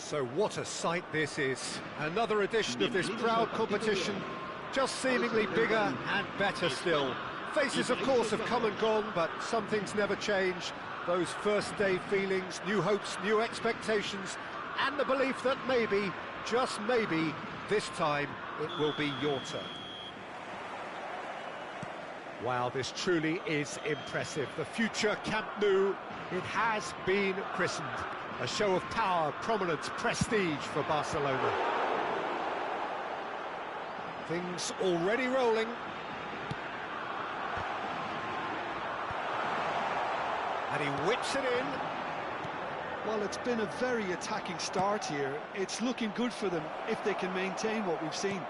So what a sight this is. Another edition of this proud competition, just seemingly bigger and better still. Faces, of course, have come and gone, but some things never change. Those first-day feelings, new hopes, new expectations, and the belief that maybe, just maybe, this time it will be your turn. Wow, this truly is impressive. The future Camp Nou, it has been christened. A show of power, prominence, prestige for Barcelona. Things already rolling. And he whips it in. Well, it's been a very attacking start here. It's looking good for them if they can maintain what we've seen.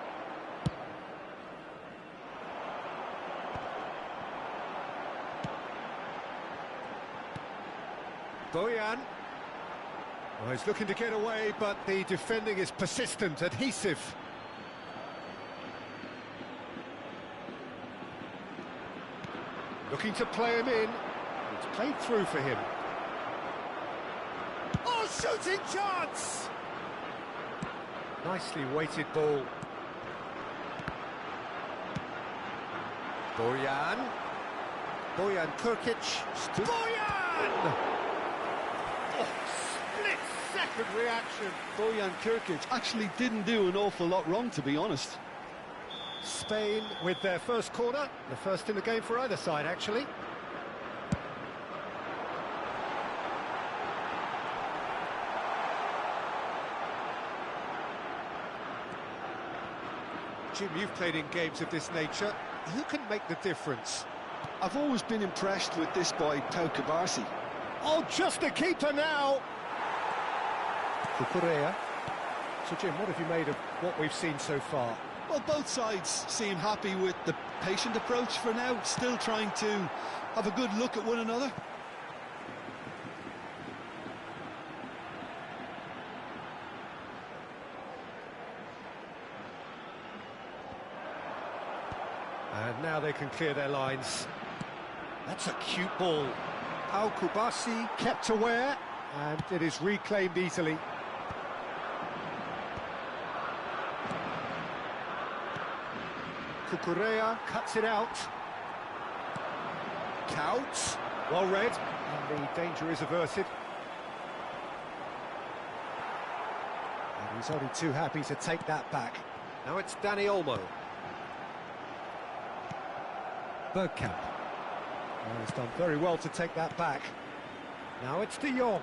Bojan. Well, he's looking to get away, but the defending is persistent, adhesive. Looking to play him in. It's played through for him. Oh, shooting chance! Nicely weighted ball. Bojan. Bojan Kurkic. Bojan! Split-second reaction. Bojan Kurkic actually didn't do an awful lot wrong, to be honest. Spain with their first corner, the first in the game for either side, actually. Jim, you've played in games of this nature. Who can make the difference? I've always been impressed with this boy, Pau Cubarsí. Oh, just a keeper now! Cucurella. So, Jim, what have you made of what we've seen so far? Well, both sides seem happy with the patient approach for now, still trying to have a good look at one another. And now they can clear their lines. That's a cute ball. Pau Cubarsí kept aware, and it is reclaimed easily. Cucurella cuts it out. Counts. Well read, and the danger is averted. And he's only too happy to take that back. Now it's Dani Olmo. Bergkamp. Oh, he's done very well to take that back. Now it's De Jong.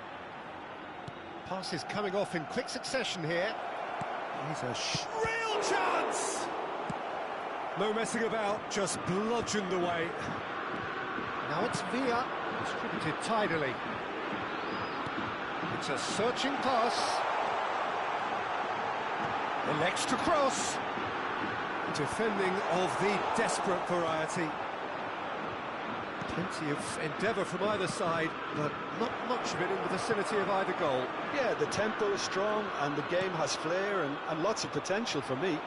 Pass is coming off in quick succession here. He's a real chance! No messing about, just bludgeoned away. Now it's Villa, distributed tidily. It's a searching pass. Elects to cross. Defending of the desperate variety. Plenty of endeavour from either side, but not much of it in the vicinity of either goal. Yeah, the tempo is strong and the game has flair and lots of potential for me.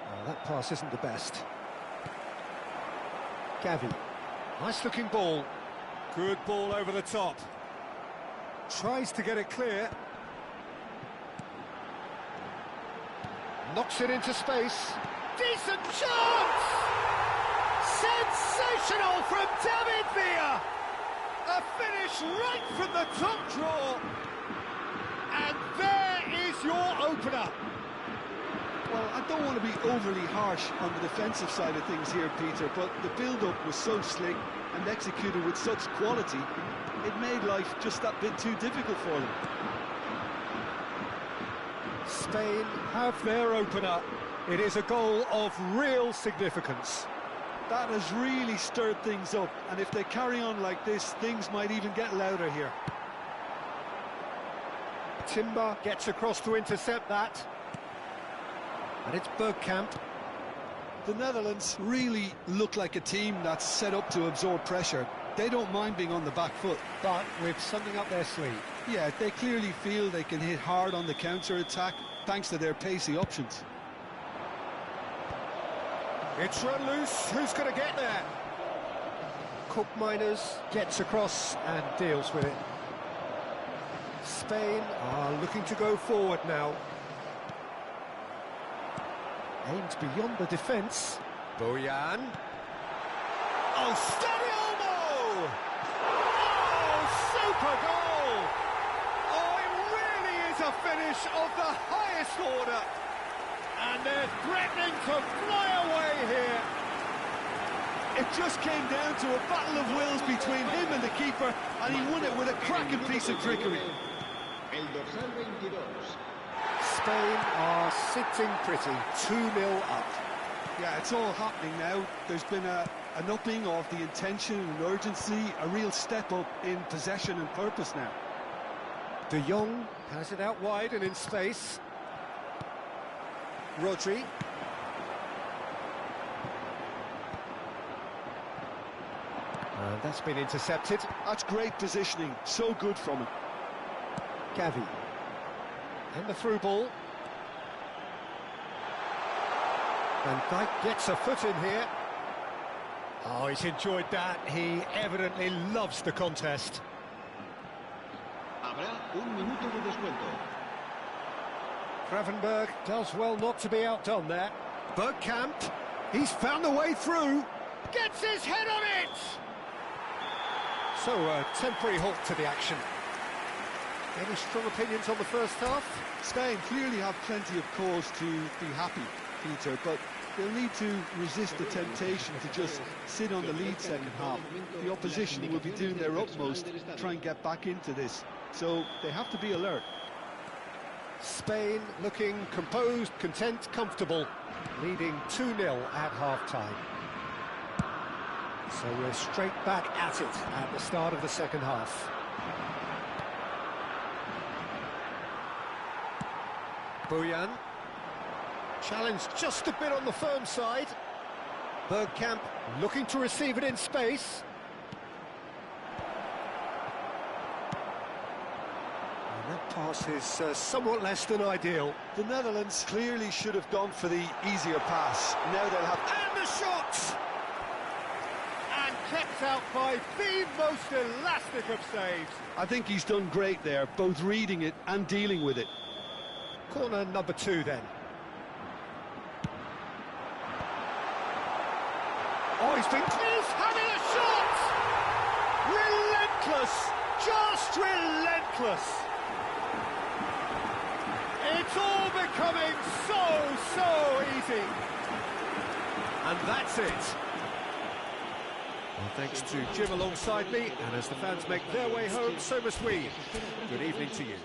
Oh, that pass isn't the best. Gavi. Nice looking ball. Good ball over the top. Tries to get it clear. Knocks it into space. Decent chance! Sensational from David Villa! A finish right from the top draw. And there is your opener. Well, I don't want to be overly harsh on the defensive side of things here, Peter, but the build-up was so slick and executed with such quality, it made life just that bit too difficult for them. Spain have their opener. It is a goal of real significance. That has really stirred things up, and if they carry on like this, things might even get louder here. Timber gets across to intercept that. And it's Bergkamp. The Netherlands really look like a team that's set up to absorb pressure. They don't mind being on the back foot. But with something up their sleeve. Yeah, they clearly feel they can hit hard on the counter-attack thanks to their pacey options. It's run loose. Who's going to get there? Cook Miners gets across and deals with it. Spain are looking to go forward now. Aimed beyond the defence. Bojan. Oh, steady elbow! Oh, super goal! Oh, it really is a finish of the highest order. And they're threatening to fly away here. It just came down to a battle of wills between him and the keeper, and he won it with a cracking piece of trickery. Spain are sitting pretty, 2-0 up. Yeah, it's all happening now. There's been an upping of the intention and urgency, a real step up in possession and purpose now. De Jong has it out wide and in space. Rodri. And that's been intercepted. That's great positioning, so good from him. Gavi. And the through ball. Van Dijk gets a foot in here. Oh, he's enjoyed that. He evidently loves the contest. Habrá un minuto de descuento. Gravenberg does well not to be outdone there. Bergkamp, he's found a way through. Gets his head on it! So, a temporary halt to the action. Any strong opinions on the first half? Spain clearly have plenty of cause to be happy, Peter, but they'll need to resist the temptation to just sit on the lead second half. The opposition will be doing their utmost to try and get back into this, so they have to be alert. Spain looking composed, content, comfortable, leading 2-0 at half-time. So we're straight back at it at the start of the second half. Bojan. Challenged just a bit on the firm side. Bergkamp looking to receive it in space. And that pass is somewhat less than ideal. The Netherlands clearly should have gone for the easier pass. Now they'll have... And the shot! And kept out by the most elastic of saves. I think he's done great there, both reading it and dealing with it. Corner number 2 then. Oh, he's having a shot! Relentless! Just relentless! It's all becoming so easy. And that's it. Well, thanks to Jim alongside me, and as the fans make their way home, so must we. Good evening to you.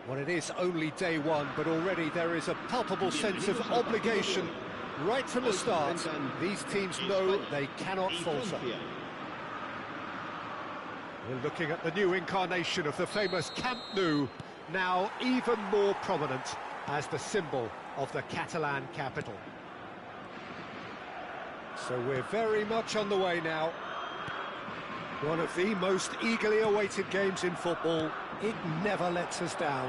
Well, it is only day one, but already there is a palpable sense of obligation right from the start. These teams know they cannot falter. We're looking at the new incarnation of the famous Camp Nou, now even more prominent as the symbol of the Catalan capital. So we're very much on the way now. One of the most eagerly awaited games in football. It never lets us down.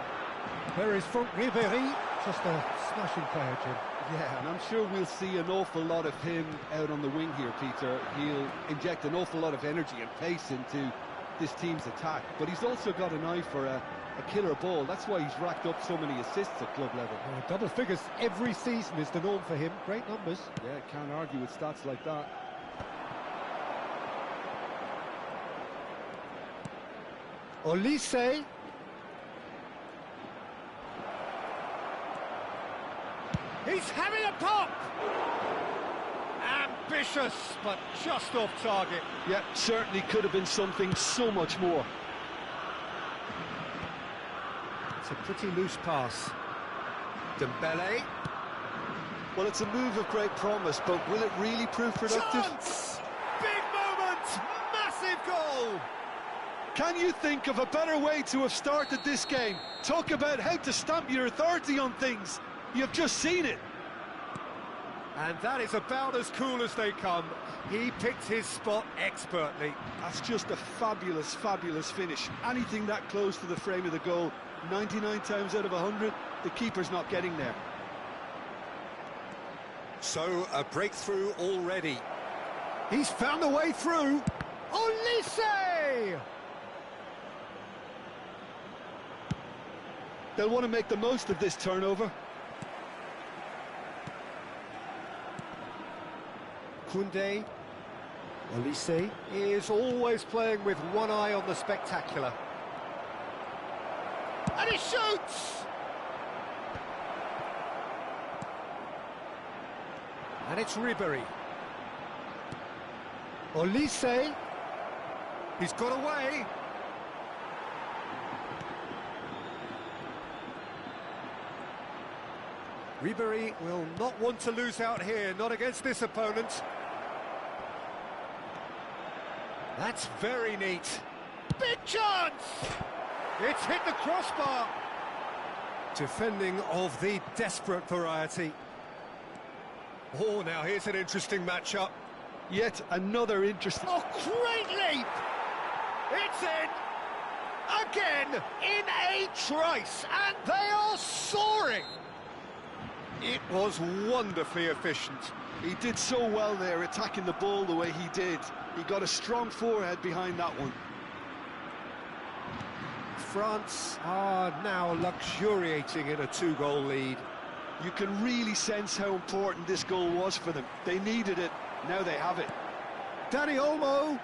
Where is Franck Ribéry? Just a smashing player, Jim. Yeah, and I'm sure we'll see an awful lot of him out on the wing here, Peter. He'll inject an awful lot of energy and pace into this team's attack, but he's also got an eye for a killer ball. That's why he's racked up so many assists at club level. Double figures every season is the norm for him. Great numbers. Yeah, can't argue with stats like that. Olise. He's having a pop! Ambitious, but just off target. Yeah, certainly could have been something so much more. It's a pretty loose pass. Dembele. Well, it's a move of great promise, but will it really prove productive? Chance! Big moment! Massive goal! Can you think of a better way to have started this game? Talk about how to stamp your authority on things. You've just seen it. And that is about as cool as they come. He picked his spot expertly. That's just a fabulous, fabulous finish. Anything that close to the frame of the goal, 99 times out of 100, the keeper's not getting there. So, a breakthrough already. He's found a way through. Olise! They'll want to make the most of this turnover. Koundé. Olise is always playing with one eye on the spectacular. And he shoots! And it's Ribéry. Olise. He's got away. Ribéry will not want to lose out here, not against this opponent. That's very neat. Big chance! It's hit the crossbar. Defending of the desperate variety. Oh, now here's an interesting matchup. Yet another interesting... Oh, great leap! It's in! Again, in a trice, and they are soaring! It was wonderfully efficient. He did so well there, attacking the ball the way he did. He got a strong forehead behind that one. France are now luxuriating in a two-goal lead. You can really sense how important this goal was for them. They needed it, now they have it. Dani Olmo.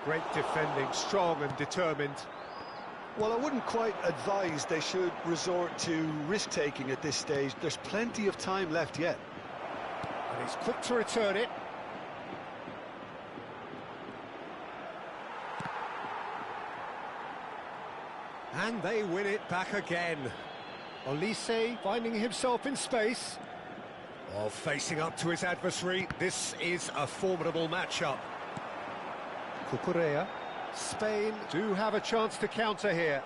Great defending, strong and determined. Well, I wouldn't quite advise they should resort to risk-taking at this stage. There's plenty of time left yet. And he's quick to return it. And they win it back again. Olise finding himself in space. While facing up to his adversary, this is a formidable matchup. Cucurella. Spain do have a chance to counter here.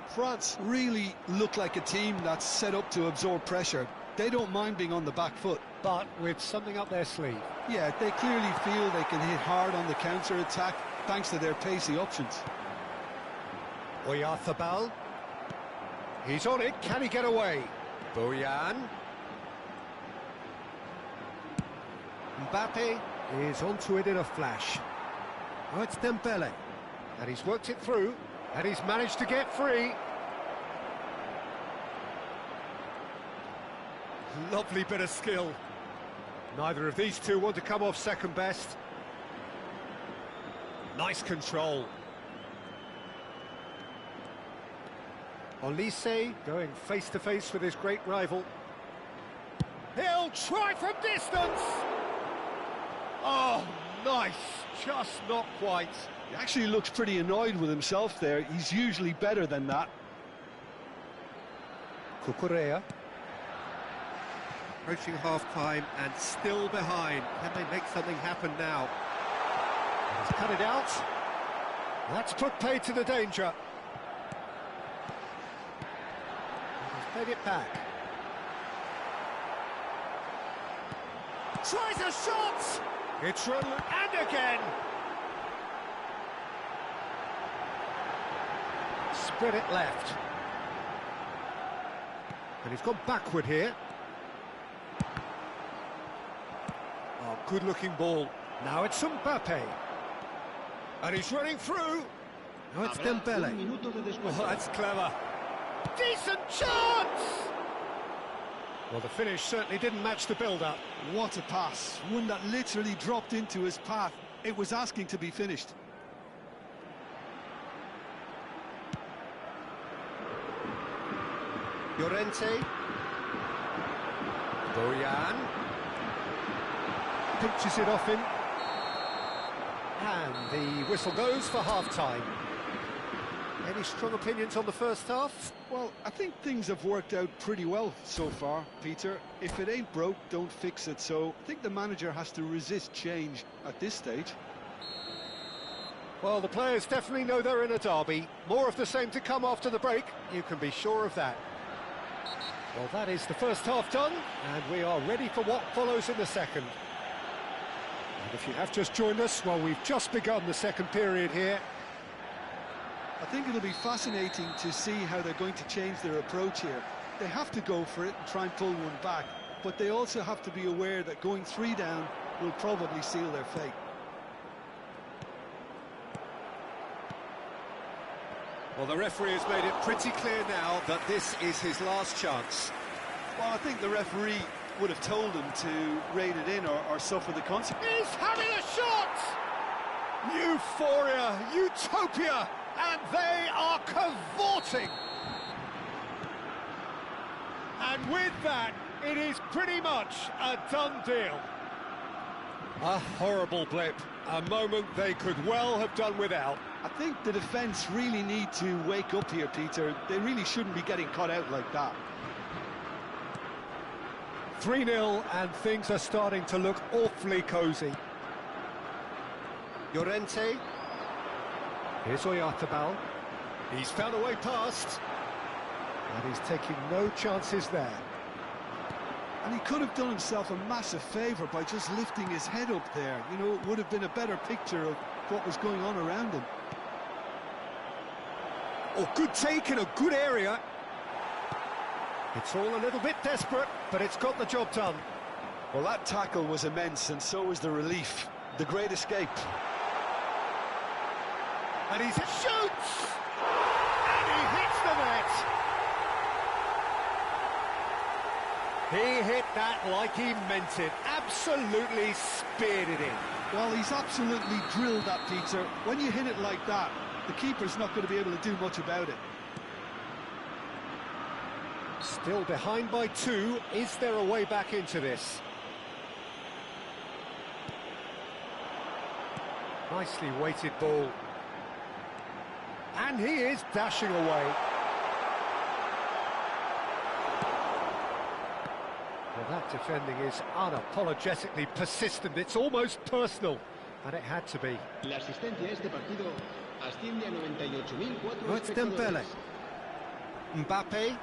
France really look like a team that's set up to absorb pressure. They don't mind being on the back foot. But with something up their sleeve. Yeah, they clearly feel they can hit hard on the counter-attack thanks to their pacey options. Oyarzabal. He's on it, can he get away? Bojan. Mbappe is onto it in a flash. Oh, it's Dembele. And he's worked it through, and he's managed to get free. Lovely bit of skill. Neither of these two want to come off second best. Nice control. Olise going face-to-face with his great rival. He'll try from distance! Oh, nice, just not quite. He actually looks pretty annoyed with himself there. He's usually better than that. Cucurella. Approaching half-time and still behind. Can they make something happen now? He's cut it out. That's put paid to the danger. He's played it back. Tries a shot! It's run and again! Spread it left. And he's gone backward here. Oh, good-looking ball. Now it's Mbappe. And he's running through. Now it's Dembele. Oh, that's clever. Decent chance! Well, the finish certainly didn't match the build-up. What a pass. One that literally dropped into his path. It was asking to be finished. Llorente. Boyan. Pinches it off him. And the whistle goes for half-time. Any strong opinions on the first half? Well, I think things have worked out pretty well so far, Peter. If it ain't broke, don't fix it. So I think the manager has to resist change at this stage. Well, the players definitely know they're in a derby. More of the same to come after the break. You can be sure of that. Well, that is the first half done, and we are ready for what follows in the second. And if you have just joined us, well, we've just begun the second period here. I think it'll be fascinating to see how they're going to change their approach here. They have to go for it and try and pull one back, but they also have to be aware that going 3 down will probably seal their fate. Well, the referee has made it pretty clear now that this is his last chance. Well, I think the referee would have told him to rein it in or suffer the consequences. He's having a shot! Euphoria, utopia, and they are cavorting. And with that, it is pretty much a done deal. A horrible blip, a moment they could well have done without. I think the defence really need to wake up here, Peter. They really shouldn't be getting caught out like that. 3-0 and things are starting to look awfully cosy. Llorente. Here's Oyarzabal. He's found a way past. And he's taking no chances there. And he could have done himself a massive favour by just lifting his head up there. You know, it would have been a better picture of what was going on around him. Oh, good take in a good area. It's all a little bit desperate, but it's got the job done. Well, that tackle was immense, and so was the relief. The great escape. And he shoots! And he hits the net! He hit that like he meant it. Absolutely speared it in. Well, he's absolutely drilled that, Peter. When you hit it like that, the keeper's not going to be able to do much about it. Still behind by 2. Is there a way back into this? Nicely weighted ball. And he is dashing away. Well, that defending is unapologetically persistent. It's almost personal. And it had to be. La asistencia a este partido asciende a 98.004 Oh, it's Dembele. Mbappe.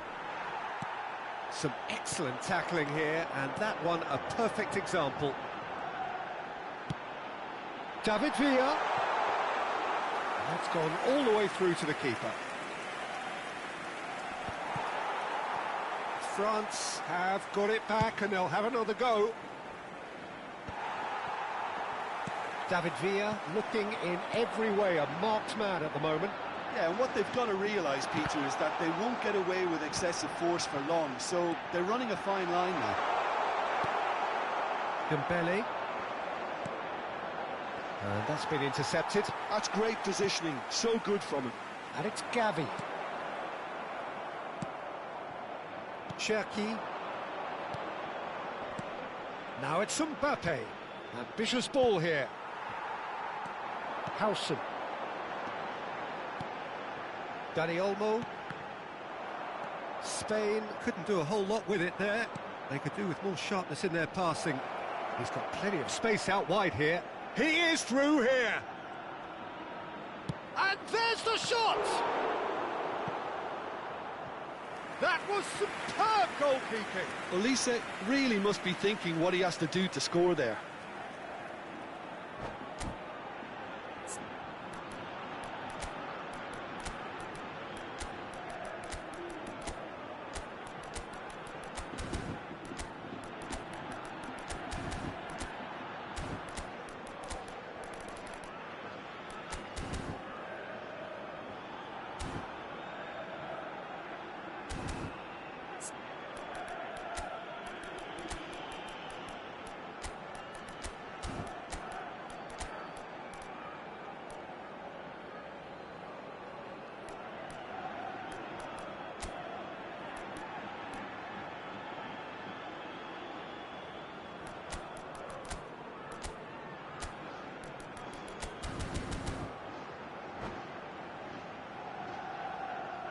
Some excellent tackling here, and that one a perfect example. David Villa. That's gone all the way through to the keeper. France have got it back, and they'll have another go. David Villa looking in every way a marked man at the moment. Yeah, and what they've got to realise, Peter, is that they won't get away with excessive force for long, so they're running a fine line now. Dembele. And that's been intercepted. That's great positioning, so good from him. And it's Gavi. Cherki. Now it's Mbappe. Ambitious ball here. Howson. Dani Olmo. Spain couldn't do a whole lot with it there. They could do with more sharpness in their passing. He's got plenty of space out wide here. He is through here! And there's the shot! That was superb goalkeeping! Olise really must be thinking what he has to do to score there.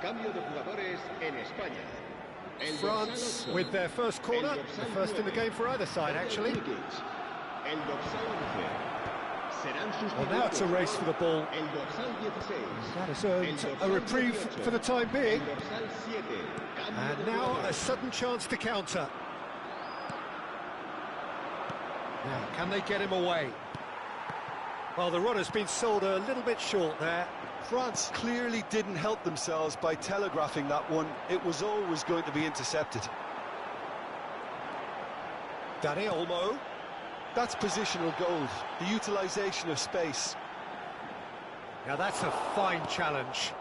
Cambio de jugadores en España. France with their first corner, the first in the game for either side, actually. Well, now it's a race for the ball. That has earned a reprieve for the time being. And now a sudden chance to counter. Now, can they get him away? Well, the runner's been sold a little bit short there. France clearly didn't help themselves by telegraphing that one. It was always going to be intercepted. Dani Olmo. That's positional gold, the utilisation of space. Now that's a fine challenge.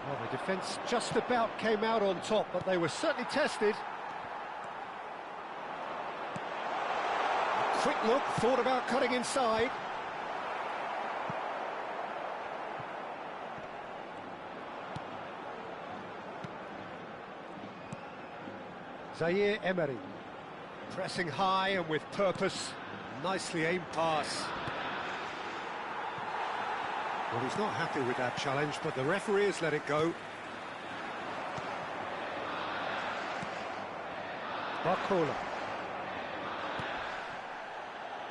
Well, the defence just about came out on top, but they were certainly tested. A quick look, thought about cutting inside. Zaire Emery, pressing high and with purpose, nicely aimed pass. Well, he's not happy with that challenge, but the referee has let it go. Barcola.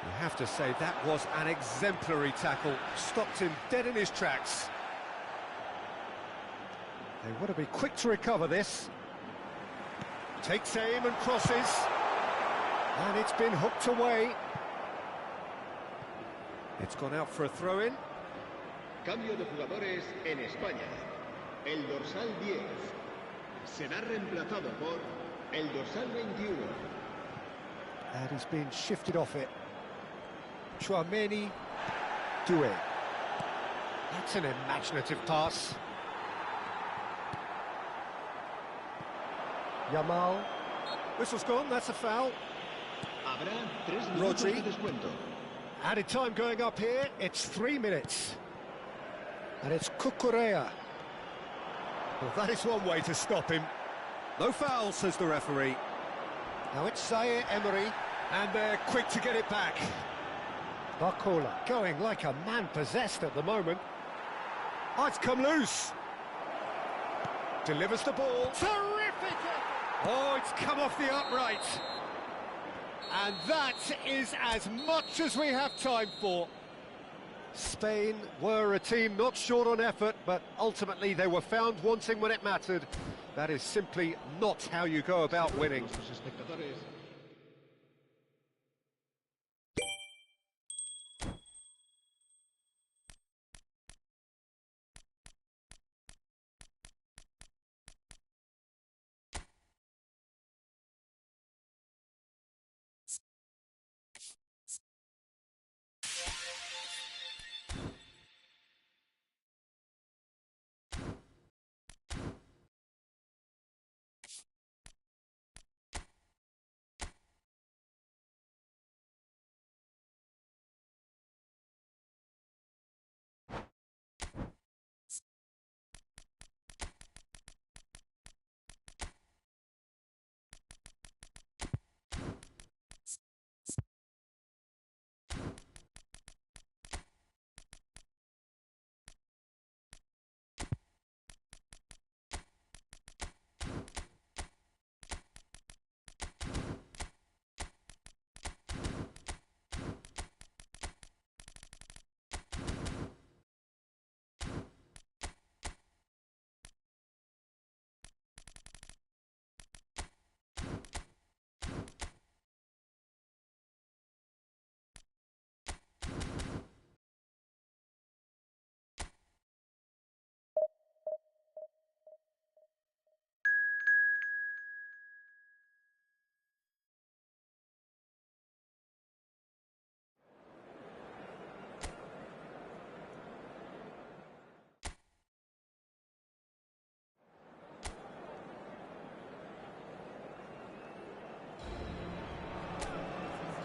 You have to say that was an exemplary tackle, stopped him dead in his tracks. They want to be quick to recover this. Takes aim and crosses, and it's been hooked away. It's gone out for a throw-in. Cambio de jugadores en España. El dorsal 10 será reemplazado por el dorsal 21. And he's been shifted off it. Chouameni Doué. That's an imaginative pass. Yamal. Whistle's gone, that's a foul. Habrá 3 minutos de descuento. Added time going up here, it's 3 minutes. And it's Cucurella. Well, that is one way to stop him. No foul, says the referee. Now it's Zaire Emery, and they're quick to get it back. Barcola going like a man possessed at the moment. Oh, it's come loose. Delivers the ball. Terrific! Oh, it's come off the upright. And that is as much as we have time for. Spain were a team not short on effort, but ultimately they were found wanting when it mattered. That is simply not how you go about winning.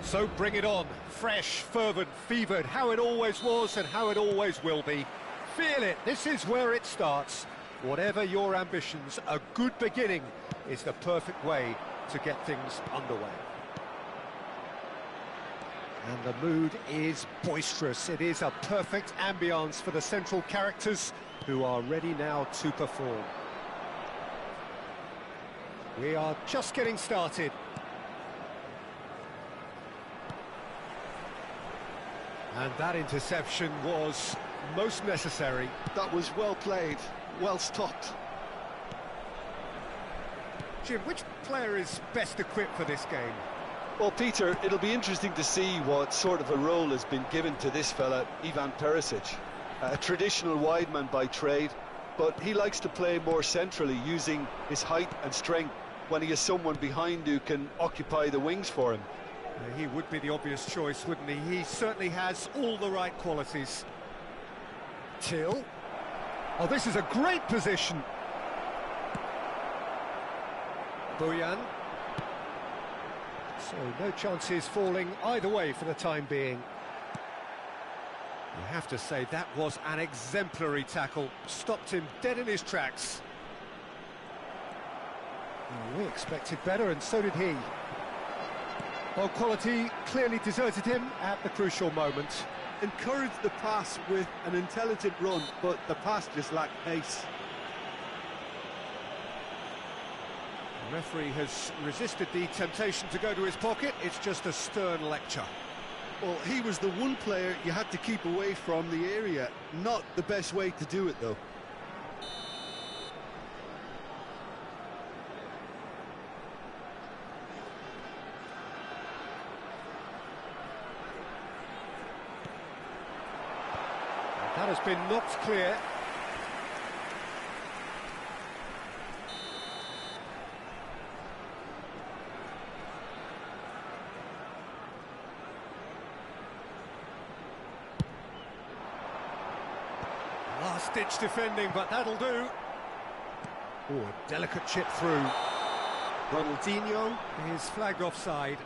So bring it on, fresh, fervent, fevered, how it always was and how it always will be. Feel it, this is where it starts. Whatever your ambitions, a good beginning is the perfect way to get things underway. And the mood is boisterous. It is a perfect ambience for the central characters who are ready now to perform. We are just getting started. And that interception was most necessary. That was well played, well stopped. Jim, which player is best equipped for this game? Well, Peter, it'll be interesting to see what sort of a role has been given to this fella, Ivan Perisic. A traditional wide man by trade, but he likes to play more centrally, using his height and strength when he has someone behind who can occupy the wings for him. He would be the obvious choice, wouldn't he? He certainly has all the right qualities. Till. Oh, this is a great position. Bojan. So no chances falling either way for the time being. You have to say that was an exemplary tackle. Stopped him dead in his tracks. Well, we expected better, and so did he. Well, quality clearly deserted him at the crucial moment. Encouraged the pass with an intelligent run, but the pass just lacked pace. The referee has resisted the temptation to go to his pocket. It's just a stern lecture. Well, he was the one player you had to keep away from the area. Not the best way to do it, though. That has been knocked clear. Last-ditch defending, but that'll do. Oh, a delicate chip through. Ronaldinho is flagged offside.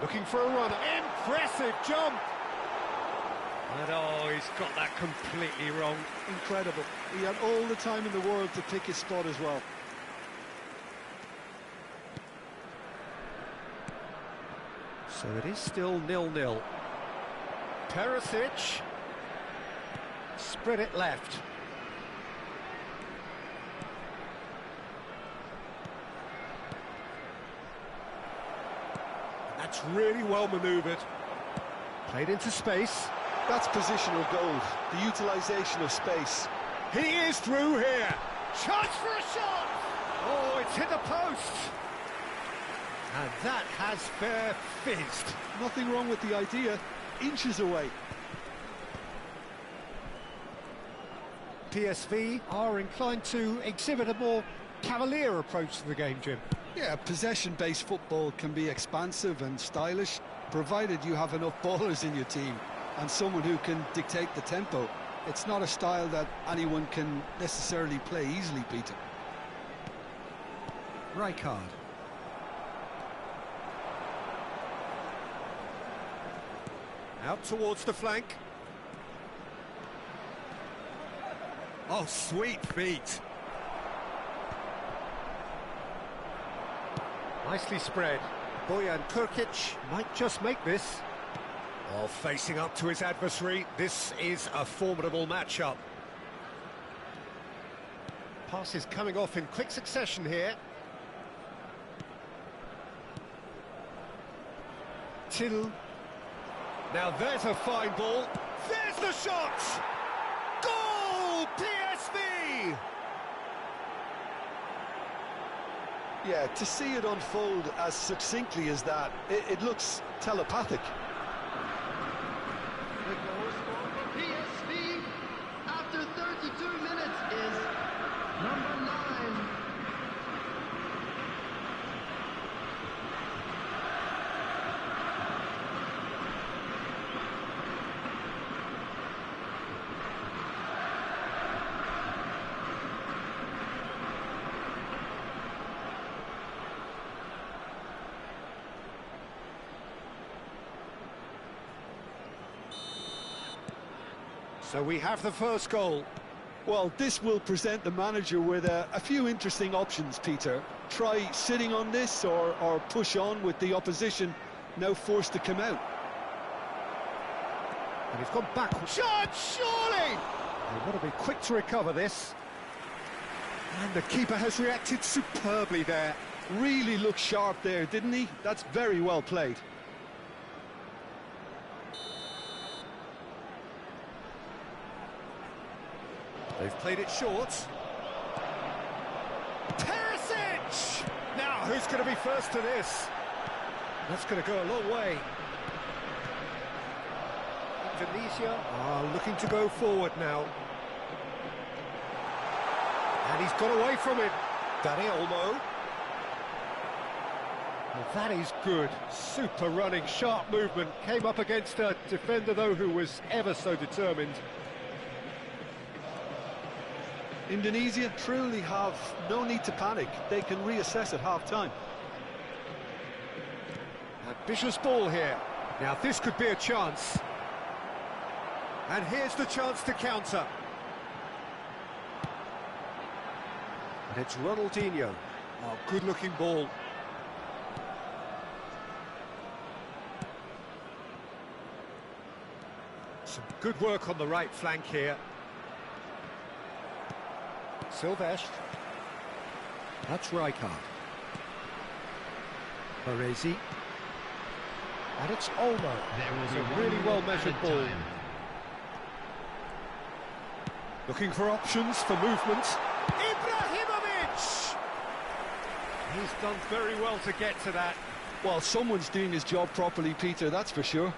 Looking for a run. Impressive jump! And oh, he's got that completely wrong. Incredible. He had all the time in the world to pick his spot as well. So it is still 0-0. Perisic. Spread it left. That's really well manoeuvred. Played into space. That's positional gold, the utilisation of space. He is through here. Chance for a shot! Oh, it's hit the post. And that has fair fizzed. Nothing wrong with the idea, inches away. PSV are inclined to exhibit a more cavalier approach to the game, Jim. Yeah, possession-based football can be expansive and stylish, provided you have enough ballers in your team and someone who can dictate the tempo. It's not a style that anyone can necessarily play easily, Peter. Rijkaard. Out towards the flank. Oh, sweet feet. Nicely spread. Bojan Kurkic might just make this. While facing up to his adversary, this is a formidable matchup. Passes coming off in quick succession here. Till. Now there's a fine ball. There's the shot! Goal! PSV! Yeah, to see it unfold as succinctly as that, it looks telepathic. The goal scorer for PSV, So we have the first goal. Well, this will present the manager with a few interesting options, Peter. Try sitting on this or push on with the opposition now forced to come out. And he's gone backwards. Shot, surely! They want to be quick to recover this. And the keeper has reacted superbly there. Really looked sharp there, didn't he? That's very well played. They've played it short. Perisic! Now, who's going to be first to this? That's going to go a long way. Indonesia are looking to go forward now. And he's got away from it. Dani Olmo. Well, that is good. Super running, sharp movement. Came up against a defender, though, who was ever so determined. Indonesia truly have no need to panic. They can reassess at half-time. Ambitious ball here. Now, this could be a chance. And here's the chance to counter. And it's Ronaldinho. Oh, good-looking ball. Some good work on the right flank here. Silvestre. That's Rijkaard. Baresi. And it's Olmo. It's a really well-measured ball. Looking for options for movement. Ibrahimovic! He's done very well to get to that. Well, someone's doing his job properly, Peter, that's for sure.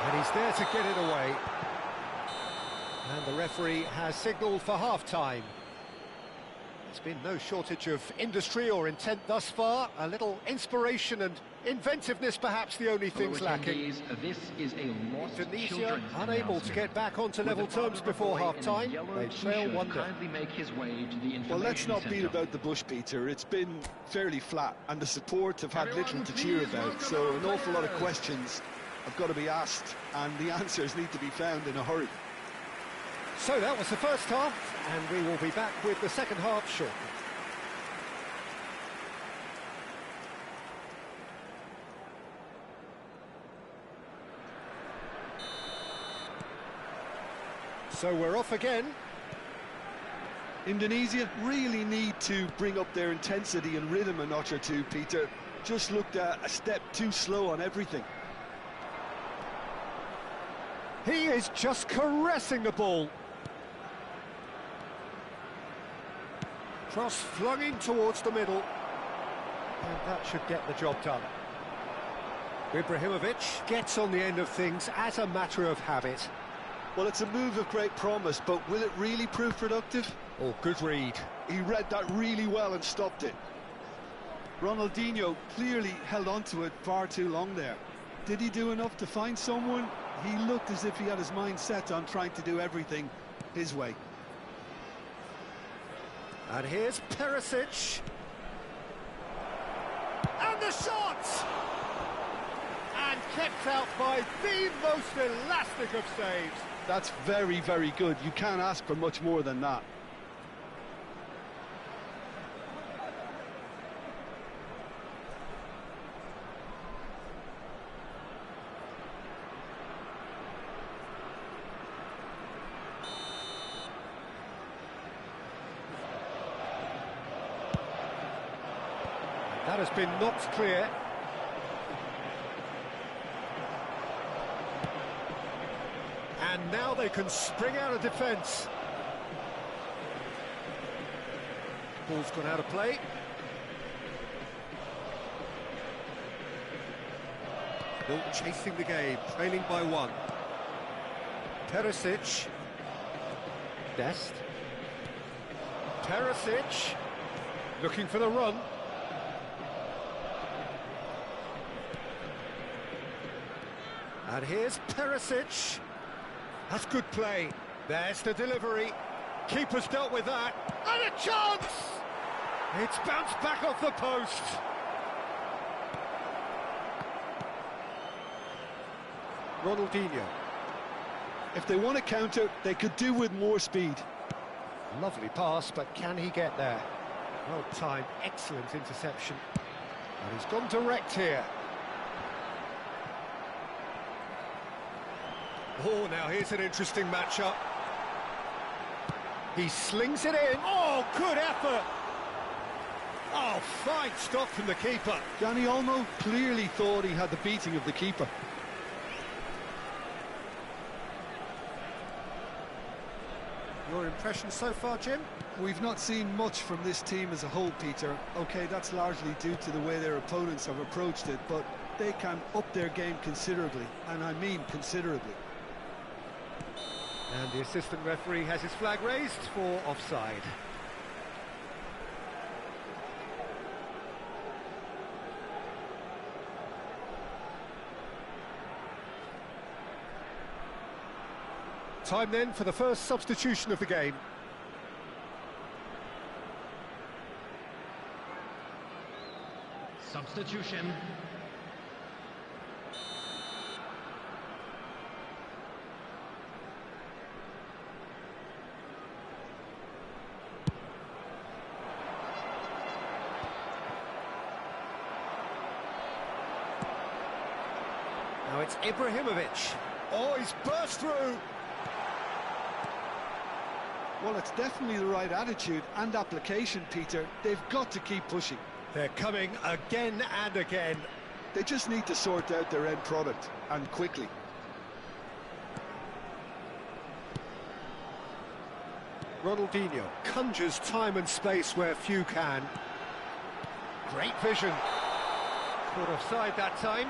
And he's there to get it away. And the referee has signalled for half-time. There's been no shortage of industry or intent thus far. A little inspiration and inventiveness, perhaps the only things lacking. This is a lost Indonesia unable to get back onto level terms before half-time. They trail 1-0. Well, let's not beat about the bush, Peter. It's been fairly flat, and the support have had little to cheer about. So an awful lot of questions have got to be asked, and the answers need to be found in a hurry. So that was the first half, and we will be back with the second half shortly. So we're off again. Indonesia really need to bring up their intensity and rhythm a notch or two, Peter. Just looked a step too slow on everything. He is just caressing the ball. Cross flung in towards the middle. And that should get the job done. Ibrahimovic gets on the end of things as a matter of habit. Well, it's a move of great promise, but will it really prove productive? Oh, good read. He read that really well and stopped it. Ronaldinho clearly held on to it far too long there. Did he do enough to find someone? He looked as if he had his mind set on trying to do everything his way. And here's Perisic. And the shot! And kept out by the most elastic of saves. That's very, very good. You can't ask for much more than that. That has been knocked clear. And now they can spring out of defence. Ball's gone out of play. Still chasing the game, trailing by 1. Perisic. Dest. Perisic. Looking for the run. And here's Perisic. That's good play. There's the delivery. Keeper's dealt with that. And a chance! It's bounced back off the post. Ronaldinho. If they want to counter, they could do with more speed. Lovely pass, but can he get there? Well timed, excellent interception. And he's gone direct here. Oh, now here's an interesting matchup. He slings it in. Oh, good effort. Oh, fine stop from the keeper. Dani Olmo clearly thought he had the beating of the keeper. Your impression so far, Jim? We've not seen much from this team as a whole, Peter. OK, that's largely due to the way their opponents have approached it, but they can up their game considerably, and I mean considerably. And the assistant referee has his flag raised for offside. Time then for the first substitution of the game. Substitution. Now it's Ibrahimovic. Oh, he's burst through. Well, it's definitely the right attitude and application, Peter. They've got to keep pushing. They're coming again and again. They just need to sort out their end product, and quickly. Ronaldinho conjures time and space where few can. Great vision. Caught offside that time.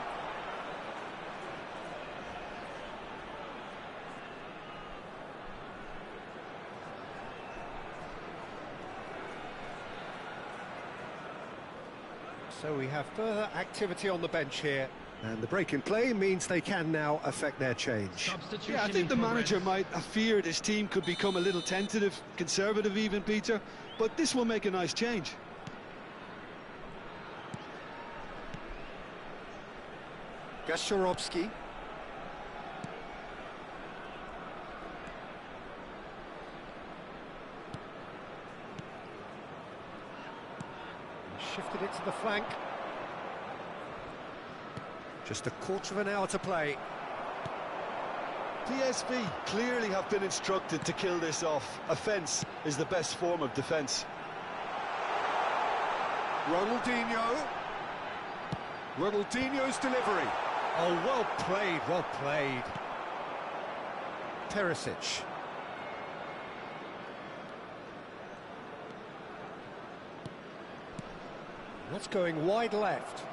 So we have further activity on the bench here. And the break in play means they can now affect their change. Yeah, I think the manager might have feared his team could become a little tentative, conservative even, Peter. But this will make a nice change. Gašorovski. Shifted it to the flank. Just a quarter of an hour to play. PSV clearly have been instructed to kill this off. Offence is the best form of defence. Ronaldinho. Ronaldinho's delivery. Oh, well played, well played. Perisic. That's going wide left.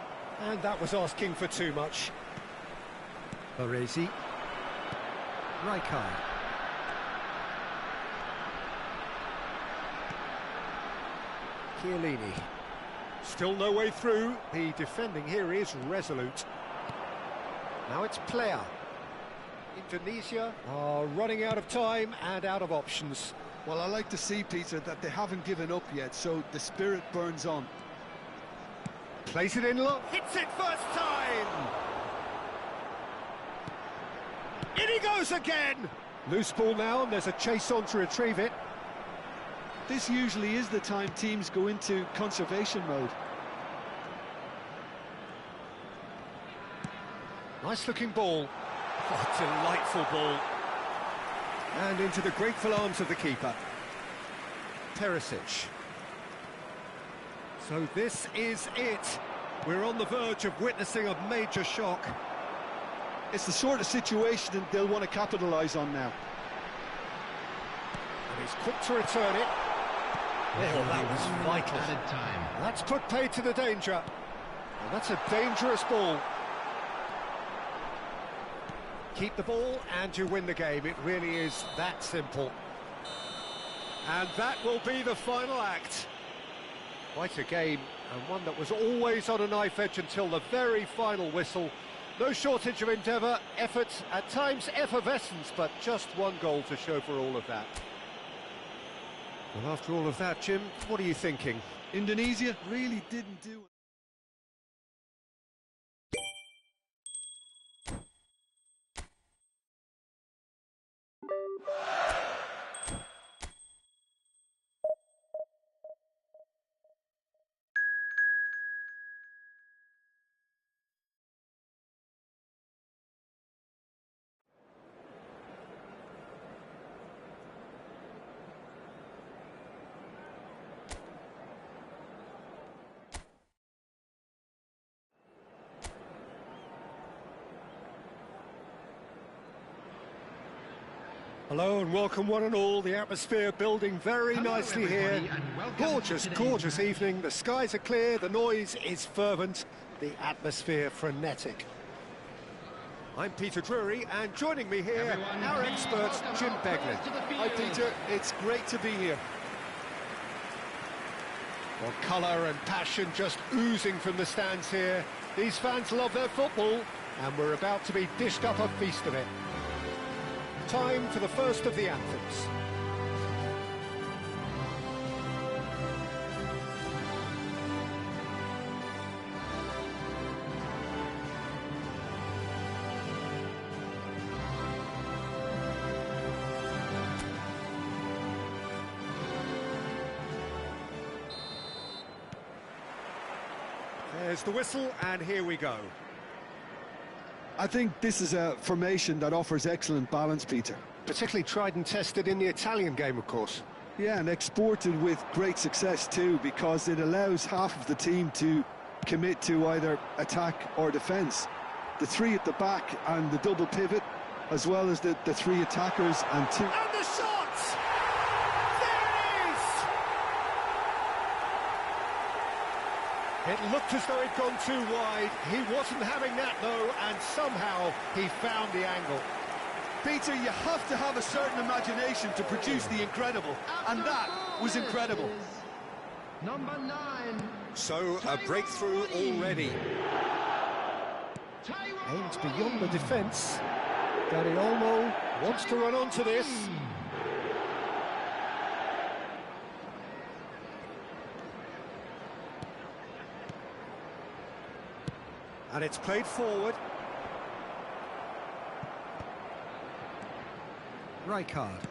And that was asking for too much. Baresi. Rijkaard. Chiellini. Still no way through. The defending here is resolute. Now it's Player. Indonesia are running out of time and out of options. Well, I like to see, Peter, that they haven't given up yet, so the spirit burns on. Plays it in low, hits it first time! In he goes again! Loose ball now, and there's a chase on to retrieve it. This usually is the time teams go into conservation mode. Nice looking ball. Oh, delightful ball. And into the grateful arms of the keeper. Perisic. So this is it. We're on the verge of witnessing a major shock. It's the sort of situation that they'll want to capitalise on now. And he's quick to return it. Oh, that was vital. That's put paid to the danger. And that's a dangerous ball. Keep the ball and you win the game. It really is that simple. And that will be the final act. Quite a game, and one that was always on a knife edge until the very final whistle. No shortage of endeavour, effort, at times effervescence, but just one goal to show for all of that. Well, after all of that, Jim, what are you thinking? Indonesia really didn't do it. Hello and welcome one and all, the atmosphere building very nicely here. Gorgeous evening, the skies are clear, the noise is fervent, the atmosphere frenetic. I'm Peter Drury, and joining me here, our expert, Jim Beglin. Hi Peter, it's great to be here. Well, colour and passion just oozing from the stands here. These fans love their football, and we're about to be dished up a feast of it. Time for the first of the anthems. There's the whistle, and here we go. I think this is a formation that offers excellent balance, Peter. Particularly tried and tested in the Italian game, of course. Yeah, and exported with great success too, because it allows half of the team to commit to either attack or defence. The three at the back and the double pivot, as well as the three attackers and two... And the shot! There it is! It looked as though he'd gone too wide. He wasn't having that, though, and somehow he found the angle. Peter, you have to have a certain imagination to produce the incredible, and that was incredible. Number 9. So, a breakthrough already. Aims beyond the defence. Dani Olmo wants to run onto this. And it's played forward. Rijkaard.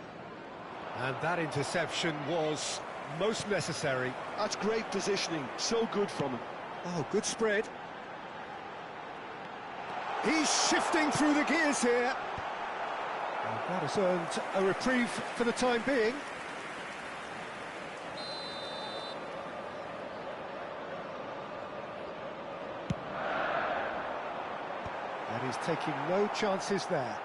And that interception was most necessary. That's great positioning, so good from him. Oh, good spread. He's shifting through the gears here. And that has earned a reprieve for the time being. And he's taking no chances there.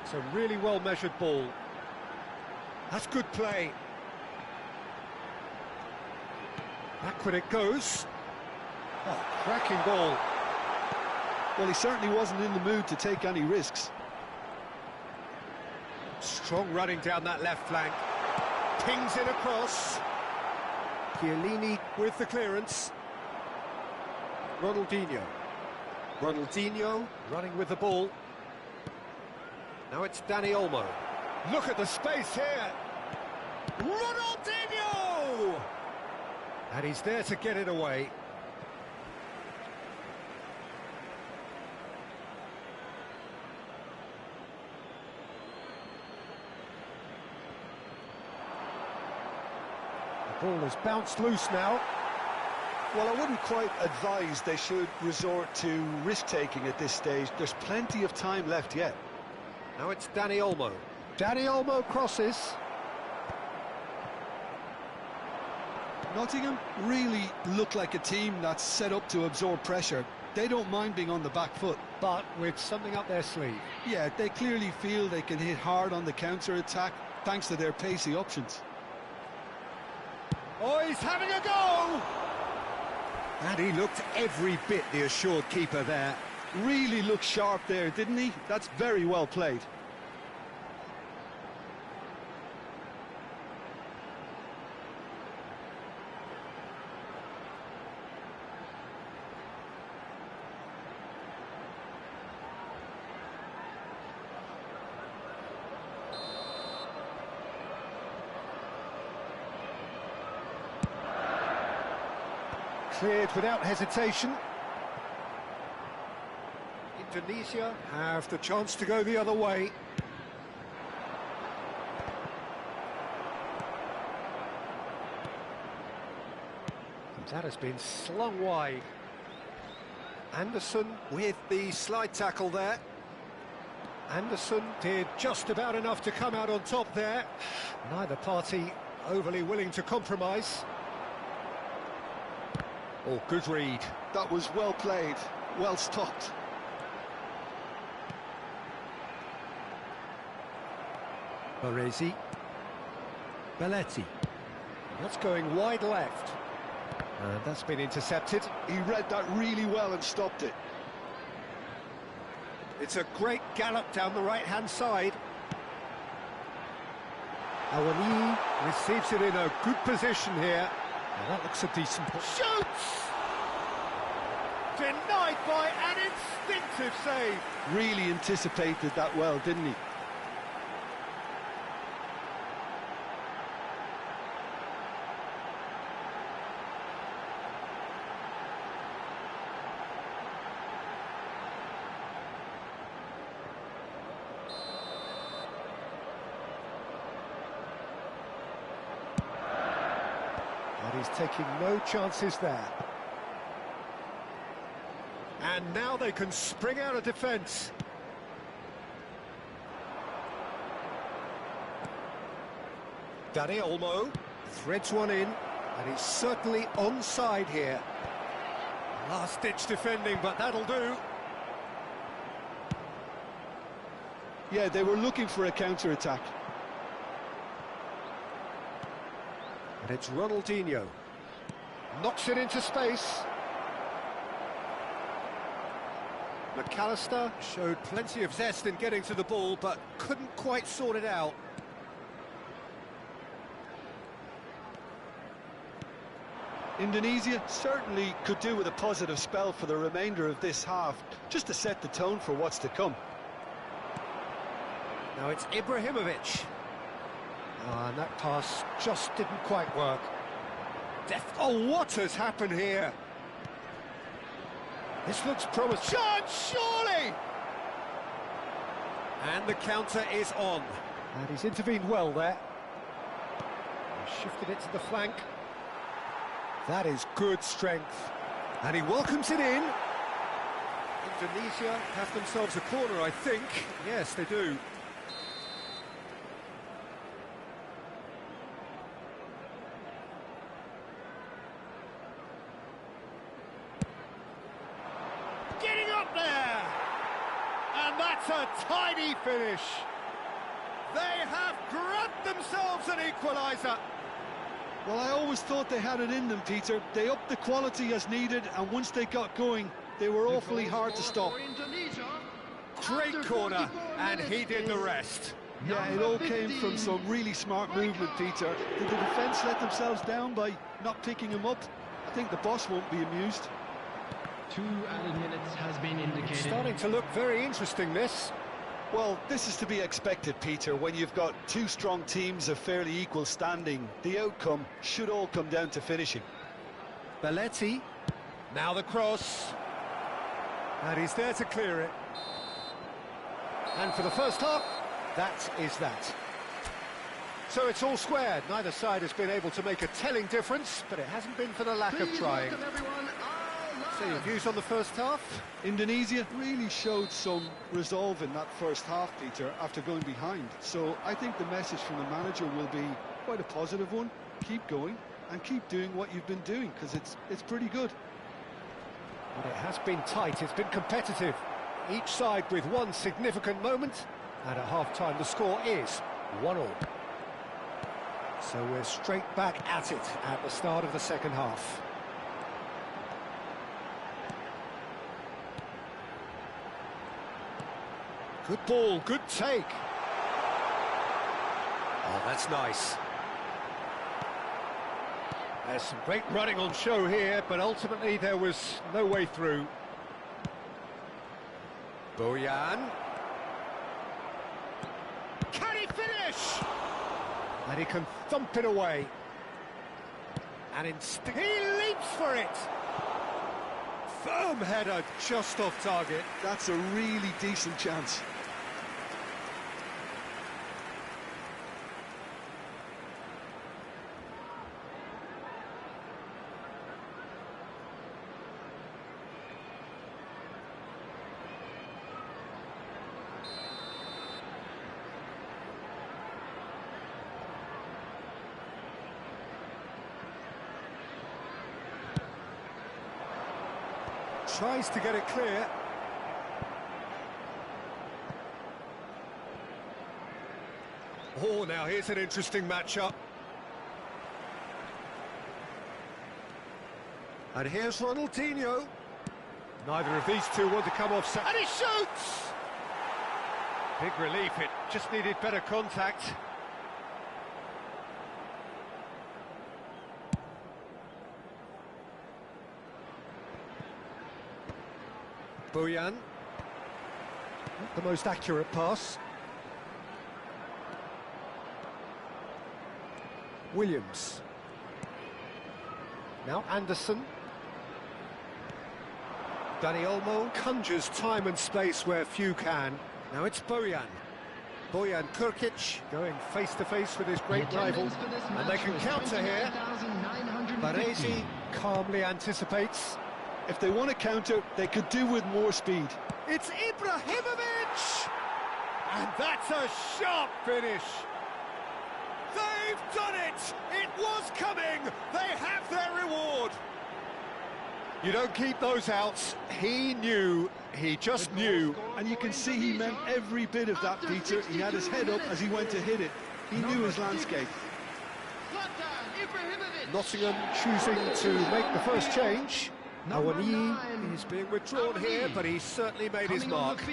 It's a really well-measured ball. That's good play. Backward it goes. Oh, cracking ball. Well, he certainly wasn't in the mood to take any risks. Strong running down that left flank. Pings it across. Chiellini with the clearance. Ronaldinho. Ronaldinho running with the ball. Now it's Dani Olmo. Look at the space here. Ronaldinho! And he's there to get it away. The ball has bounced loose now. Well, I wouldn't quite advise they should resort to risk-taking at this stage. There's plenty of time left yet. Now it's Dani Olmo. Dani Olmo crosses. Nottingham really look like a team that's set up to absorb pressure. They don't mind being on the back foot. But with something up their sleeve. Yeah, they clearly feel they can hit hard on the counter-attack thanks to their pacey options. Oh, he's having a go! And he looked every bit the assured keeper there. Really looked sharp there, didn't he? That's very well played. Cleared without hesitation. Indonesia have the chance to go the other way. And that has been slung wide. Anderson with the slide tackle there. Anderson did just about enough to come out on top there. Neither party overly willing to compromise. Oh, good read. That was well played, well stopped. Baresi. Belletti. That's going wide left. And that's been intercepted. He read that really well and stopped it. It's a great gallop down the right-hand side. Awani receives it in a good position here. Now that looks a decent... Shoots! Denied by an instinctive save. Really anticipated that well, didn't he? And he's taking no chances there. And now they can spring out of defence. Danny Olmo threads one in, and he's certainly onside here. Last-ditch defending, but that'll do. Yeah, they were looking for a counter-attack. And it's Ronaldinho. Knocks it into space. McAllister showed plenty of zest in getting to the ball, but couldn't quite sort it out. Indonesia certainly could do with a positive spell for the remainder of this half, just to set the tone for what's to come. Now it's Ibrahimovic. And that pass just didn't quite work. Oh, what has happened here? This looks promising. Chance, surely! And the counter is on. And he's intervened well there. He shifted it to the flank. That is good strength. And he welcomes it in. Indonesia have themselves a corner, I think. Yes, they do. Getting up there! And that's a tidy finish. They have grabbed themselves an equaliser. Well, I always thought they had it in them, Peter. They upped the quality as needed, and once they got going, they were awfully hard to stop. Great corner, and he did the rest. Yeah, it all came from some really smart movement, Peter. Did the defence let themselves down by not picking him up? I think the boss won't be amused. 2 added minutes has been indicated. Starting to look very interesting, this. Well, this is to be expected, Peter. When you've got two strong teams of fairly equal standing, the outcome should all come down to finishing. Belletti, now the cross. And he's there to clear it. And for the first half, that is that. So it's all squared. Neither side has been able to make a telling difference, but it hasn't been for the lack of trying. So your views on the first half? Indonesia really showed some resolve in that first half, Peter, after going behind. So I think the message from the manager will be quite a positive one. Keep going and keep doing what you've been doing, because it's pretty good. But it has been tight, it's been competitive. Each side with one significant moment, and at half-time the score is 1-1. So we're straight back at it at the start of the second half. Good ball, good take. Oh, that's nice. There's some great running on show here, but ultimately there was no way through. Bojan. Can he finish? And he can thump it away. And he leaps for it. Firm header, just off target. That's a really decent chance. Tries to get it clear. Oh, now here's an interesting matchup. And here's Ronaldinho. Neither of these two want to come off set. And he shoots! Big relief, it just needed better contact. Bojan. Not the most accurate pass. Williams. Now Anderson. Dani Olmo conjures time and space where few can. Now it's Bojan. Bojan Kurkic going face-to-face with his great rival. And they can counter here. Baresi calmly anticipates. If they want to counter, they could do with more speed. It's Ibrahimovic! And that's a sharp finish. They've done it! It was coming! They have their reward! You don't keep those outs. He knew, he just knew. And you can see he meant every bit of that, Peter. He had his head up as he went to hit it. He knew his landscape. Nottingham choosing to make the first change. Awani is being withdrawn here, but he's certainly made his mark.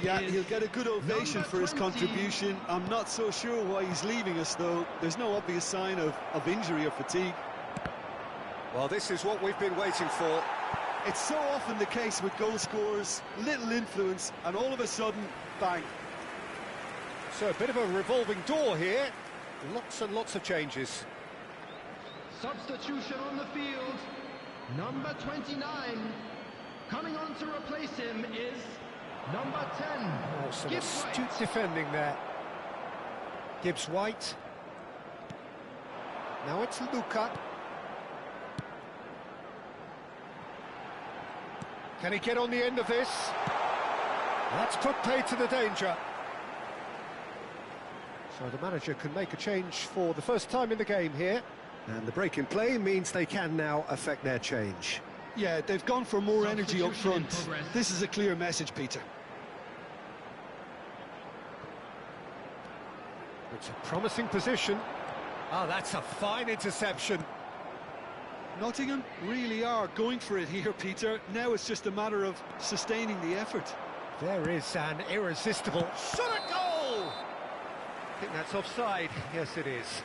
Yeah, he'll get a good ovation for his contribution. I'm not so sure why he's leaving us, though. There's no obvious sign of injury or fatigue. Well, this is what we've been waiting for. It's so often the case with goal scorers, little influence, and all of a sudden, bang. So a bit of a revolving door here. Lots and lots of changes. Substitution on the field. Number 29. Coming on to replace him is number 10. Oh, some astute defending there. Gibbs-White. Now it's Luka. Can he get on the end of this? That's put pay to the danger. So the manager can make a change for the first time in the game here. And the break in play means they can now affect their change. Yeah, they've gone for more energy up front. This is a clear message, Peter. It's a promising position. Oh, that's a fine interception. Nottingham really are going for it here, Peter. Now it's just a matter of sustaining the effort. There is an irresistible shot at goal! I think that's offside. Yes, it is.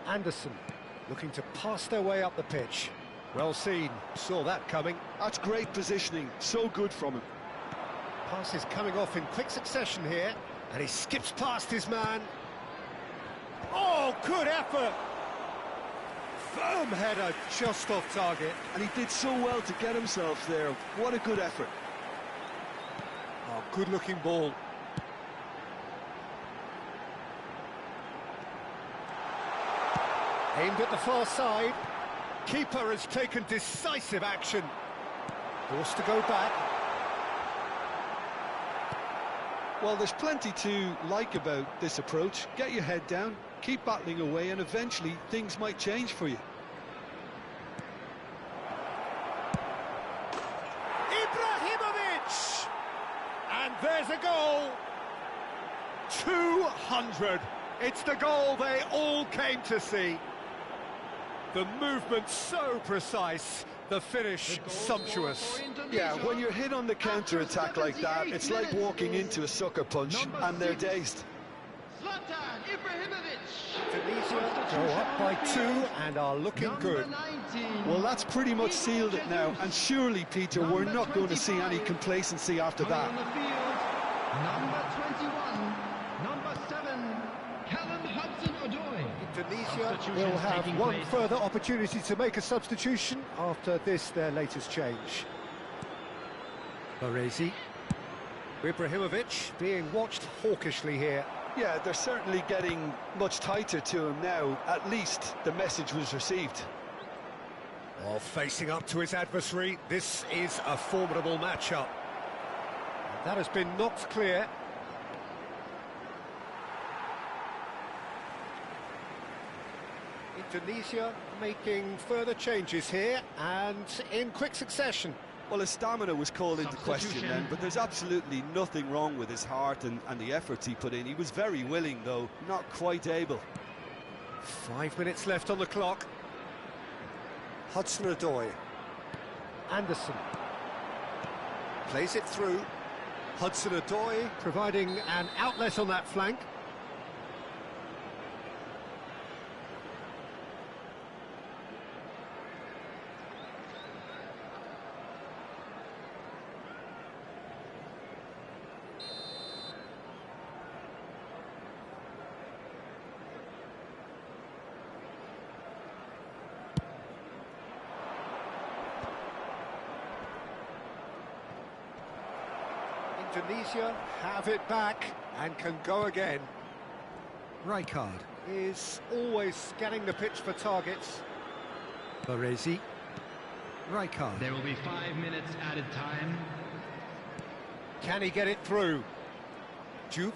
Anderson looking to pass their way up the pitch. Well seen, saw that coming. That's great positioning, so good from him. Pass is coming off in quick succession here, and he skips past his man. Oh, good effort! Firm header, just off target. And he did so well to get himself there. What a good effort. Oh, good-looking ball. Aimed at the far side. Keeper has taken decisive action. Forced to go back. Well, there's plenty to like about this approach. Get your head down, keep battling away, and eventually things might change for you. Ibrahimovic! And there's a goal. 200. It's the goal they all came to see. The movement so precise, the finish sumptuous. Yeah, when you're hit on the counter-attack like that, it's like walking into a sucker punch, and they're dazed. Zlatan Ibrahimovic. Tunisia go up by 2 and are looking good. 19. Well, that's pretty much sealed it now, and surely, Peter, we're not going to see any complacency after Coming that. on the field, number 21, number 7, Callum Hudson-Odoi. Tunisia Substitutions will have taking one place. further opportunity to make a substitution after this, their latest change. Baresi. Ibrahimovic being watched hawkishly here. Yeah, they're certainly getting much tighter to him now. At least the message was received. While facing up to his adversary, this is a formidable matchup. And that has been knocked clear. Indonesia making further changes here and in quick succession. Well, his stamina was called into question Substitution. then, but there's absolutely nothing wrong with his heart and the efforts he put in. He was very willing, though, not quite able. 5 minutes left on the clock. Hudson-Odoi. Anderson. Plays it through. Hudson-Odoi providing an outlet on that flank. Indonesia have it back and can go again. Rijkaard is always scanning the pitch for targets. Baresi. Rijkaard. There will be 5 minutes added time. Can he get it through? Juve.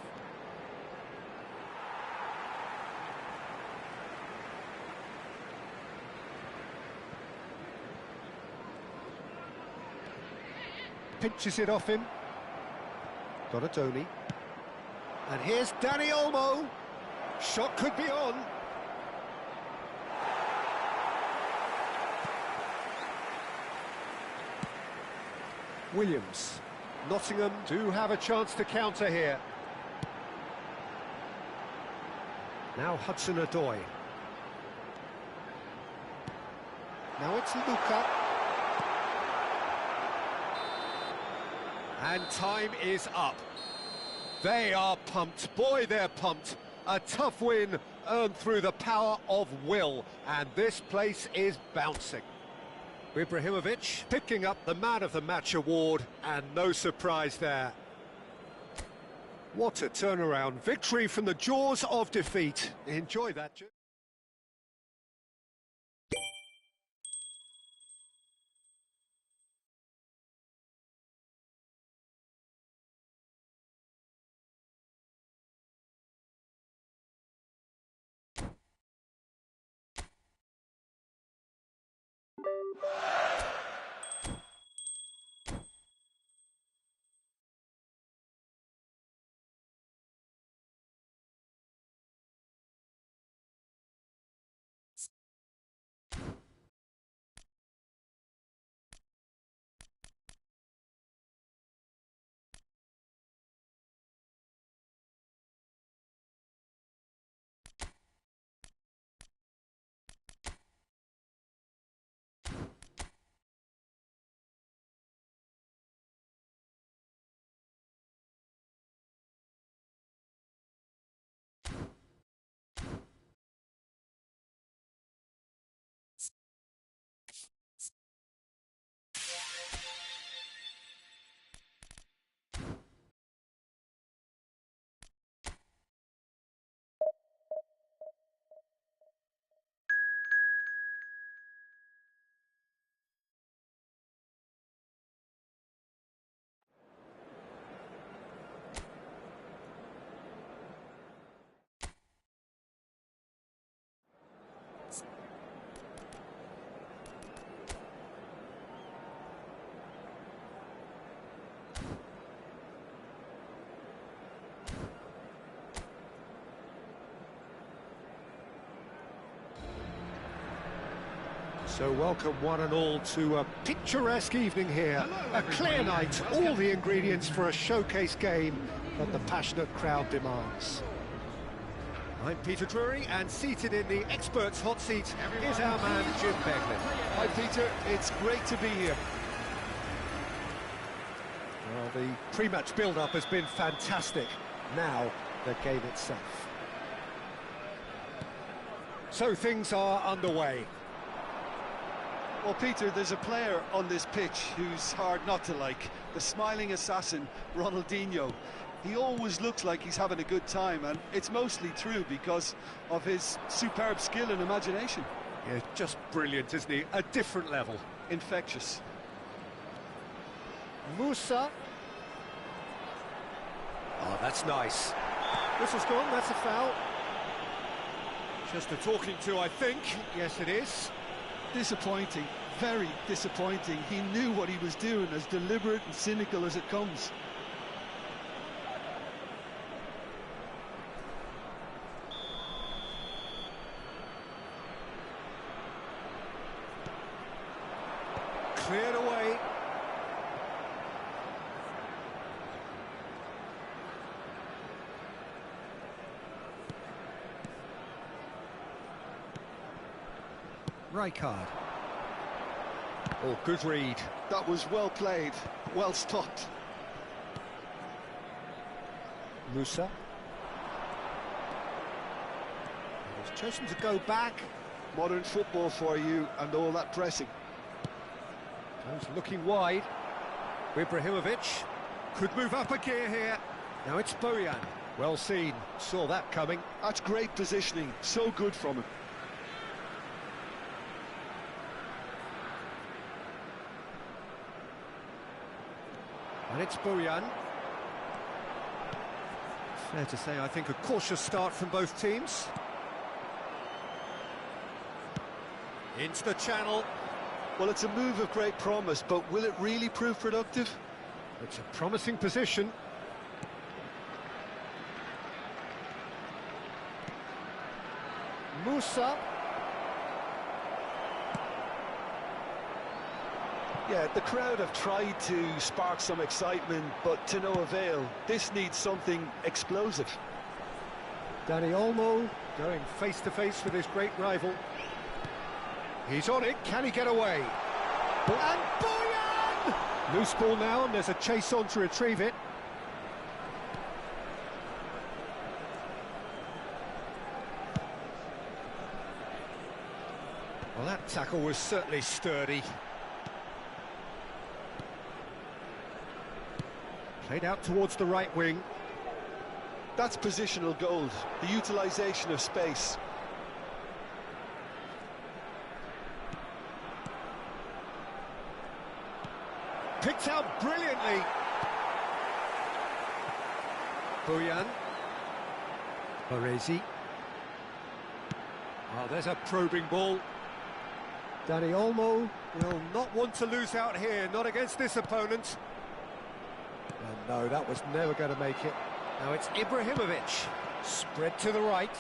Pinches it off him. Donatoni. And here's Dani Olmo. Shot could be on. Williams. Nottingham do have a chance to counter here. Now Hudson-Odoi. Now it's Luka. And time is up. They are pumped. Boy, they're pumped. A tough win earned through the power of will. And this place is bouncing. Ibrahimovic picking up the Man of the Match award, and no surprise there. What a turnaround. Victory from the jaws of defeat. Enjoy that. So welcome one and all to a picturesque evening here. A clear night, all the ingredients for a showcase game that the passionate crowd demands. I'm Peter Drury, and seated in the experts' hot seat is our man Jim Beglin. Hi Peter, it's great to be here. Well, the pre-match build-up has been fantastic. Now, the game itself. So things are underway. Well, Peter, there's a player on this pitch who's hard not to like. The smiling assassin, Ronaldinho. He always looks like he's having a good time, and it's mostly true because of his superb skill and imagination. Yeah, just brilliant, isn't he? A different level. Infectious. Musa. Oh, that's nice. Whistle's gone, that's a foul. Just a talking to, I think. Yes, it is. Disappointing, very disappointing. He knew what he was doing, as deliberate and cynical as it comes. Cleared away. Rijkaard. Oh, good read. That was well played, well stopped. Musa. He's chosen to go back. Modern football for you, and all that pressing. Goes looking wide. Ibrahimovic could move up a gear here. Now it's Bojan. Well seen. Saw that coming. That's great positioning. So good from him. And it's Bojan. Fair to say, I think, a cautious start from both teams. Into the channel. Well, it's a move of great promise, but will it really prove productive? It's a promising position. Musa. Yeah, the crowd have tried to spark some excitement, but to no avail. This needs something explosive. Dani Olmo going face-to-face with his great rival. He's on it, can he get away? And Bojan! Loose ball now, and there's a chase on to retrieve it. Well, that tackle was certainly sturdy. Played out towards the right wing. That's positional gold, the utilisation of space. Picked out brilliantly. Bojan. Baresi. Oh, there's a probing ball. Dani Olmo will not want to lose out here, not against this opponent. And no, that was never going to make it. Now it's Ibrahimovic, spread to the right.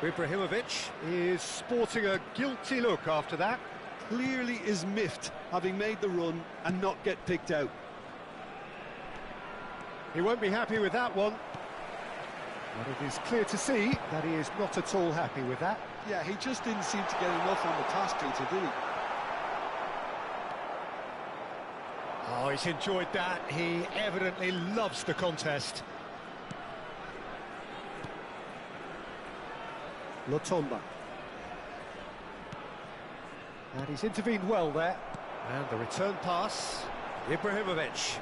Ibrahimovic is sporting a guilty look after that. Clearly is miffed, having made the run and not get picked out. He won't be happy with that one. But it is clear to see that he is not at all happy with that. Yeah, he just didn't seem to get enough on the task, Peter, did he? Oh, he's enjoyed that. He evidently loves the contest. Lotomba. And he's intervened well there. And the return pass, Ibrahimovic.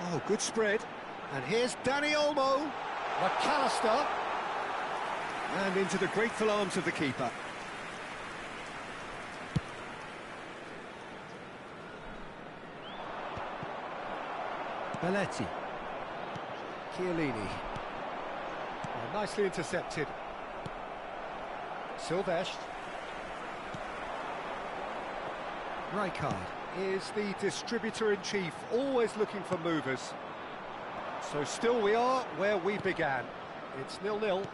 Oh, good spread. And here's Dani Olmo, McAllister, and into the grateful arms of the keeper. Belletti. Chiellini. Oh, nicely intercepted. Silvestre. Rijkaard is the distributor-in-chief, always looking for movers. So still we are where we began. It's 0-0.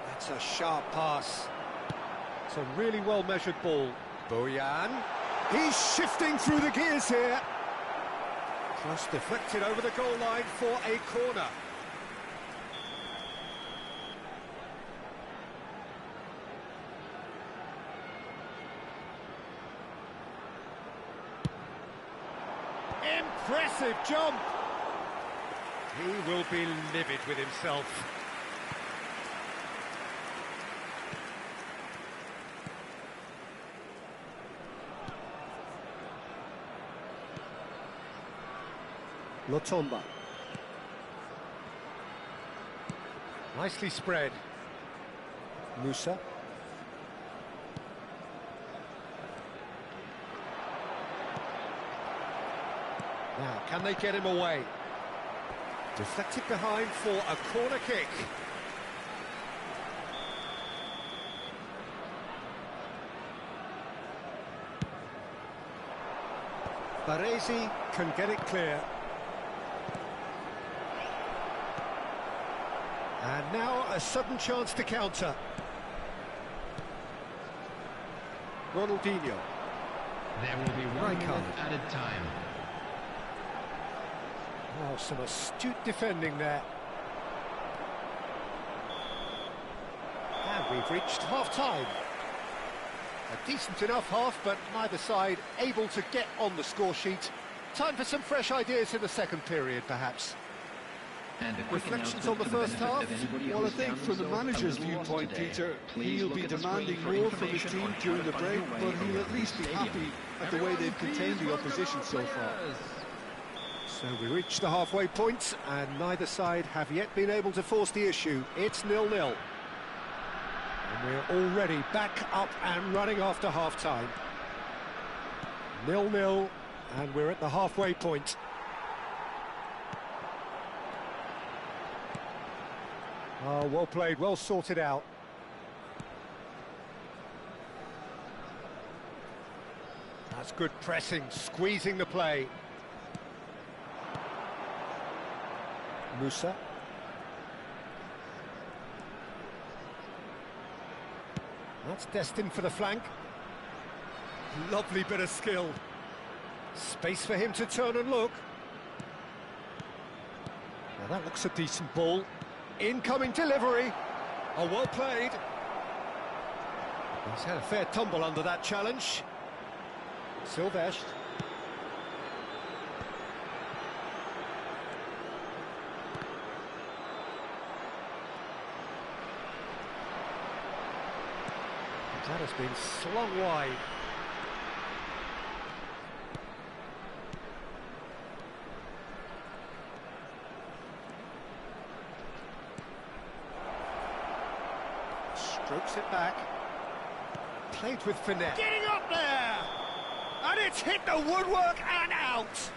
That's a sharp pass. It's a really well-measured ball. Bojan. He's shifting through the gears here. Cross deflected over the goal line for a corner. Impressive jump! He will be livid with himself. Lotomba. Nicely spread. Musa. Now, can they get him away? Deflected behind for a corner kick. Baresi can get it clear. And now a sudden chance to counter. Ronaldinho. There will be 1 minute added time. Oh, some astute defending there. And we've reached half-time. A decent enough half, but neither side able to get on the score sheet. Time for some fresh ideas in the second period, perhaps. And reflections on the first half? Well, I think from the manager's viewpoint, Peter, he'll be demanding more from his team during the break, but he'll at least be happy at the way they've contained the opposition so far. So we reached the halfway point, and neither side have yet been able to force the issue. It's 0-0. And we're already back up and running after half-time. 0-0, and we're at the halfway point. Oh, well played, well sorted out. That's good pressing, squeezing the play. Musa. That's destined for the flank. Lovely bit of skill. Space for him to turn and look. Now that looks a decent ball. Incoming delivery. Oh, well played. He's had a fair tumble under that challenge. Silvestre. That has been slung wide. Strokes it back. Played with finesse. Getting up there! And it's hit the woodwork and out!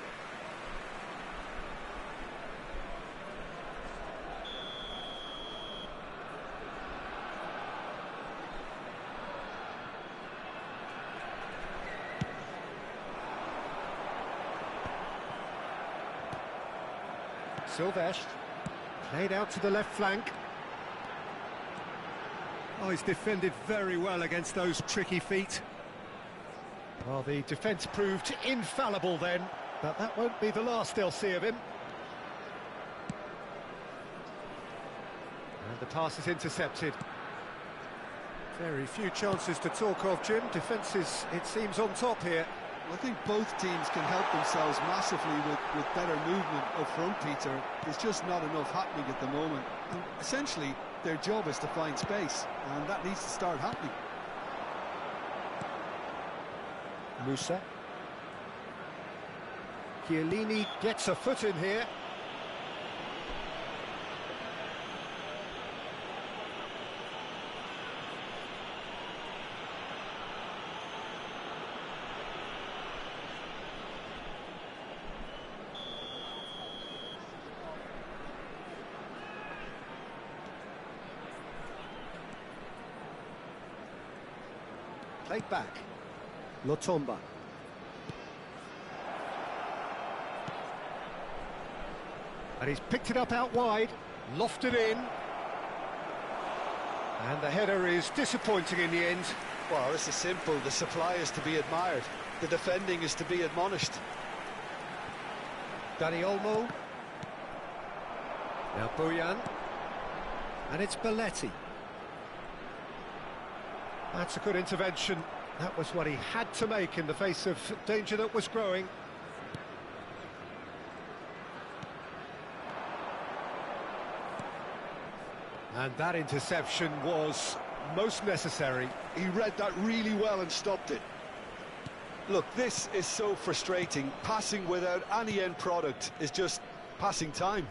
Silvestre, played out to the left flank. Oh, he's defended very well against those tricky feet. Well, the defence proved infallible then, but that won't be the last they'll see of him. And the pass is intercepted. Very few chances to talk of, Jim. Defence is, it seems, on top here. I think both teams can help themselves massively with better movement up front, Peter. There's just not enough happening at the moment. And essentially, their job is to find space, and that needs to start happening. Musa. Chiellini gets a foot in here. Played back. Lotomba. And he's picked it up out wide, lofted in. And the header is disappointing in the end. Well, this is simple. The supply is to be admired. The defending is to be admonished. Dani Olmo. Now Bojan. And it's Belletti. That's a good intervention. That was what he had to make in the face of danger that was growing. And that interception was most necessary. He read that really well and stopped it. Look, this is so frustrating. Passing without any end product is just passing time.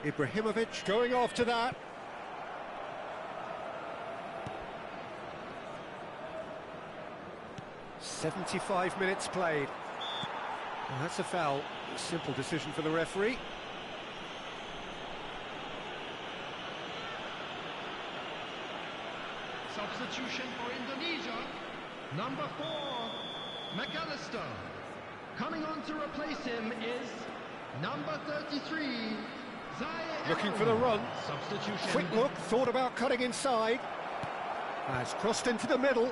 Ibrahimovic going after that. "75 minutes played." Well, that's a foul. A simple decision for the referee. Substitution for Indonesia. Number 4, McAllister. Coming on to replace him is number 33, Zaire. Looking for the run. Substitution. Quick look, thought about cutting inside. Has crossed into the middle.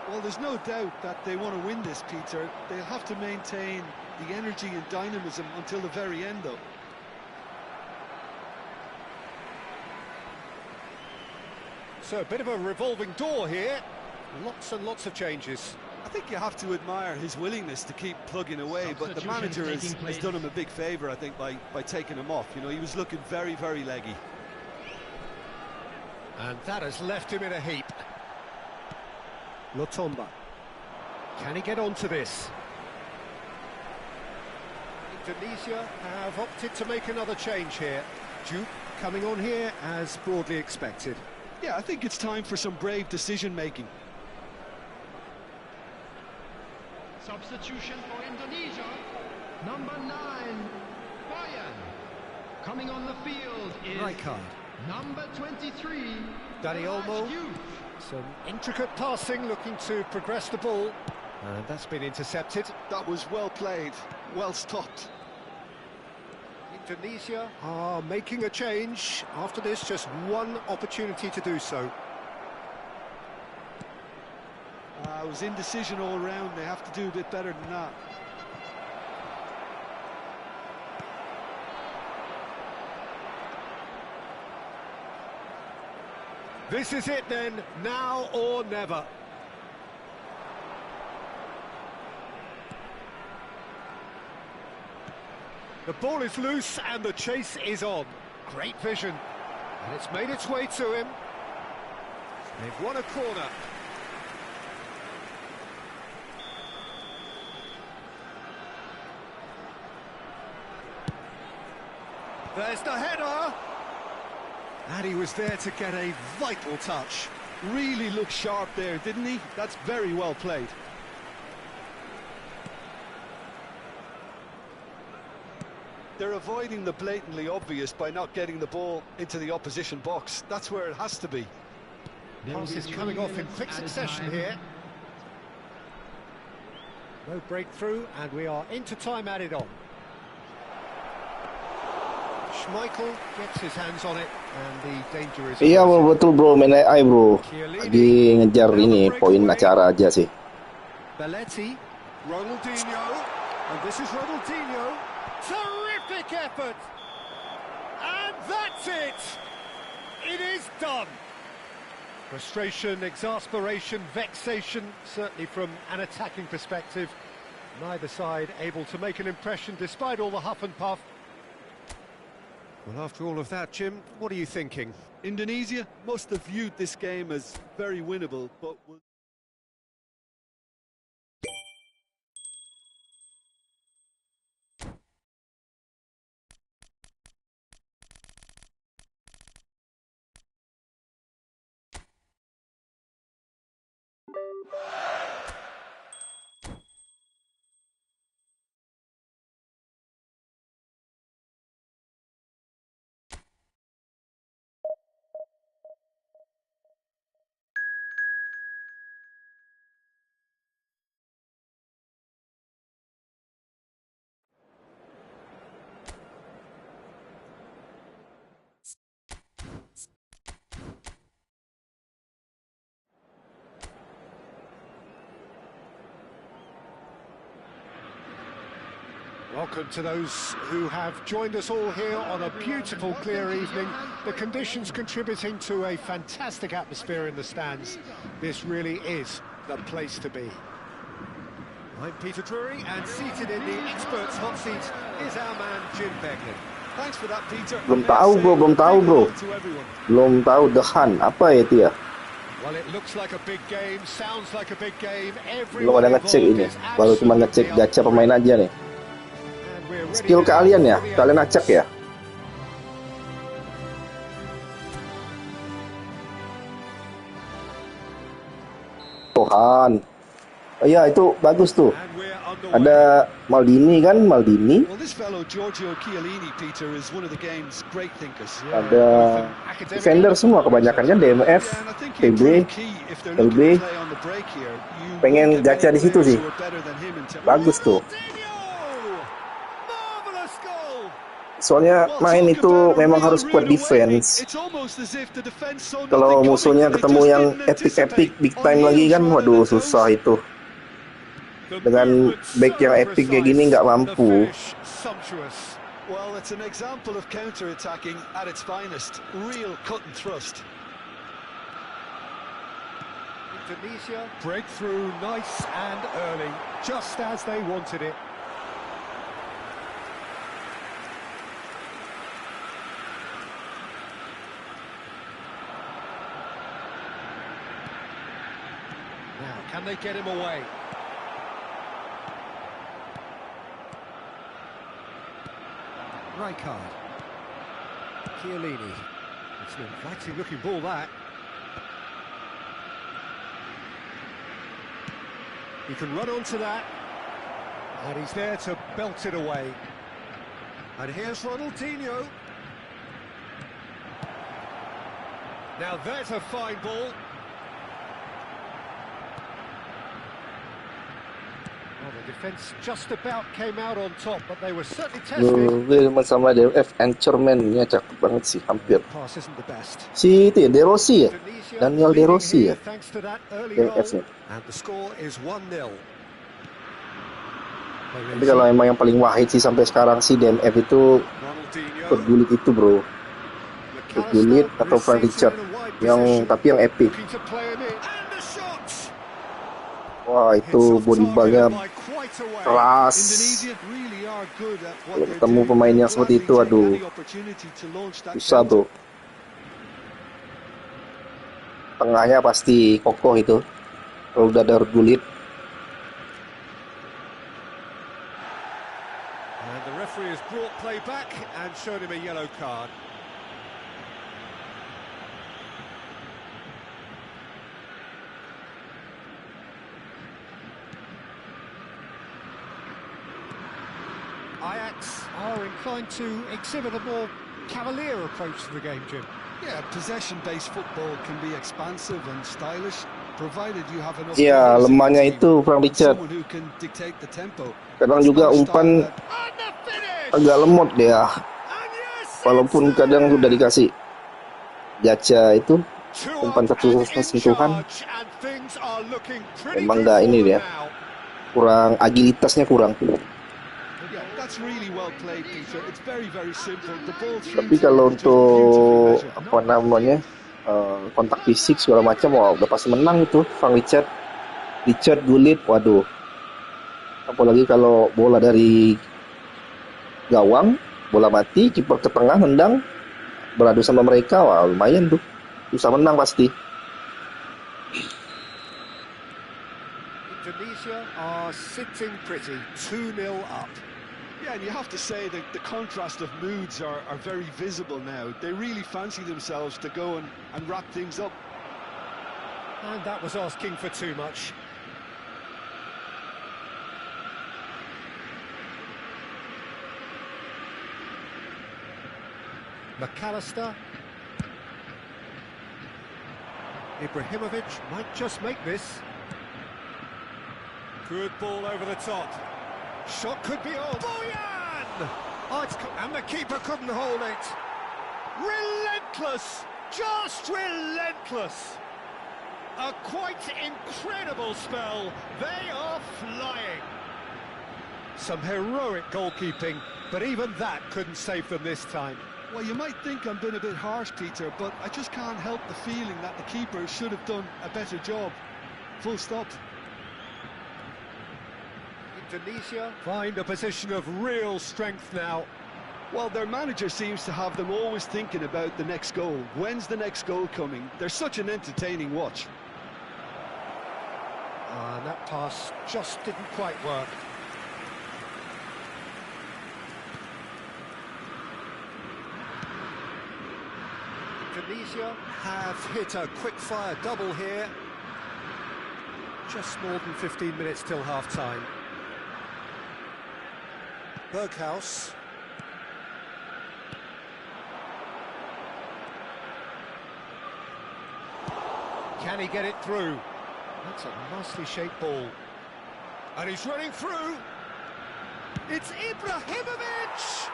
Well, there's no doubt that they want to win this, Peter. They'll have to maintain the energy and dynamism until the very end, though. So a bit of a revolving door here. Lots and lots of changes. I think you have to admire his willingness to keep plugging away, but the manager has done him a big favour, I think, by taking him off. You know, he was looking very, very leggy. And that has left him in a heap. Lotomba. Can he get onto this? Indonesia have opted to make another change here. Duke coming on here as broadly expected. Yeah, I think it's time for some brave decision-making. Substitution for Indonesia. Number 9, Bojan. Coming on the field is Rijkaard. number 23, Dani Olmo. Some intricate passing, looking to progress the ball. And that's been intercepted. That was well played, well stopped. Indonesia are making a change. After this, just one opportunity to do so. It was indecision all round. They have to do a bit better than that. This is it then, now or never. The ball is loose and the chase is on. Great vision. And it's made its way to him. They've won a corner. There's the header. And he was there to get a vital touch. Really looked sharp there, didn't he? That's very well played. They're avoiding the blatantly obvious by not getting the ball into the opposition box. That's where it has to be. Pass is coming off in quick succession here. No breakthrough, and we are into time added on. Schmeichel gets his hands on it, and the danger is... Iya betul bro, main AI bro. Lagi ngejar ini poin acara aja sih. Belletti, Ronaldinho, and this is Ronaldinho. Terrific effort, and that's it. It is done. Frustration, exasperation, vexation, certainly from an attacking perspective. Neither side able to make an impression despite all the huff and puff. Well, after all of that, Jim, what are you thinking? Indonesia must have viewed this game as very winnable, but... Welcome to those who have joined us all here on a beautiful, clear evening. The conditions contributing to a fantastic atmosphere in the stands. This really is the place to be. I'm Peter Drury, and seated in the experts' hot seat is our man Jim Beglin. Thanks for that, Peter. Belum tahu bro. Belum tahu Dehan apa ya itu ya? Well, it looks like a big game, sounds like a big game. Belum ada ngecek ini. Baru cuma ngecek gacha pemain aja nih. Skill kalian ya, kalian acak ya. Tuhan. Oh iya, itu bagus tuh. Ada Maldini kan, Maldini. Ada defender semua kebanyakan kan, DMF, TB, LB. Pengen gacha di situ sih. Bagus tuh. Soalnya main itu memang harus kuat defense. Kalau musuhnya ketemu yang epic big time lagi kan, waduh susah itu. Dengan back yang epic kayak gini nggak mampu. Well, it's an example of counter-attacking at its finest. Real cut and thrust. Indonesia breakthrough, nice and early, just as they wanted it. Now, can they get him away? Rijkaard. Chiellini. It's an inviting looking ball, that. He can run onto that. And he's there to belt it away. And here's Ronaldinho. Now there's a fine ball. Well, the defence just about came out on top, but they were certainly tested. Wilman sama DMF anchorman-nya cakep banget sih, hampir. Pass isn't the best. Si itu ya, De Rossi ya? Daniel De Rossi ya? DMF-nya. And the score is 1-0. Tapi kalau emang yang paling wahid sih sampai sekarang sih DMF itu Gulit itu bro. Gulit atau Frank Richard tapi yang epic. Wah, itu body ball-nya keras. Kalau ketemu pemain yang seperti itu, aduh, susah bro. Tengahnya pasti kokoh itu. Kalau udah ada Gulit. And the referee has brought play back and showed him a yellow card. Ajax are inclined to exhibit a more cavalier approach to the game, Jim. Yeah, possession-based football can be expansive and stylish, provided you have enough. Ya, lemahnya itu Frank Richard. Kadang juga umpan agak lemot dia. Walaupun kadang udah dikasih gacha itu umpan satu sentuhan, emang nggak ini dia. Kurang agilitasnya kurang. Tapi kalau untuk apa namanya kontak fisik segala macam, wah udah pasti menang itu Frank Richard Gulit, waduh. Apalagi kalau bola dari gawang, bola mati, kiper ke tengah nendang, beradu sama mereka, wah lumayan tuh, bisa menang pasti. Indonesia are sitting pretty, 2-0 up. Yeah, and you have to say that the contrast of moods are very visible now. They really fancy themselves to go and wrap things up. And that was asking for too much. McAllister. Ibrahimovic might just make this. Good ball over the top. Shot could be on. Boyan! Oh, and the keeper couldn't hold it. Relentless! Just relentless! A quite incredible spell. They are flying. Some heroic goalkeeping, but even that couldn't save them this time. Well, you might think I'm being a bit harsh, Peter, but I just can't help the feeling that the keeper should have done a better job. Full stop. Indonesia find a position of real strength now. Well, their manager seems to have them always thinking about the next goal. When's the next goal coming? They're such an entertaining watch. And that pass just didn't quite work. Indonesia have hit a quick-fire double here. Just more than 15 minutes till half-time. Berghaus. Can he get it through? That's a nicely shaped ball. And he's running through. It's Ibrahimovic!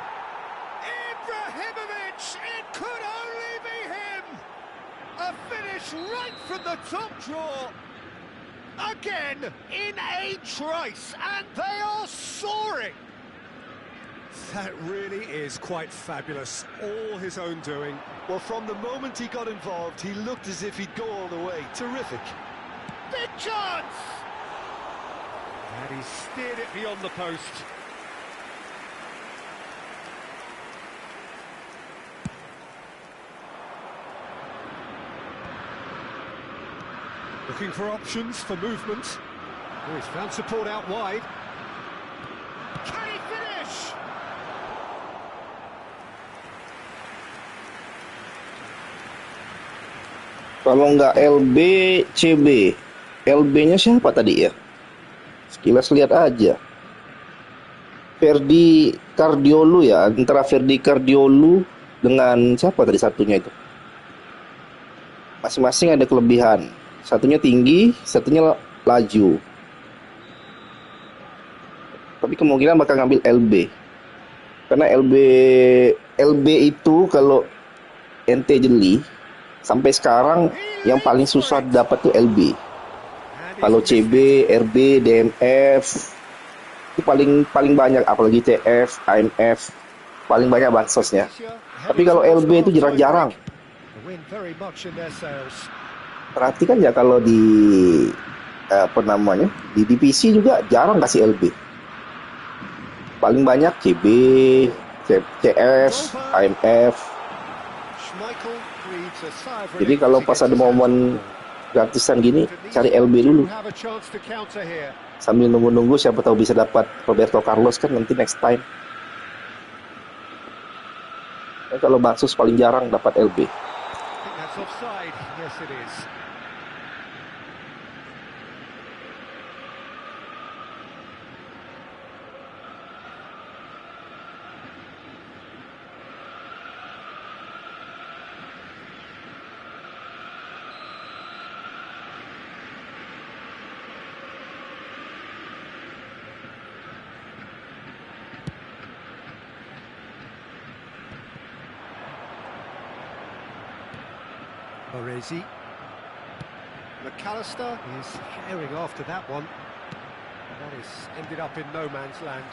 Ibrahimovic! It could only be him! A finish right from the top draw. Again, in a trice, and they are soaring. That really is quite fabulous. All his own doing. Well, from the moment he got involved, he looked as if he'd go all the way. Terrific. Big chance! And he steered it beyond the post. Looking for options for movement. Oh, he's found support out wide. Can he finish? Kalau nggak LB, CB. LB-nya siapa tadi ya? Sekilas lihat aja. Ferdi Cardiolu ya, antara Ferdi Cardiolu dengan siapa tadi satunya itu? Masing-masing ada kelebihan. Satunya tinggi, satunya laju. Tapi kemungkinan bakal ngambil LB. Karena LB itu kalau ente jeli sampai sekarang yang paling susah dapat tuh LB. Kalau CB, RB, DMF itu paling banyak, apalagi TF, AMF paling banyak bansosnya. Tapi kalau LB itu jarang-jarang. Perhatikan ya kalau di di divisi juga jarang kasih LB. Paling banyak CB, CF, AMF. Jadi kalau pas ada momen gratisan gini, cari LB dulu. Sambil nunggu-nunggu siapa tahu bisa dapat Roberto Carlos kan nanti next time. Kalau Bansus paling jarang dapat LB. Baresi. McAllister is herring after that one. That is ended up in no man's land.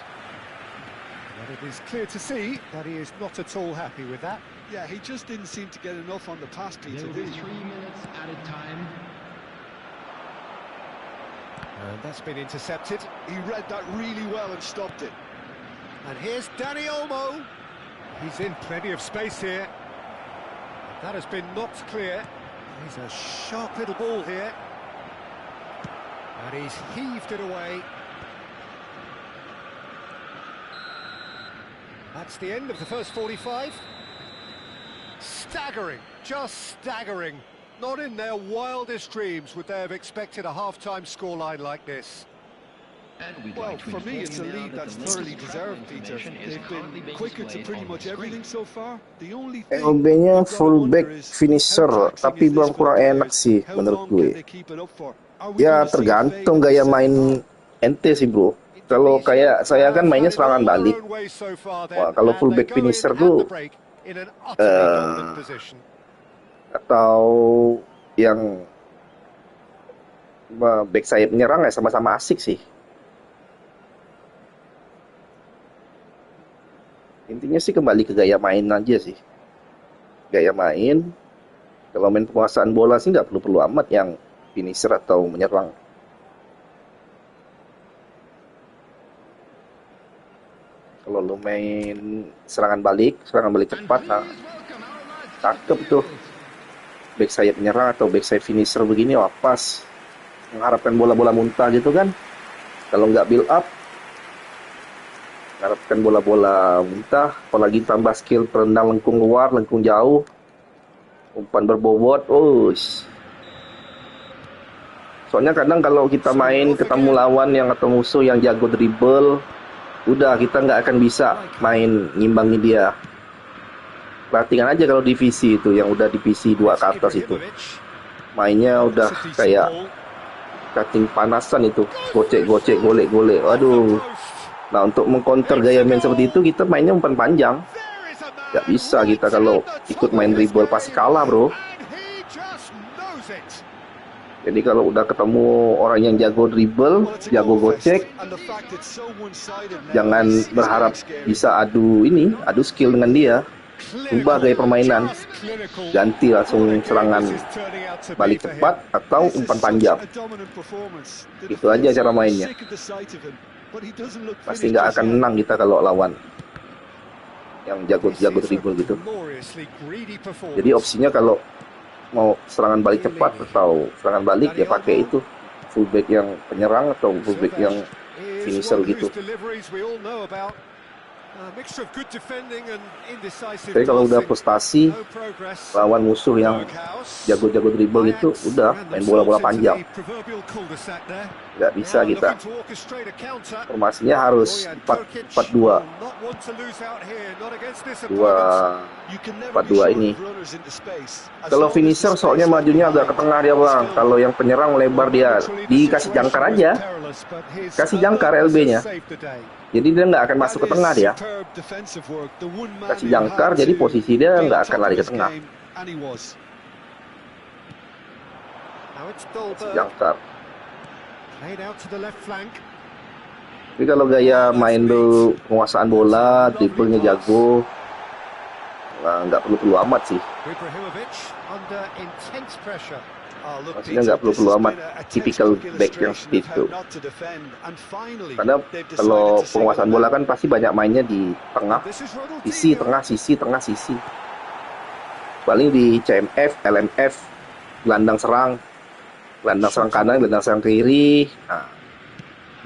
But it is clear to see that he is not at all happy with that. Yeah, he just didn't seem to get enough on the pass, Peter. There will be 3 minutes added time. And that's been intercepted. He read that really well and stopped it. And here's Dani Olmo. He's in plenty of space here. That has been knocked clear. He's a sharp little ball here. And he's heaved it away. That's the end of the first 45. Staggering, just staggering. Not in their wildest dreams would they have expected a half-time scoreline like this. Well, for me, it's a lead that's thoroughly deserved, Peter. They've been quicker to pretty much everything so far. The only thing LB-nya fullback finisher, tapi belum kurang enak sih menurut gue. Ya tergantung gaya main ente sih bro. Kalau kayak saya kan mainnya serangan balik. Wah, kalau fullback finisher tuh atau yang back sayap menyerang ya sama-sama asik sih. sebenarnya sih kembali ke gaya main aja sih. Gaya main. Kalau main penguasaan bola sih nggak perlu amat yang finisher atau menyerang. Kalau lu main serangan balik cepat, nah cakep tuh. Backside penyerang atau backside finisher begini, wah pas. Mengharapkan bola-bola muntah gitu kan. Kalau nggak build up, mengharapkan bola-bola muntah, apalagi tambah skill perendang lengkung luar, lengkung jauh, umpan berbobot, Soalnya kadang kalau kita main ketemu lawan yang atau musuh yang jago dribble, udah kita nggak akan bisa main ngimbangi dia. Perhatikan aja kalau divisi itu yang udah divisi 2 ke atas itu, mainnya udah kayak cacing panasan itu, gocek-gocek, golek-golek. Waduh. Nah, untuk mengcounter gaya main seperti itu kita mainnya umpan panjang. Nggak bisa kita kalau ikut main dribble pasti kalah, bro. Jadi kalau udah ketemu orang yang jago dribble, jago gocek, jangan berharap bisa adu skill dengan dia. Ubah gaya permainan, ganti langsung serangan balik cepat atau umpan panjang. Itu aja cara mainnya. Pasti nggak akan menang kita kalau lawan yang jago dribble gitu. Jadi opsinya kalau mau serangan balik cepat atau serangan balik ya pakai itu, fullback yang penyerang atau fullback yang finisher gitu. Tapi kalau udah frustasi lawan musuh yang jago-jago dribble gitu, udah main bola-bola panjang. Nggak bisa kita. Formasinya harus 4-4-2. 2-4-2 ini. Kalau finisher soalnya majunya agak ke tengah dia, Bang. Kalau yang penyerang lebar dia dikasih jangkar aja. Kasih jangkar LB-nya. Jadi dia nggak akan masuk ke tengah dia. Kasih jangkar, jadi posisi dia nggak akan lari ke tengah. Kasih jangkar. Tapi kalau gaya main lu penguasaan bola, dribblenya jago, nggak perlu amat sih. Maksudnya nggak perlu amat tipikal back yang seperti itu. Karena kalau penguasaan bola kan pasti banyak mainnya di tengah, sisi. Paling di CMF, LMF, gelandang serang kanan, gelandang serang kiri. Nah,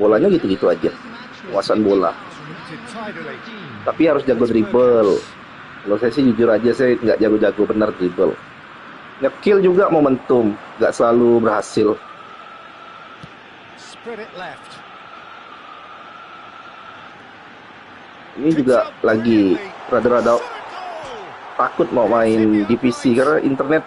bolanya gitu-gitu aja, penguasaan bola. Tapi harus jago dribble. Kalau saya sih jujur aja saya nggak jago-jago benar dribble. Ngekill juga momentum, nggak selalu berhasil. Ini juga lagi rada-rada takut mau main divisi karena internet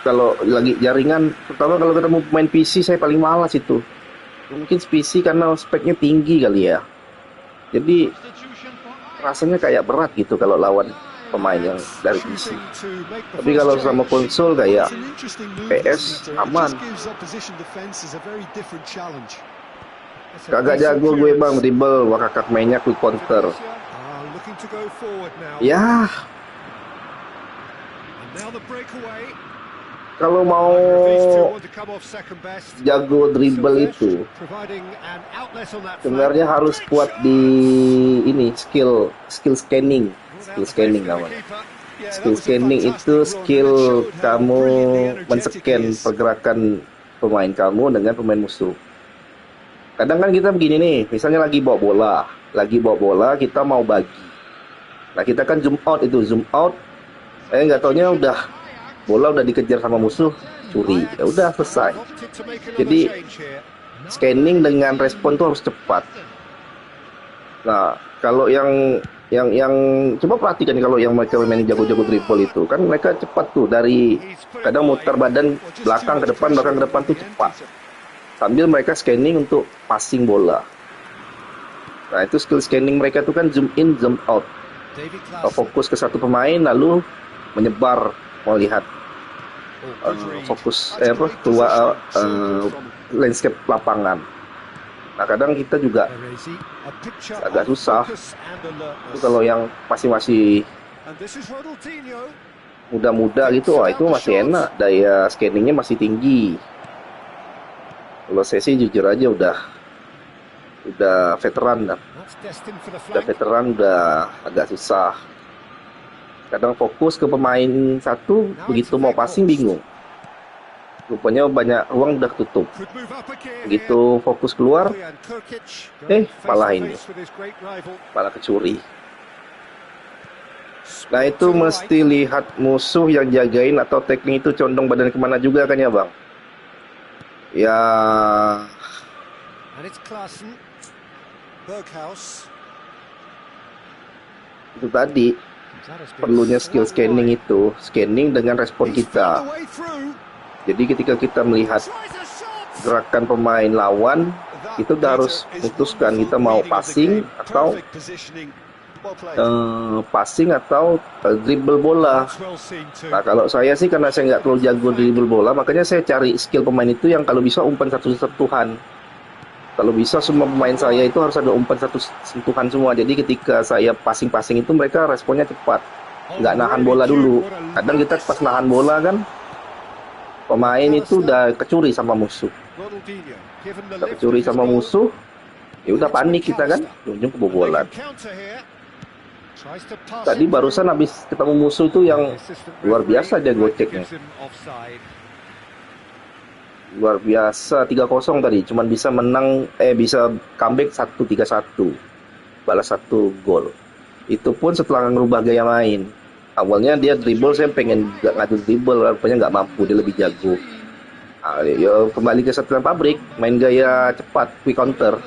kalau lagi jaringan, terutama kalau ketemu pemain PC saya paling malas itu. Mungkin PC karena speknya tinggi kali ya. Jadi rasanya kayak berat gitu kalau lawan pemain yang dari PC. Tapi kalau sama konsol kayak PS aman. Kagak jago gue, Bang, dribble, wakakak mainnya quick counter. Ya. Kalau mau jago dribble itu sebenarnya harus kuat di ini skill scanning namanya. Skill scanning itu skill kamu men-scan pergerakan pemain kamu dengan pemain musuh. Kadang kan kita begini nih, misalnya lagi bawa bola kita mau bagi. Nah, kita kan zoom out, nggak taunya bola udah dikejar sama musuh, curi, ya udah selesai. Jadi scanning dengan respon tuh harus cepat. Nah, kalau yang coba perhatikan kalau yang mereka main jago-jago dribble itu kan mereka cepat tuh, dari kadang muter badan belakang ke depan tuh cepat. Sambil mereka scanning untuk passing bola. Nah, itu skill scanning mereka tuh kan zoom in, zoom out. Fokus ke satu pemain lalu menyebar melihat fokus keluar landscape lapangan. Nah, kadang kita juga agak susah. Itu kalau yang masih muda-muda gitu, wah itu masih enak, daya scanningnya masih tinggi. Kalau saya sih jujur aja udah veteran dah. Udah agak susah. Kadang fokus ke pemain satu, begitu mau passing bingung. Rupanya banyak ruang udah tutup. Begitu fokus keluar, malah kecuri. Nah itu mesti lihat musuh yang jagain atau tackling itu condong badan kemana juga kan ya bang. Ya itu tadi perlunya skill scanning itu, scanning dengan respon kita. Jadi ketika kita melihat gerakan pemain lawan, itu udah harus memutuskan kita mau passing atau dribble bola. Nah kalau saya sih karena saya nggak terlalu jago dribble bola, makanya saya cari skill pemain itu yang kalau bisa umpan satu sentuhan. Kalau bisa semua pemain saya itu harus ada umpan satu sentuhan semua. Jadi ketika saya passing itu mereka responnya cepat, nggak nahan bola dulu. Kadang kita pas nahan bola kan, pemain itu udah kecuri sama musuh. Ya udah panik kita kan, ujung kebobolan. Tadi barusan habis ketemu musuh itu yang luar biasa dia goceknya. Luar biasa 3-0 tadi, cuman bisa bisa comeback 1-3-1. Balas 1 gol. Itu pun setelah ngerubah gaya main. Awalnya dia dribble, saya pengen ngadu dribble, rupanya nggak mampu, dia lebih jago. Ya kembali ke setelan pabrik, main gaya cepat, quick counter.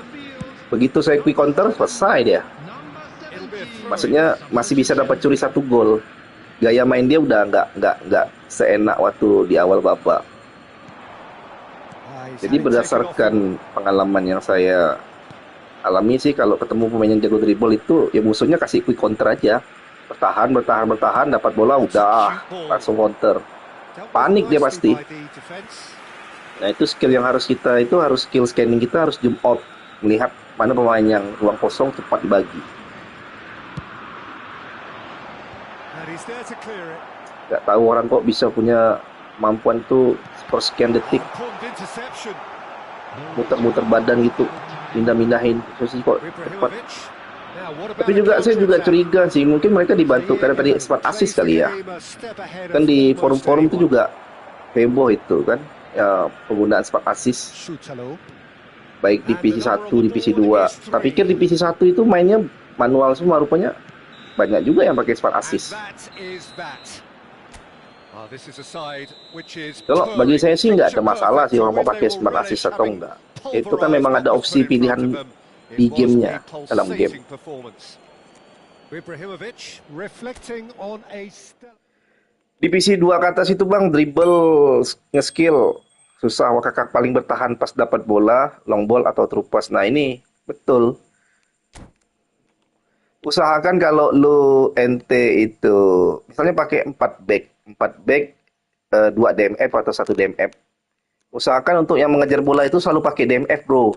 Begitu saya quick counter, selesai dia. Maksudnya masih bisa dapat curi 1 gol. Gaya main dia udah nggak seenak waktu di awal babak. Jadi berdasarkan pengalaman yang saya alami sih, kalau ketemu pemain yang jago dribble itu, ya musuhnya kasih quick counter aja. Bertahan, dapat bola udah langsung counter. Panik dia pasti. Nah itu skill yang harus skill scanning kita harus zoom out, melihat mana pemain yang ruang kosong cepat dibagi. Gak tahu orang kok bisa punya kemampuan tuh per sekian detik muter-muter badan gitu, pindah-pindahin posisi kok cepat. Tapi saya juga curiga sih, mungkin mereka dibantu karena tadi smart assist kali ya. Kan di forum-forum itu juga heboh itu kan, ya, penggunaan smart assist. Baik di PC 1, di PC 2. Tapi pikir di PC 1 itu mainnya manual semua, rupanya banyak juga yang pakai smart assist. Kalau bagi saya sih nggak ada masalah sih orang mau pakai smart assist atau enggak. Itu kan memang ada opsi pilihan di gamenya, dalam game. Di PC 2 ke atas itu bang, dribble, nge-skill, susah, kakak paling bertahan pas dapat bola, long ball atau true pass. Nah ini betul. Usahakan kalau lu ente itu misalnya pakai 4 back, 2 DMF atau 1 DMF. Usahakan untuk yang mengejar bola itu selalu pakai DMF bro,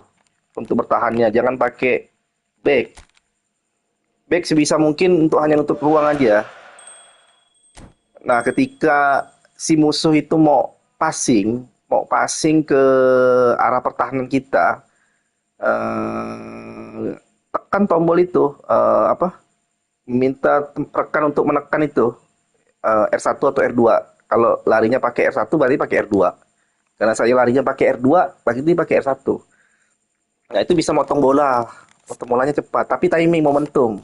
untuk bertahannya. Jangan pakai back. Back sebisa mungkin hanya nutup ruang aja. Nah ketika si musuh itu mau passing ke arah pertahanan kita, tekan tombol itu, minta rekan untuk menekan itu, R1 atau R2. Kalau larinya pakai R1 berarti pakai R2. Karena saya larinya pakai R2, berarti pakai R1. Nah itu bisa motong bolanya cepat, tapi timing, momentum.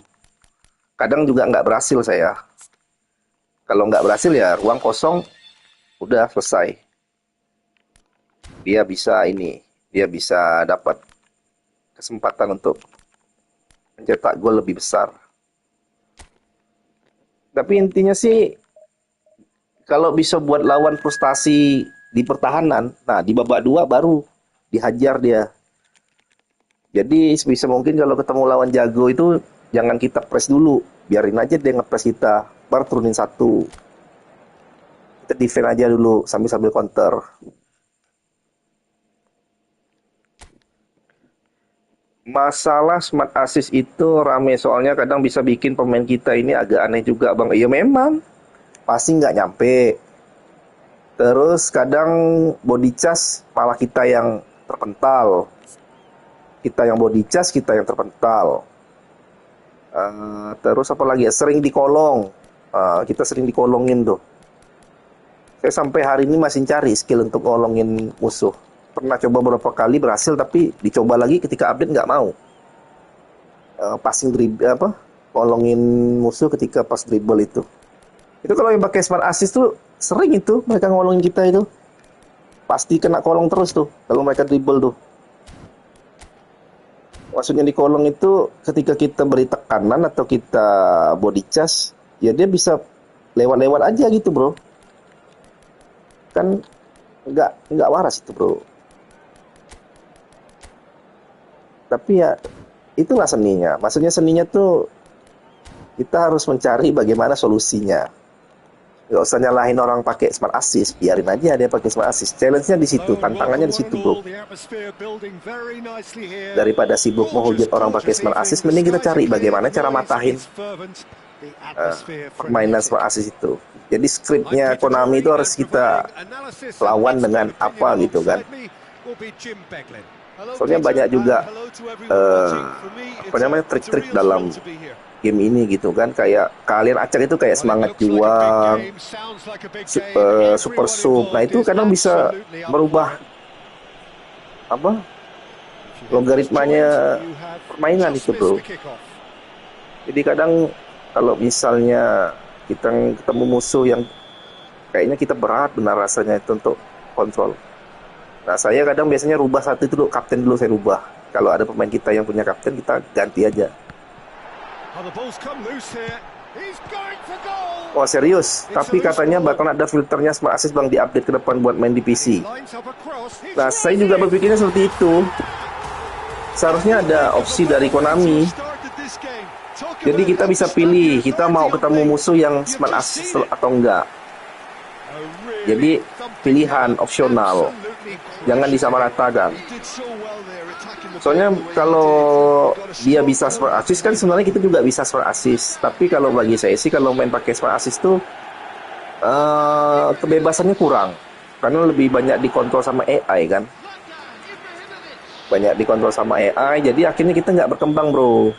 Kadang juga nggak berhasil saya. Kalau nggak berhasil ya ruang kosong, udah selesai. Dia bisa dapat kesempatan untuk mencetak gol lebih besar. Tapi intinya sih, kalau bisa buat lawan frustasi di pertahanan, nah di babak 2 baru dihajar dia. Jadi sebisa mungkin kalau ketemu lawan jago itu jangan kita press dulu, biarin aja dia nge-press kita, baru turunin 1. Kita defend aja dulu sambil counter. Masalah smart assist itu rame soalnya kadang bisa bikin pemain kita ini agak aneh juga bang. Iya memang pasti nggak nyampe. Terus kadang body charge malah kita yang terpental. Kita yang body charge, kita yang terpental. Terus apa lagi ya? Sering dikolong. Kita sering dikolongin tuh. Saya sampai hari ini masih cari skill untuk ngolongin musuh. Pernah coba beberapa kali berhasil, tapi dicoba lagi ketika update nggak mau. Passing dribble apa? Ngolongin musuh ketika pas dribble itu. Itu kalau yang pakai smart assist tuh sering itu mereka ngolongin kita itu. Pasti kena kolong terus tuh kalau mereka dribble tuh. Maksudnya di kolong itu ketika kita beri tekanan atau kita body charge, ya dia bisa lewat-lewat aja gitu bro. Kan nggak waras itu bro. Tapi ya itulah seninya. Maksudnya seninya tuh kita harus mencari bagaimana solusinya. Nggak usah nyalahin orang pakai smart assist, biarin aja dia pakai smart assist. Challenge-nya di situ, tantangannya di situ bro. Daripada sibuk menghujat orang pakai smart assist, mending kita cari bagaimana cara matahin permainan smart assist itu. Jadi skripnya Konami itu harus kita lawan dengan apa gitu kan. Soalnya banyak juga apa namanya trik-trik dalam game ini gitu kan, kayak kalian acak itu kayak semangat juang, super sub. Nah itu kadang bisa merubah apa logaritmanya permainan itu bro. Jadi kadang kalau misalnya kita ketemu musuh yang kayaknya kita berat benar rasanya itu untuk kontrol. Nah saya kadang biasanya rubah satu itu dulu, kapten dulu saya rubah. Kalau ada pemain kita yang punya kapten, kita ganti aja. Oh serius, tapi katanya bakal ada filternya smart assist bang di update ke depan buat main di PC. Nah saya juga berpikirnya seperti itu. Seharusnya ada opsi dari Konami. Jadi kita bisa pilih, kita mau ketemu musuh yang smart assist atau enggak. Jadi pilihan opsional, jangan disamaratakan. Soalnya kalau dia bisa smart assist kan sebenarnya kita juga bisa smart assist. Tapi kalau bagi saya sih kalau main pakai smart assist tuh kebebasannya kurang. Karena lebih banyak dikontrol sama AI kan. Banyak dikontrol sama AI, jadi akhirnya kita nggak berkembang bro.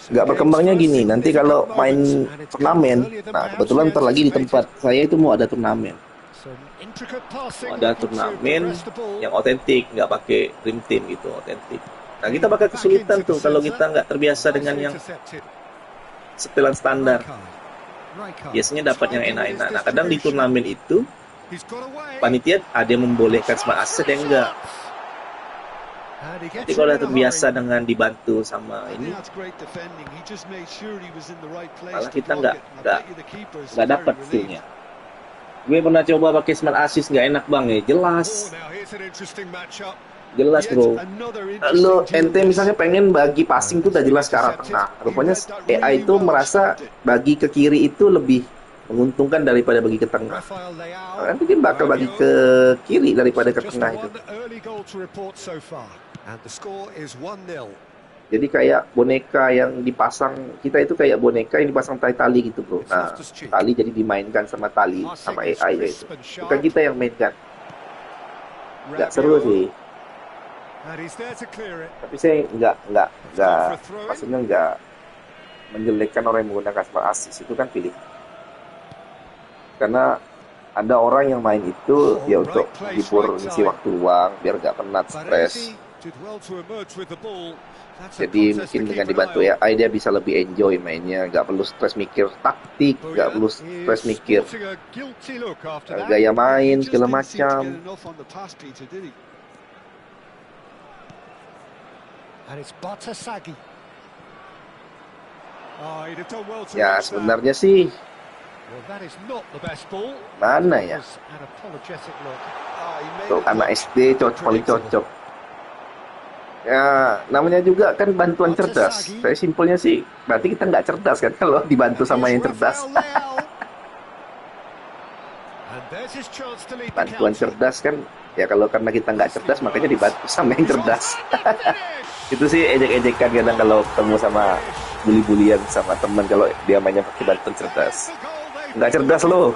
Nggak berkembangnya gini, nanti kalau main turnamen, nah kebetulan ntar lagi di tempat saya itu mau ada turnamen. Ada turnamen yang otentik, nggak pakai dream team gitu, otentik. Nah kita bakal kesulitan tuh kalau kita nggak terbiasa dengan yang setelan standar. Biasanya dapat yang enak-enak. Nah kadang di turnamen itu panitia ada yang membolehkan smart assist yang enggak. Jadi kalau udah terbiasa dengan dibantu sama ini, malah kita nggak dapat feel-nya. Gue pernah coba pakai smart assist nggak enak bang ya, jelas bro. Lo ente misalnya pengen bagi passing tuh udah jelas ke arah tengah, rupanya AI itu merasa bagi ke kiri itu lebih menguntungkan daripada bagi ke tengah. Nanti dia bakal bagi ke kiri daripada ke tengah itu. Jadi kayak boneka yang dipasang, kita itu kayak boneka yang dipasang tali gitu bro. Nah, tali jadi dimainkan sama tali, sama AI itu. Bukan kita yang mainkan. Nggak seru sih. Tapi saya nggak, maksudnya nggak menjelekkan orang yang menggunakan smart assist, itu kan pilih. Karena ada orang yang main itu ya untuk hibur ngisi waktu luang, biar nggak penat, stres. Jadi mungkin dengan dibantu AI dia bisa lebih enjoy mainnya, nggak perlu stres mikir taktik, nggak perlu stres mikir gaya main segala macam. Ya sebenarnya sih mana ya? Untuk anak SD paling cocok. Ya, namanya juga kan bantuan cerdas. Saya simpelnya sih, berarti kita nggak cerdas kan kalau dibantu sama yang cerdas. Bantuan cerdas kan, ya kalau karena kita nggak cerdas makanya dibantu sama yang cerdas. Itu sih ejek-ejekan kadang kalau ketemu sama bully-bulian sama teman kalau dia mainnya pakai bantuan cerdas. Nggak cerdas lo.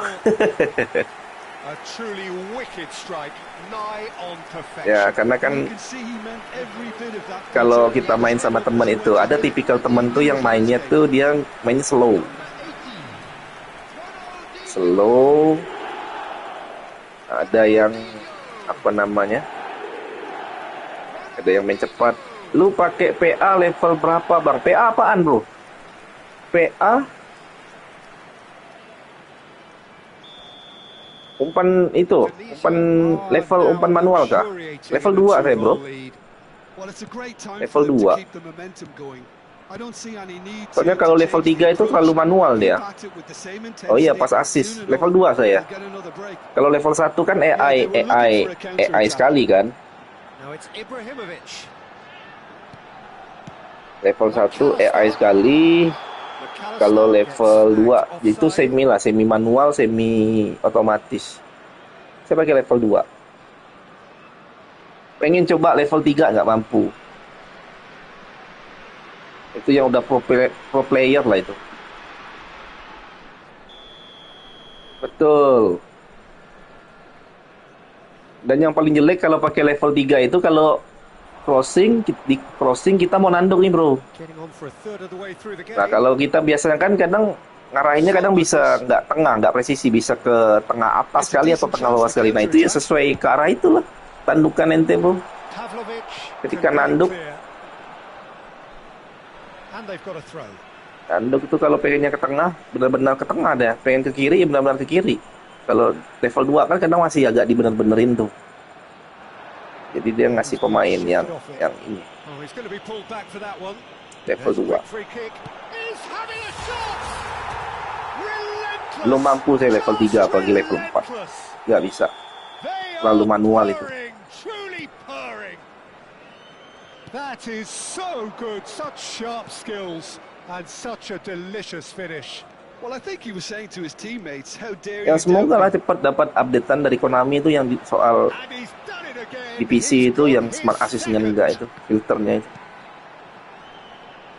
A truly wicked strike, nigh on Ya, perfection. karena kan You can see he meant every bit of that, kalau Peter. kita main sama teman itu ada tipikal teman tuh yang mainnya tuh dia mainnya slow. Slow. Ada yang apa namanya? Ada yang main cepat. Lu pakai PA level berapa, Bang? PA apaan, Bro? PA umpan itu, umpan level umpan manual kah? Level 2 saya, Bro. Well, it's a great time Level for them to 2. keep the momentum going. I don't see any need Soalnya to kalau level change 3 the itu approach. terlalu manual dia. Keep at it with the same Oh iya, intensity. pas assist. Soon Level enough, 2 saya. they'll get another break. Kalau level 1 kan AI sekali kan. Now it's Ibrahimovic. Level 1 AI sekali. Kalau level 2 itu semi lah, semi manual, semi otomatis. Saya pakai level 2. Pengen coba level 3 nggak mampu. Itu yang udah pro player lah itu. Betul. Dan yang paling jelek kalau pakai level 3 itu kalau di crossing kita mau nanduk nih, Bro. Nah, kalau kita biasanya kan kadang ngarahinnya kadang bisa nggak tengah, nggak presisi, bisa ke tengah atas sekali atau tengah bawah sekali. Nah, itu ya sesuai ke arah itulah tandukan ente, Bro. Ketika nanduk itu kalau pengennya ke tengah, benar-benar ke tengah deh. Pengen ke kiri, ya benar-benar ke kiri. Kalau level 2 kan kadang masih agak dibener-benerin tuh. Jadi dia ngasih pemain yang ini. Level 2. Belum mampu saya level 3 apalagi level 4. Nggak bisa. Terlalu manual itu. That is so good, such sharp skills and such a delicious finish. Well, I think he was saying to his teammates, how dare Ya you semoga lah doubt me? cepat dapat updatean dari Konami itu yang soal And he's done it again. di PC itu yang smart assist-nya enggak itu, filternya itu.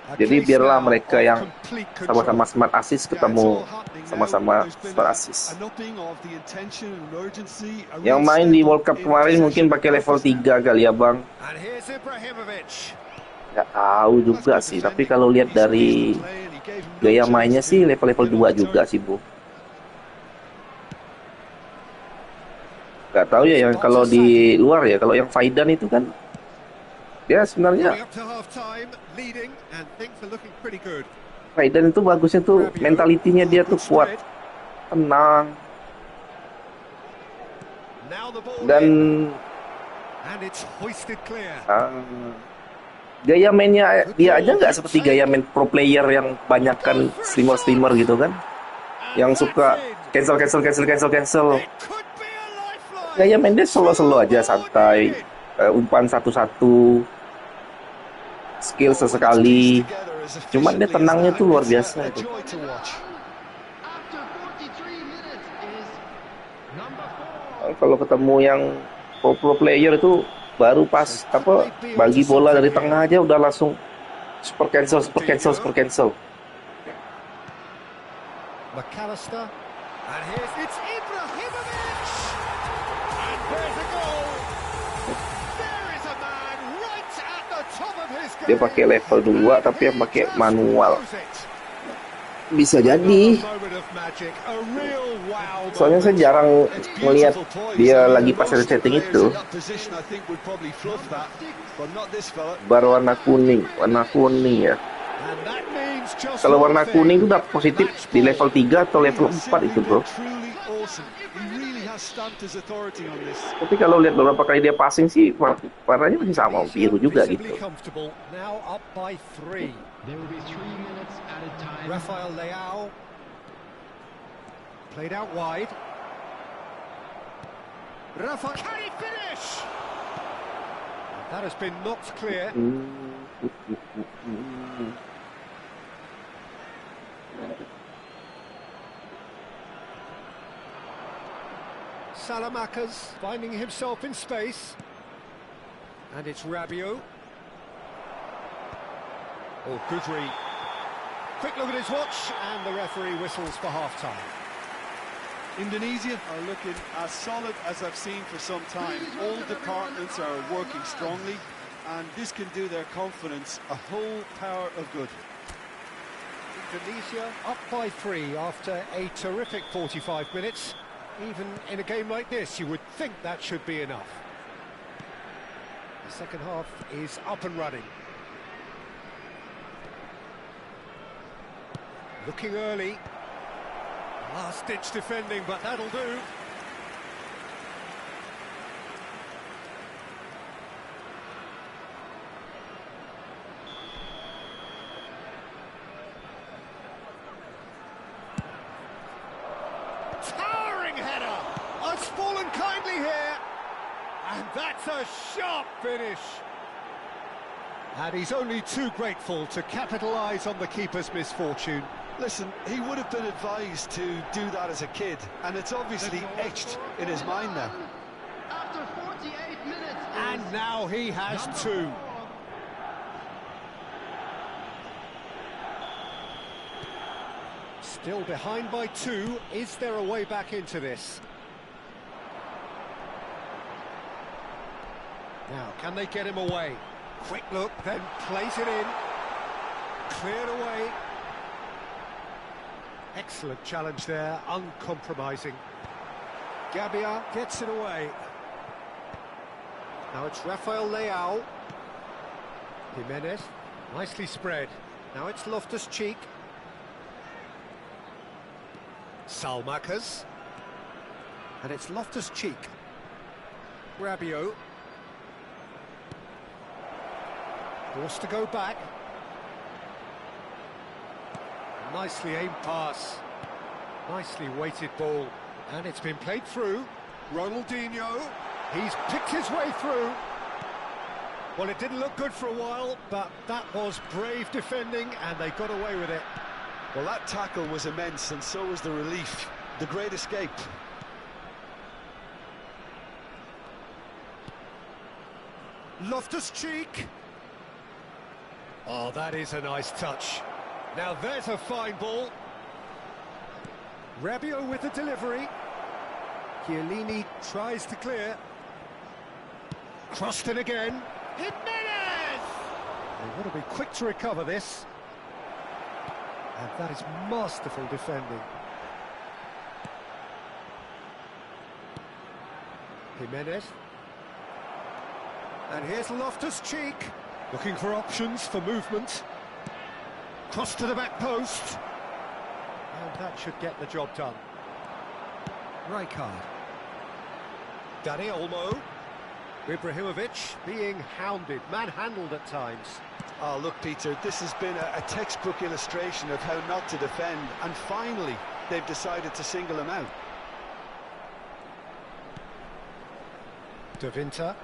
Jadi biarlah mereka yang sama-sama smart assist ketemu sama-sama smart assist. Yang main di World Cup kemarin mungkin pakai level 3 kali ya, Bang. And here's Ibrahimovic. Nggak tahu juga sih, tapi kalau lihat dari gaya mainnya sih level-level 2 juga sih, Bu. Nggak tahu ya yang kalau di luar ya, kalau yang Faidan itu kan dia sebenarnya Faidan itu bagusnya tuh mentalitinya dia tuh kuat, tenang, dan gaya mainnya dia aja nggak seperti gaya main pro player yang banyakkan streamer gitu kan, yang suka cancel. Gaya main dia solo aja, santai, umpan satu-satu, skill sesekali. Cuman dia tenangnya tuh luar biasa itu. Kalau ketemu yang pro player itu baru pas bagi bola dari tengah aja udah langsung super cancel. McAllister, and it's Ibrahimovic, and there's a goal. There is a man right at the top of his game. Dia pakai level 2 tapi yang pakai manual. Bisa jadi. Soalnya saya jarang melihat dia lagi pas setting itu. Berwarna kuning ya. Kalau warna kuning itu udah positif di level 3 atau level 4 itu, Bro. Tapi kalau lihat beberapa kali dia passing sih warnanya masih sama, biru juga gitu. Rafael Leao played out wide. Rafa, can he finish? That has been knocked clear. Salamakas finding himself in space, and it's Rabiot. Oh, good read. Quick look at his watch, and the referee whistles for half-time. Indonesia are looking as solid as I've seen for some time. All departments are working strongly, and this can do their confidence a whole power of good. Indonesia up by 3 after a terrific 45 minutes. Even in a game like this, you would think that should be enough. The second half is up and running. Looking early. Last-ditch defending, but that'll do. Towering header! It's fallen kindly here. And that's a sharp finish. And he's only too grateful to capitalise on the keeper's misfortune. Listen, he would have been advised to do that as a kid, and it's obviously etched in his mind now. After 48 minutes. And now he has 2. Still behind by 2. Is there a way back into this? Now, can they get him away? Quick look, then plays it in. Cleared away. Excellent challenge there, uncompromising. Gabia gets it away. Now it's Rafael Leao. Jimenez, nicely spread. Now it's Loftus-Cheek. Salmakas. And it's Loftus-Cheek. Rabiot. Forced to go back. Nicely aimed pass. Nicely weighted ball. And it's been played through. Ronaldinho. He's picked his way through. Well, it didn't look good for a while, but that was brave defending, and they got away with it. Well, that tackle was immense, and so was the relief. The great escape. Loftus-Cheek. Oh, that is a nice touch. Now there's a fine ball. Rabiot with the delivery. Chiellini tries to clear. Crossed in again. Jimenez! They want to be quick to recover this. And that is masterful defending. Jimenez. And here's Loftus-Cheek. Looking for options for movement. Cross to the back post. And that should get the job done. Rijkaard. Dani Olmo. Ibrahimovic being hounded, manhandled at times. Oh, look, Peter, this has been a textbook illustration of how not to defend, and finally they've decided to single him out. De Winter.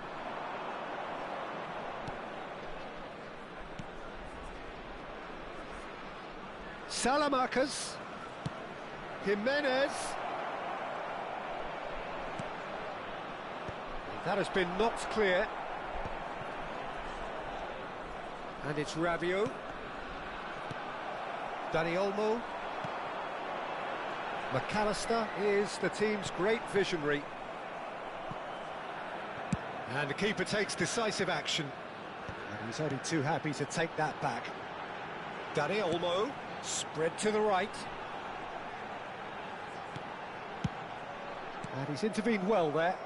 Salamakas. Jimenez. That has been knocked clear. And it's Rabiot. Dani Olmo. McAllister is the team's great visionary. And the keeper takes decisive action. And he's only too happy to take that back. Dani Olmo, spread to the right. And he's intervened well there.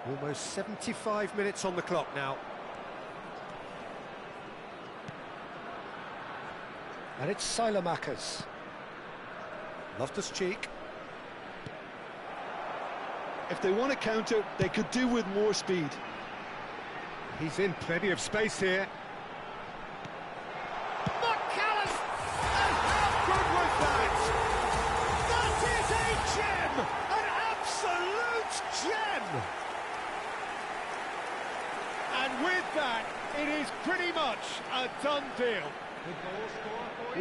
Almost 75 minutes on the clock now. And it's Salamakas. Loftus-Cheek. If they want to counter, they could do with more speed. He's in plenty of space here. McAllister! And how good was that? That is a gem! An absolute gem! And with that, it is pretty much a done deal.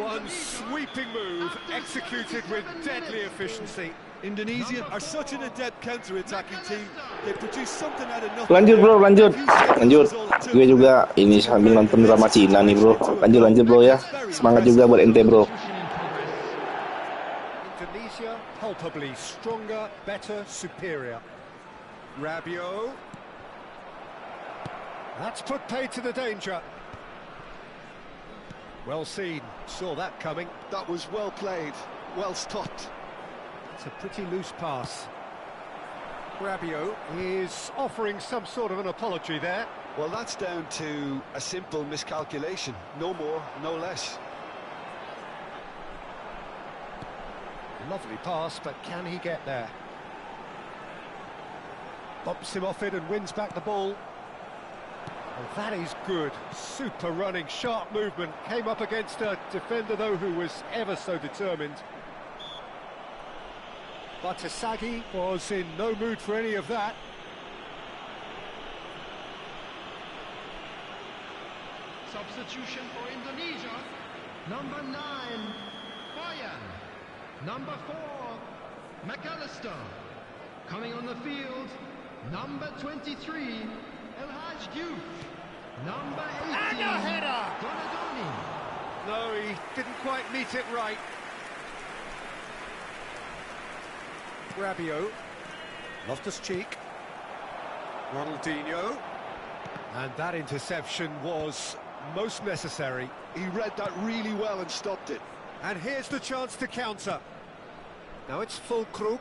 One sweeping move executed with deadly efficiency. Indonesia are such an adept counter-attacking team. They produce something out of nothing. Lanjut bro, lanjut. A few seconds Lanjut. is all it took Gue for juga them ini to sambil convert a nonton drama defensive Cina nih bro. situation into a Lanjut goal. lanjut bro ya. It's very Semangat impressive. juga buat ente bro. Substitution in progress. Indonesia palpably stronger, better, superior. Rabiot. That's put paid to the danger. Well seen, saw that coming. That was well played, well stopped. It's a pretty loose pass. Rabiot is offering some sort of an apology there. Well, that's down to a simple miscalculation. No more, no less. Lovely pass, but can he get there? Bumps him off it and wins back the ball. Oh, that is good. Super running, sharp movement. Came up against a defender, though, who was ever so determined. But Asagi was in no mood for any of that. Substitution for Indonesia. Number 9, Boyan. Number 4, McAllister. Coming on the field, number 23, El Haj Diouf. Number 18, And a header! Donadoni. No, he didn't quite meet it right. Rabiot. Loftus-Cheek. Ronaldinho. And that interception was most necessary. He read that really well and stopped it. And here's the chance to counter. Now it's full Krug.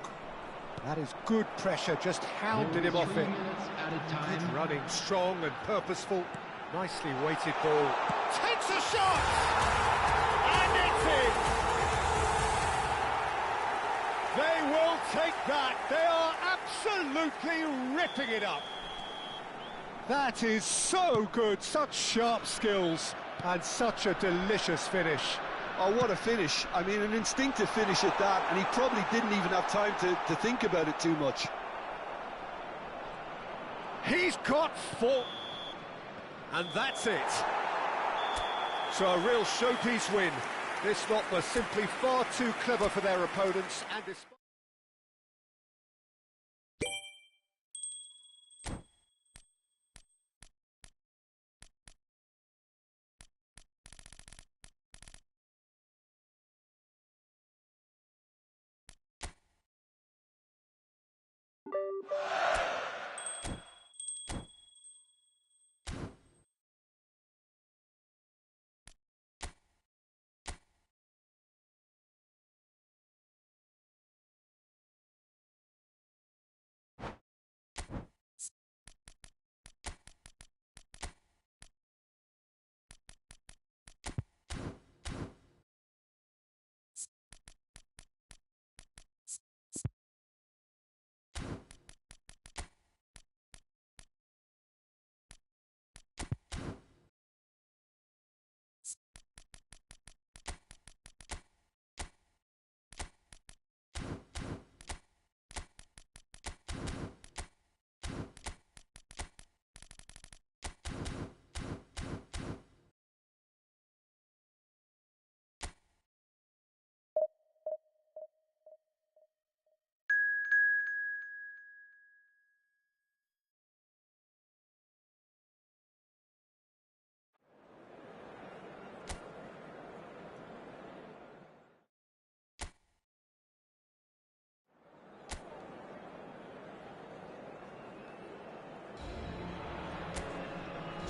That is good pressure, just hounded him off 3 it. minutes added time. Good running, strong and purposeful. Nicely weighted ball. Takes a shot! And it's in! They will take that. They are absolutely ripping it up. That is so good, such sharp skills and such a delicious finish. Oh, what a finish. I mean, an instinctive finish at that, and he probably didn't even have time to think about it too much. He's got 4. And that's it. So a real showpiece win. This lot was simply far too clever for their opponents, and despite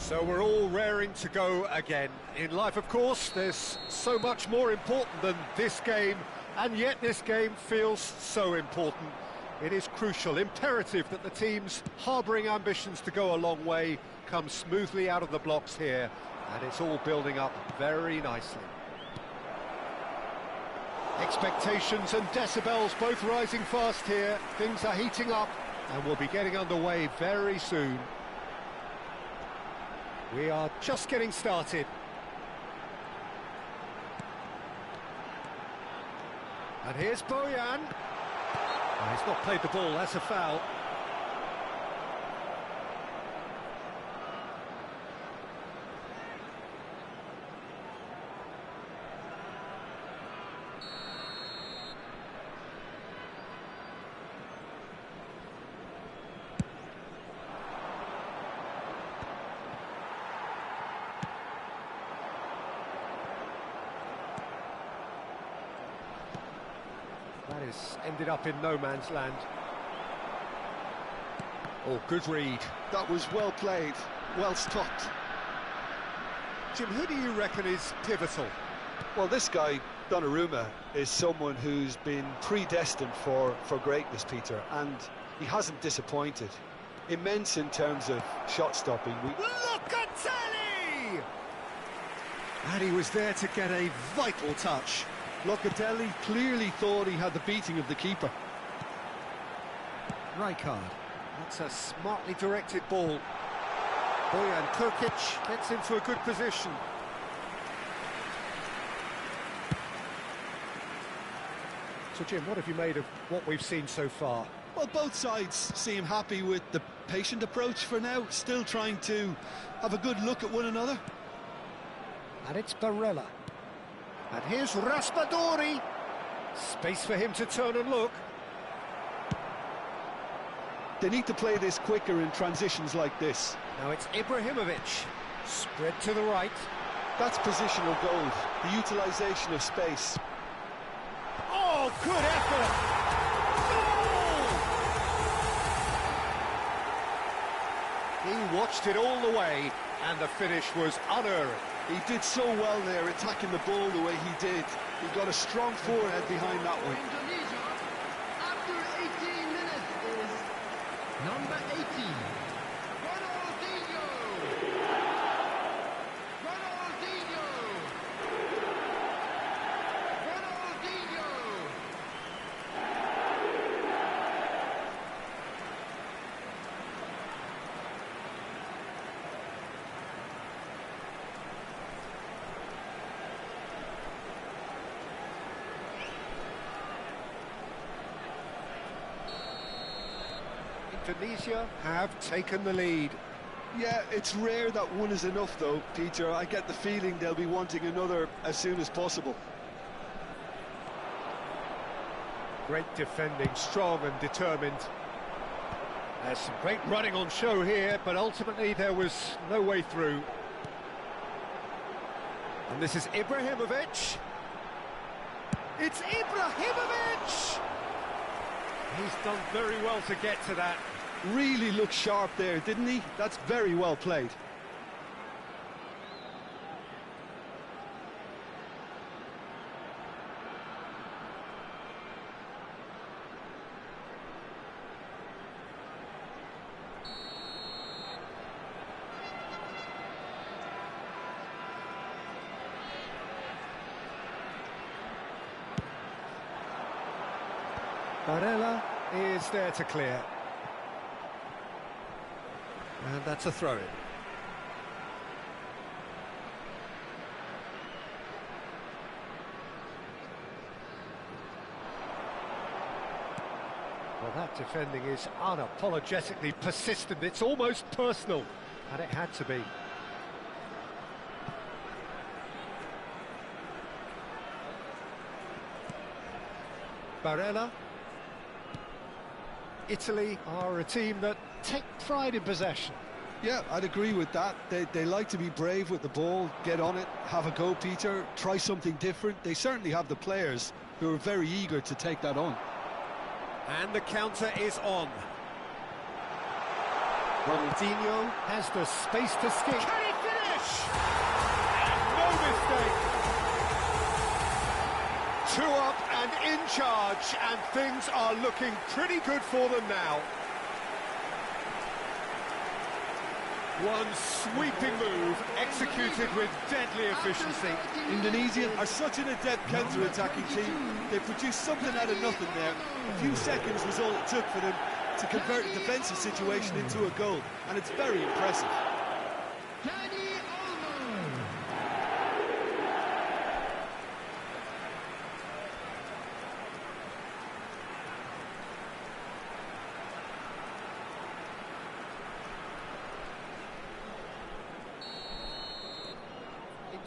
So we're all raring to go again. In life, of course, there's so much more important than this game, and yet this game feels so important. It is crucial, imperative that the teams harbouring ambitions to go a long way come smoothly out of the blocks here, and it's all building up very nicely. Expectations and decibels both rising fast here. Things are heating up, and we'll be getting underway very soon. We are just getting started. And here's Boyan. Oh, he's not played the ball, that's a foul. This ended up in no man's land. Oh, good read. That was well played, well stopped. Jim, who do you reckon is pivotal? Well, this guy, Donnarumma, is someone who's been predestined for greatness, Peter, and he hasn't disappointed. Immense in terms of shot stopping. Locatelli! And he was there to get a vital touch. Locatelli clearly thought he had the beating of the keeper. Rijkaard. That's a smartly directed ball. Bojan Krkic gets into a good position. So, Jim, what have you made of what we've seen so far? Well, both sides seem happy with the patient approach for now, still trying to have a good look at one another. And it's Barella. And here's Raspadori. Space for him to turn and look. They need to play this quicker in transitions like this. Now it's Ibrahimovic. Spread to the right. That's positional gold, the utilisation of space. Oh, good effort! Goal! He watched it all the way, and the finish was unerring. He did so well there, attacking the ball the way he did. He got a strong forehead behind that one. Indonesia, after 18 minutes, is number 18, Ronaldinho! Ronaldinho! Ronaldinho! Indonesia have taken the lead. Yeah, it's rare that one is enough though, Peter. I get the feeling they'll be wanting another as soon as possible. Great defending, strong and determined. There's some great running on show here, but ultimately there was no way through. And this is Ibrahimovic. It's Ibrahimovic! He's done very well to get to that. Really looked sharp there, didn't he? That's very well played. Barella is there to clear. And that's a throw-in. Well, that defending is unapologetically persistent. It's almost personal, and it had to be. Barella. Italy are a team that take pride in possession. Yeah, I'd agree with that. They like to be brave with the ball, get on it, have a go, Peter, try something different. They certainly have the players who are very eager to take that on. And the counter is on. Ronaldinho has the space to skip. Can he finish? And no mistake. 2 up and in charge, and things are looking pretty good for them now. One sweeping move, executed with deadly efficiency. Indonesia are such an adept counter-attacking team. They produced something out of nothing there. A few seconds was all it took for them to convert a defensive situation into a goal, and it's very impressive.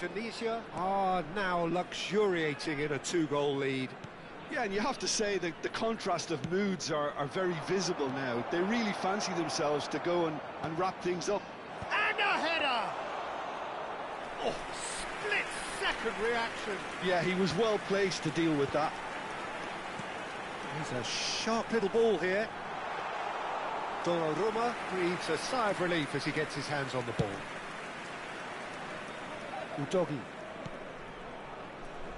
Indonesia are now luxuriating in a 2-goal lead. Yeah, and you have to say that the contrast of moods are very visible now. They really fancy themselves to go and wrap things up. And a header! Oh, split-second reaction. Yeah, he was well placed to deal with that. He's a sharp little ball here. Donnarumma breathes a sigh of relief as he gets his hands on the ball. Udogi.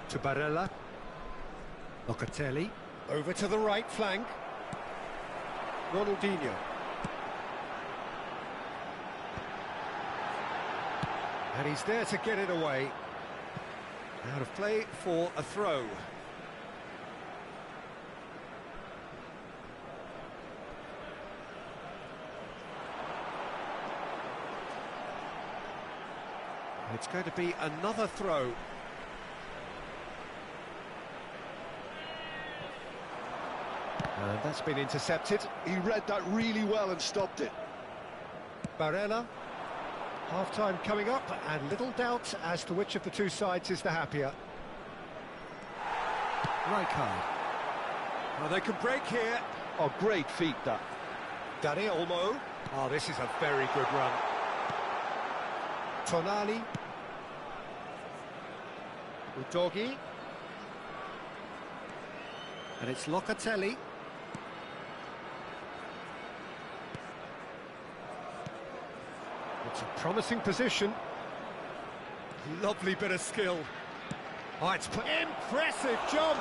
To Barella. Locatelli. Over to the right flank. Ronaldinho. And he's there to get it away. Out of play for a throw. It's going to be another throw. And that's been intercepted. He read that really well and stopped it. Barella. Half-time coming up, and little doubt as to which of the two sides is the happier. Rijkaard. Oh, they can break here. Oh, great feat, that. Dani Olmo. Oh, this is a very good run. Tonali. Udogi. And it's Locatelli. It's a promising position. Lovely bit of skill. Oh, it's impressive jump.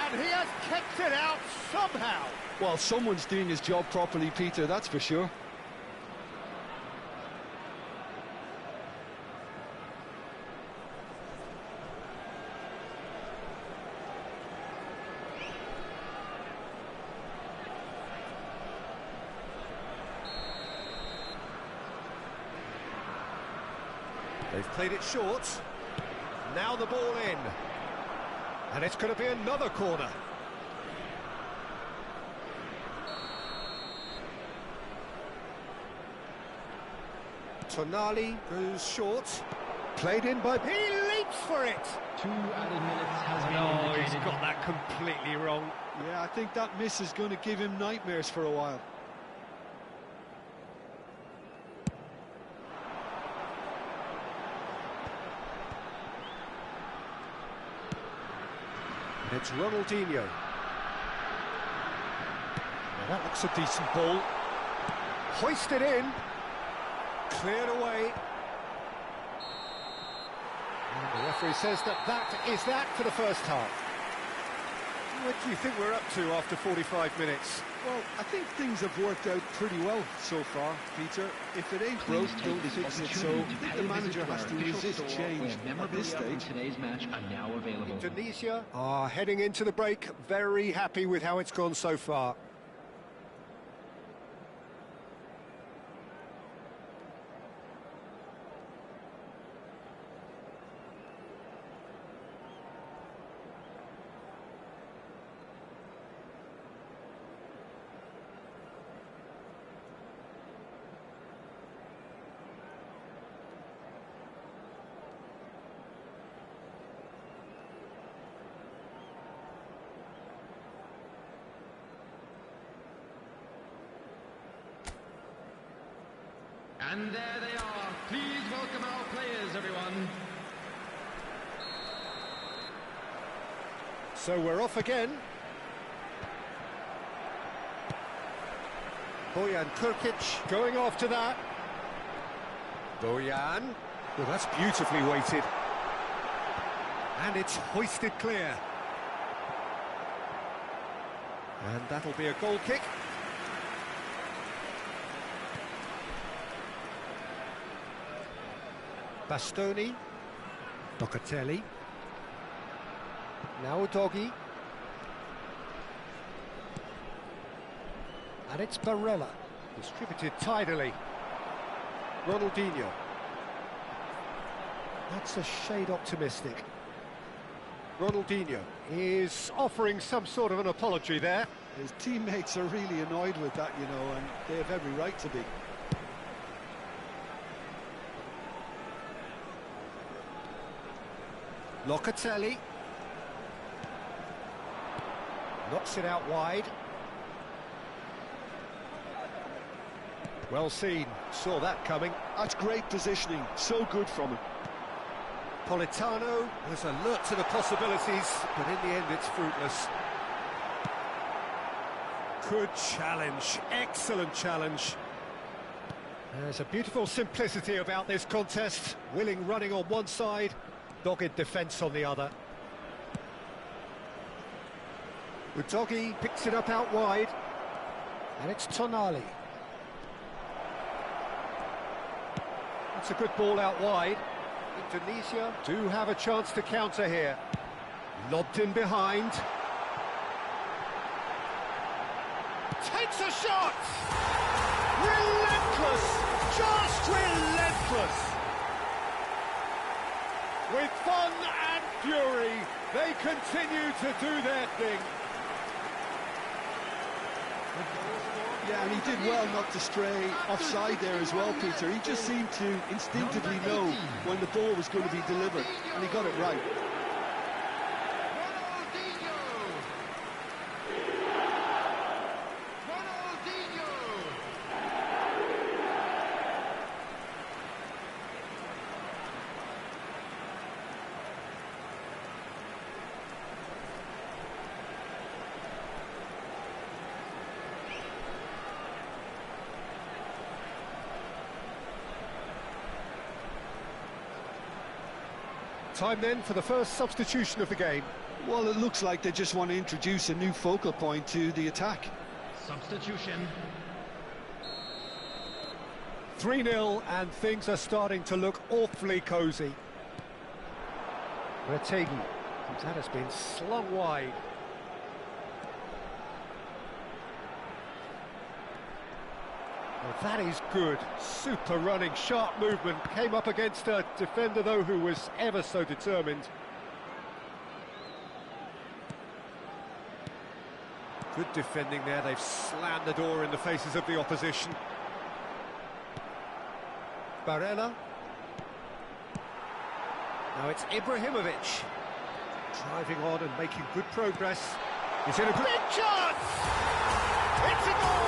And he has kicked it out somehow. Well, someone's doing his job properly, Peter, that's for sure. They've played it short. Now the ball in. And it's going to be another corner. Tonali goes short. Played in by... He leaps for it! 2 added minutes has been Oh, indicated. he's got that completely wrong. Yeah, I think that miss is going to give him nightmares for a while. It's Ronaldinho. Now that looks a decent ball. Hoisted in. Cleared away. And the referee says that is that for the first half. What do you think we're up to after 45 minutes? Well, I think things have worked out pretty well so far, Peter. If it ain't broke, don't fix it. So I think the manager has to resist change at this stage. Today's match are now available. Indonesia are heading into the break, very happy with how it's gone so far. And there they are. Please welcome our players, everyone. So we're off again. Bojan Kurkic going after that. Bojan. Well, that's beautifully weighted. And it's hoisted clear. And that'll be a goal kick. Bastoni. Locatelli. Now Udogi. And it's Barella. Distributed tidily. Ronaldinho. That's a shade optimistic. Ronaldinho is offering some sort of an apology there. His teammates are really annoyed with that, you know, and they have every right to be. Locatelli. Knocks it out wide. Well seen, saw that coming. That's great positioning, so good from him. Politano was alert to the possibilities, but in the end it's fruitless. Good challenge, excellent challenge. There's a beautiful simplicity about this contest. Willing running on one side, dogged defence on the other. Udogi picks it up out wide, and it's Tonali. That's a good ball out wide. Indonesia do have a chance to counter here. Lobbed in behind. Takes a shot! Relentless! Just relentless! With fun and fury, they continue to do their thing. Yeah, and he did well not to stray offside there as well, Peter. He just seemed to instinctively know when the ball was going to be delivered, and he got it right. Time then for the first substitution of the game. Well, it looks like they just want to introduce a new focal point to the attack. Substitution. 3-0 and things are starting to look awfully cosy. Retegi, that has been slung wide. Well, that is good. Super running, sharp movement. Came up against a defender, though, who was ever so determined. Good defending there. They've slammed the door in the faces of the opposition. Barella. Now it's Ibrahimovic. Driving on and making good progress. He's in a big chance! It's a goal!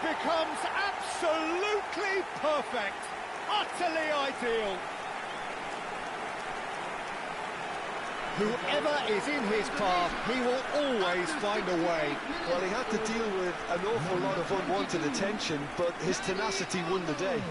Becomes absolutely perfect, utterly ideal. Whoever is in his path, he will always find a way. Well, he had to deal with an awful lot of unwanted attention, but his tenacity won the day.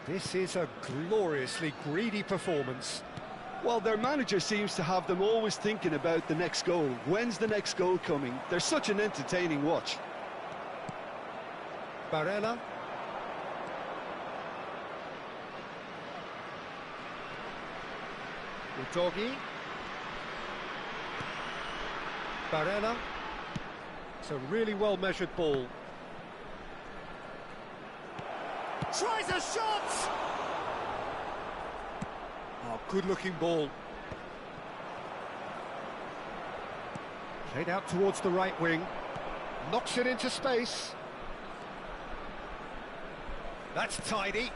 This is a gloriously greedy performance. Well, their manager seems to have them always thinking about the next goal. When's the next goal coming? They're such an entertaining watch. Barella. Udogi. Barella. It's a really well-measured ball. Tries a shot! Oh, good-looking ball. Played out towards the right wing. Knocks it into space. That's tidy.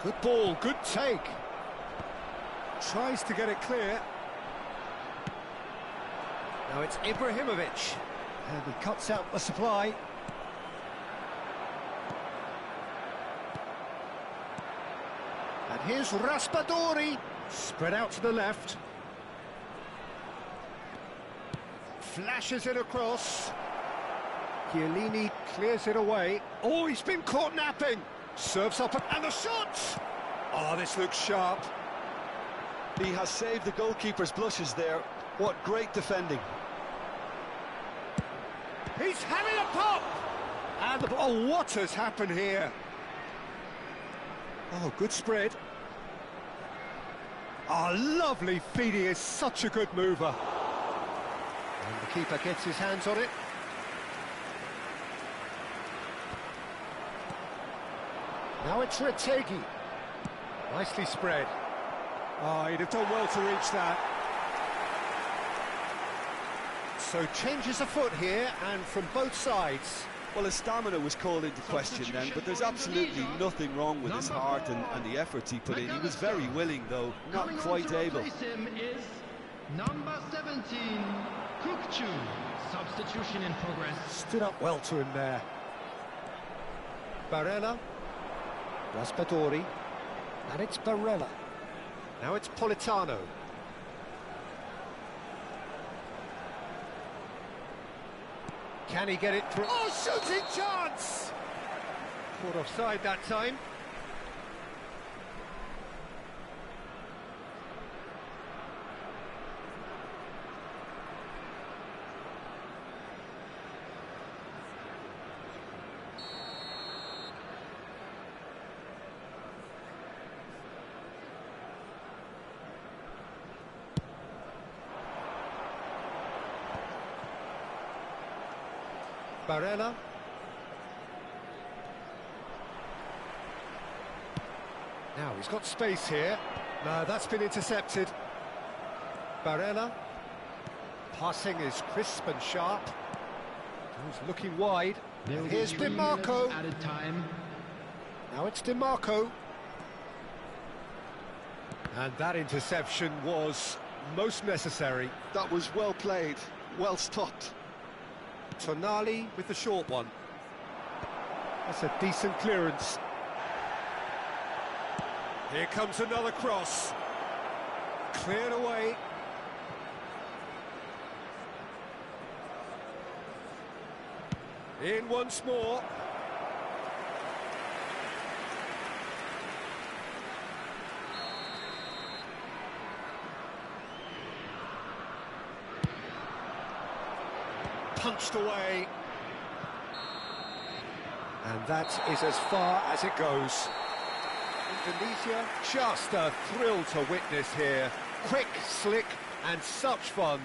Good ball, good take. Tries to get it clear. Now it's Ibrahimovic. And he cuts out the supply. And here's Raspadori, spread out to the left. Flashes it across. Chiellini clears it away. Oh, he's been caught napping. Serves up, and the shot! Oh, this looks sharp. He has saved the goalkeeper's blushes there. What great defending. He's having a pop! And oh, what has happened here? Oh, good spread. Oh, lovely feed. He is such a good mover. And the keeper gets his hands on it. Now it's Retegi. Nicely spread. Oh, he'd have done well to reach that. So changes afoot here, and from both sides. Well, his stamina was called into question then, but there's absolutely nothing wrong with his heart and the efforts he put in. He was very willing, though, not quite able. Him is number 17, Kukchu. Substitution in progress. Stood up well to him there. Barella. Raspadori. And it's Barella. Now it's Politano. Can he get it through? Oh, shooting chance! Caught offside that time. Barella. Now he's got space here. No, that's been intercepted. Barella. Passing is crisp and sharp. He's looking wide. Here's DiMarco. Added time. Now it's DiMarco. And that interception was most necessary. That was well played, well stopped. Tonali with the short one. That's a decent clearance. Here comes another cross. Cleared away. In once more. Punched away. And that is as far as it goes. Indonesia, just a thrill to witness here. Quick, slick, and such fun.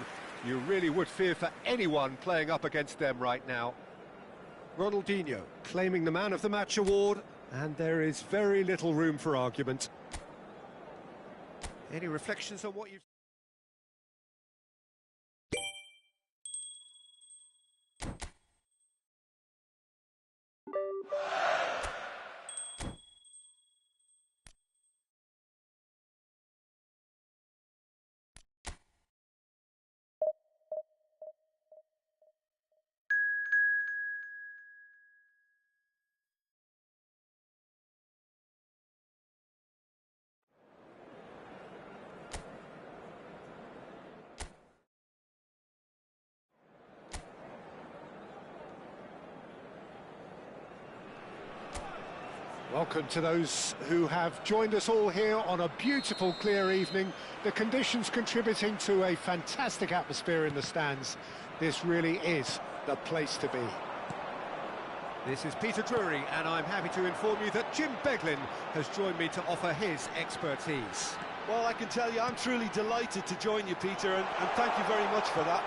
You really would fear for anyone playing up against them right now. Ronaldinho claiming the Man of the Match award, and there is very little room for argument. Any reflections on what you've... Welcome to those who have joined us all here on a beautiful, clear evening. The conditions contributing to a fantastic atmosphere in the stands. This really is the place to be. This is Peter Drury, and I'm happy to inform you that Jim Beglin has joined me to offer his expertise. Well, I can tell you I'm truly delighted to join you, Peter, and thank you very much for that.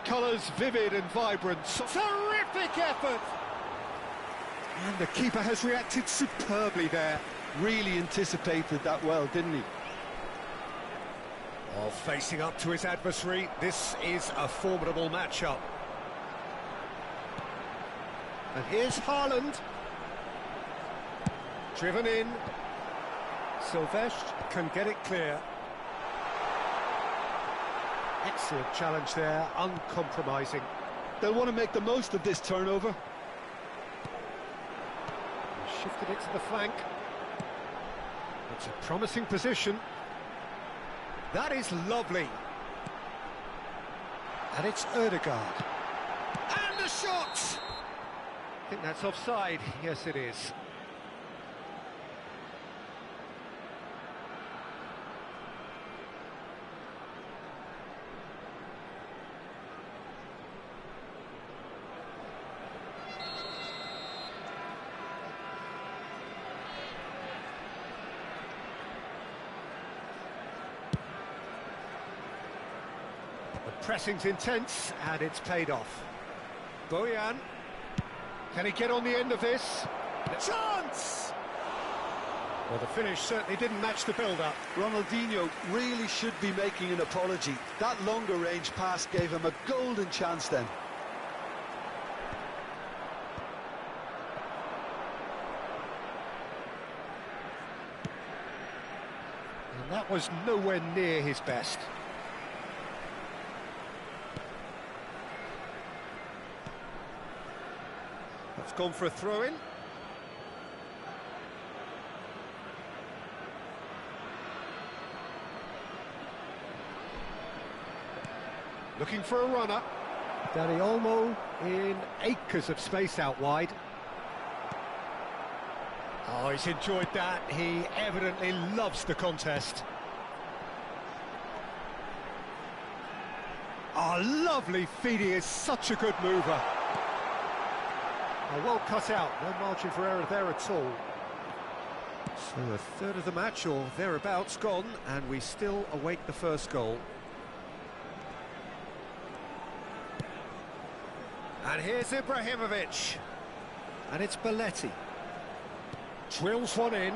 Colours vivid and vibrant. Terrific effort! And the keeper has reacted superbly there. Really anticipated that well, didn't he? Oh, facing up to his adversary, this is a formidable matchup. And here's Haaland. Driven in. Silvestre can get it clear. Excellent challenge there, uncompromising. They'll want to make the most of this turnover. Shifted it to the flank. It's a promising position. That is lovely. And it's Ødegaard. And the shot! I think that's offside. Yes, it is. Pressing's intense, and it's paid off. Bojan, can he get on the end of this? Chance! Well, the finish certainly didn't match the build-up. Ronaldinho really should be making an apology. That longer range pass gave him a golden chance then. And that was nowhere near his best. That's gone for a throw-in. Looking for a runner. Dani Olmo. In acres of space out wide. Oh, he's enjoyed that. He evidently loves the contest. Oh, lovely feed. He is such a good mover. Oh, well cut out. No margin for error there at all. So a third of the match, or thereabouts, gone, and we still await the first goal. And here's Ibrahimovic. And it's Belletti. Drills one in.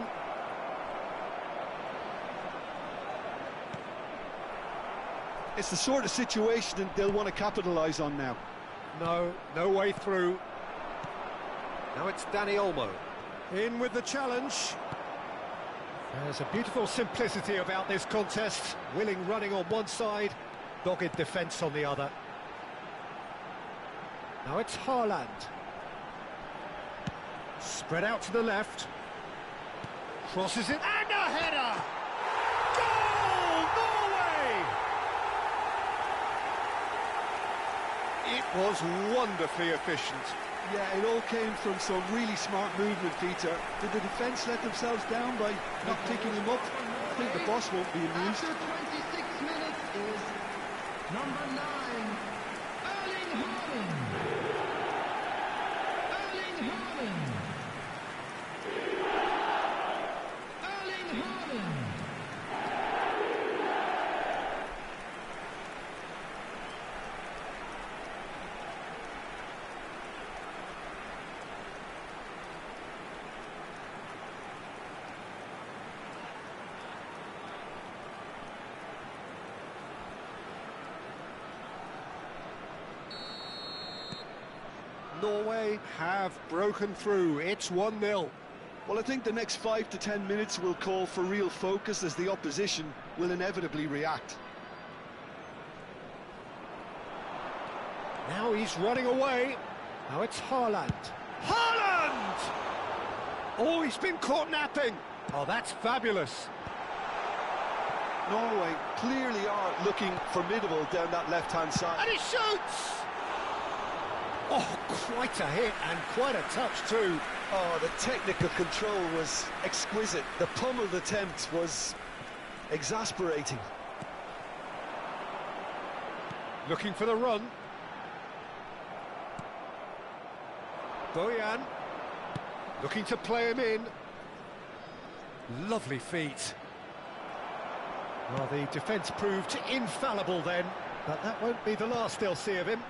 It's the sort of situation that they'll want to capitalise on now. No way through. Now it's Dani Olmo. In with the challenge. There's a beautiful simplicity about this contest. Willing running on one side, dogged defence on the other. Now it's Haaland. Spread out to the left. Crosses it, and a header! Goal! Norway! It was wonderfully efficient. Yeah, it all came from some really smart movement, Peter. Did the defence let themselves down by not picking him up? I think the boss won't be amused. After 26 minutes is number 9, Erling Haaland. Erling Haaland. Erling Haaland. Norway have broken through. It's 1-0. Well, I think the next 5 to 10 minutes will call for real focus, as the opposition will inevitably react. Now he's running away. Now it's Haaland. Haaland! Oh, he's been caught napping. Oh, that's fabulous. Norway clearly are looking formidable down that left-hand side. And he shoots! Oh, quite a hit and quite a touch too. Oh, the technical control was exquisite. The pummeled attempt was exasperating. Looking for the run. Bojan. Looking to play him in. Lovely feet. Well, the defence proved infallible then, but that won't be the last they'll see of him.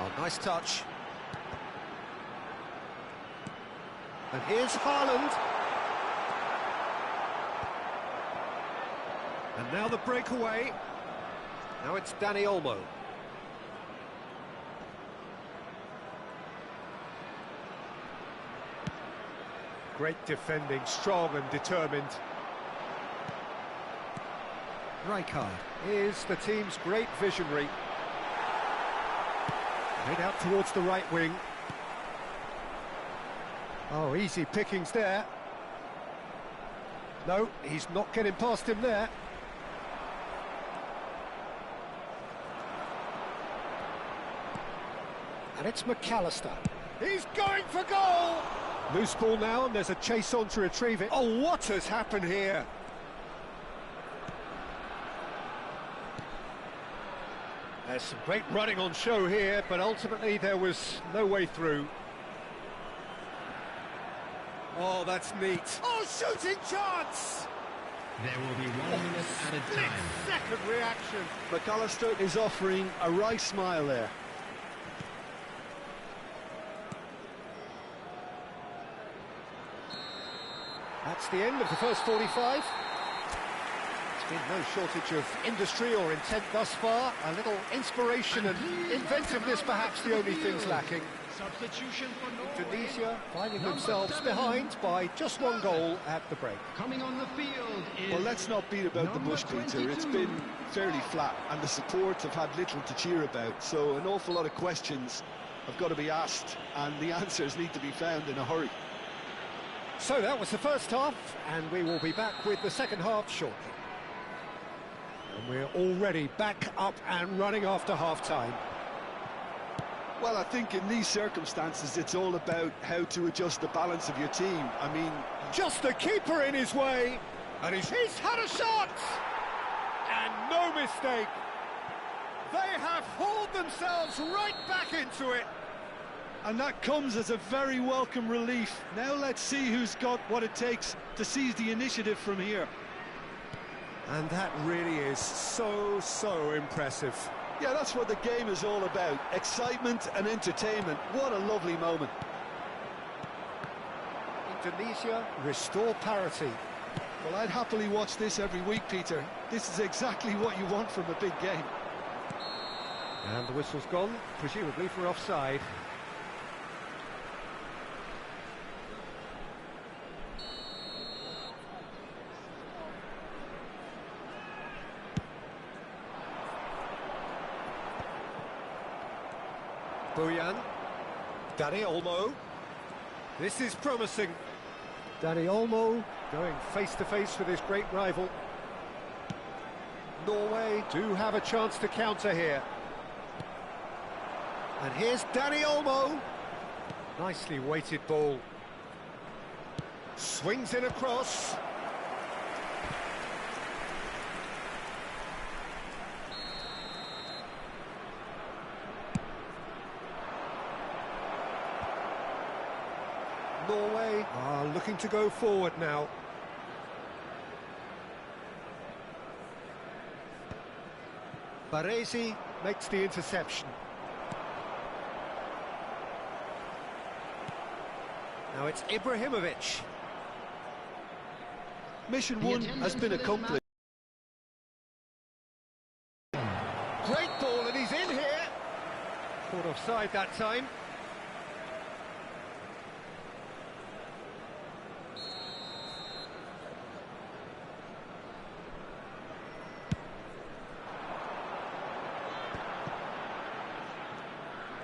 Oh, nice touch. And here's Haaland. And now the breakaway. Now it's Dani Olmo. Great defending, strong and determined. Rijkaard is the team's great visionary. Played out towards the right wing. Oh, easy pickings there. No, he's not getting past him there. And it's McAllister. He's going for goal! Loose ball now, and there's a chase on to retrieve it. Oh, what has happened here? There's some great running on show here, but ultimately there was no way through. Oh, that's neat. Oh, shooting chance! There will be 1 minute at a time. Second reaction. McAllister is offering a wry smile there. That's the end of the first 45. There's been no shortage of industry or intent thus far. A little inspiration and inventiveness, perhaps the only things lacking. Substitution for Norway. Tunisia finding Number themselves 7. behind by just one goal at the break. Coming on the field is... Well, let's not beat about the bush, Peter. It's been fairly flat, and the support have had little to cheer about. So an awful lot of questions have got to be asked, and the answers need to be found in a hurry. So that was the first half, and we will be back with the second half shortly. And we're already back up and running after half-time. Well, I think in these circumstances, it's all about how to adjust the balance of your team. I mean... Just the keeper in his way, and he's had a shot! And no mistake. They have hauled themselves right back into it. And that comes as a very welcome relief. Now let's see who's got what it takes to seize the initiative from here. And that really is so impressive. Yeah, that's what the game is all about. Excitement and entertainment. What a lovely moment. Indonesia restore parity. Well, I'd happily watch this every week, Peter. This is exactly what you want from a big game. And the whistle's gone, presumably for offside. Bojan, Dani Olmo. This is promising. Dani Olmo going face-to-face with his great rival. Norway do have a chance to counter here. And here's Dani Olmo. Nicely weighted ball. Swings in across. Norway are looking to go forward now. Baresi makes the interception. Now it's Ibrahimovic. Mission 1 has been accomplished. Great ball, and he's in here. Caught offside that time.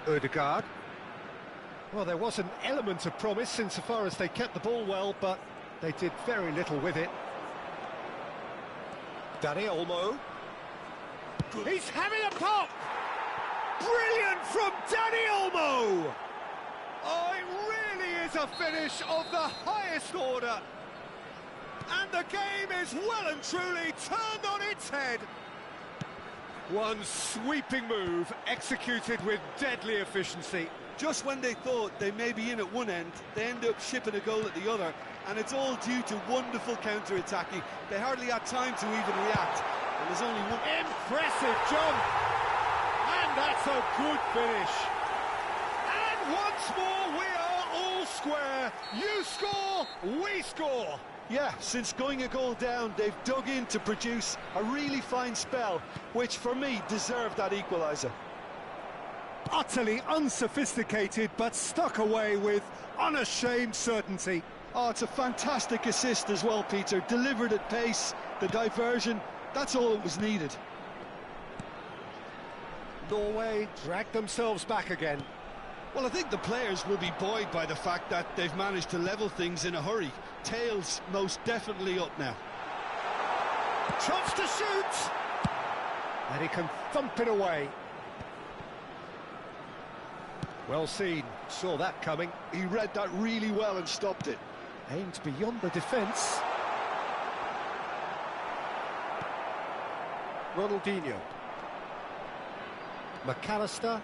Ødegaard. Well, there was an element of promise insofar as they kept the ball well, but they did very little with it. Dani Olmo. He's having a pop! Brilliant from Dani Olmo! Oh, it really is a finish of the highest order. And the game is well and truly turned on its head. One sweeping move, executed with deadly efficiency. Just when they thought they may be in at one end, they end up shipping a goal at the other, and it's all due to wonderful counter-attacking. They hardly had time to even react, and there's only one... Impressive jump! And that's a good finish. And once more, we are all square. You score, we score. Yeah, since going a goal down, they've dug in to produce a really fine spell, which for me deserved that equaliser. Utterly unsophisticated, but stuck away with unashamed certainty. Oh, it's a fantastic assist as well, Peter. Delivered at pace, the diversion, that's all that was needed. Norway dragged themselves back again. Well, I think the players will be buoyed by the fact that they've managed to level things in a hurry. Tails most definitely up now. Chance to shoot! And he can thump it away. Well seen, saw that coming. He read that really well and stopped it. Aimed beyond the defence. Ronaldinho. McAllister.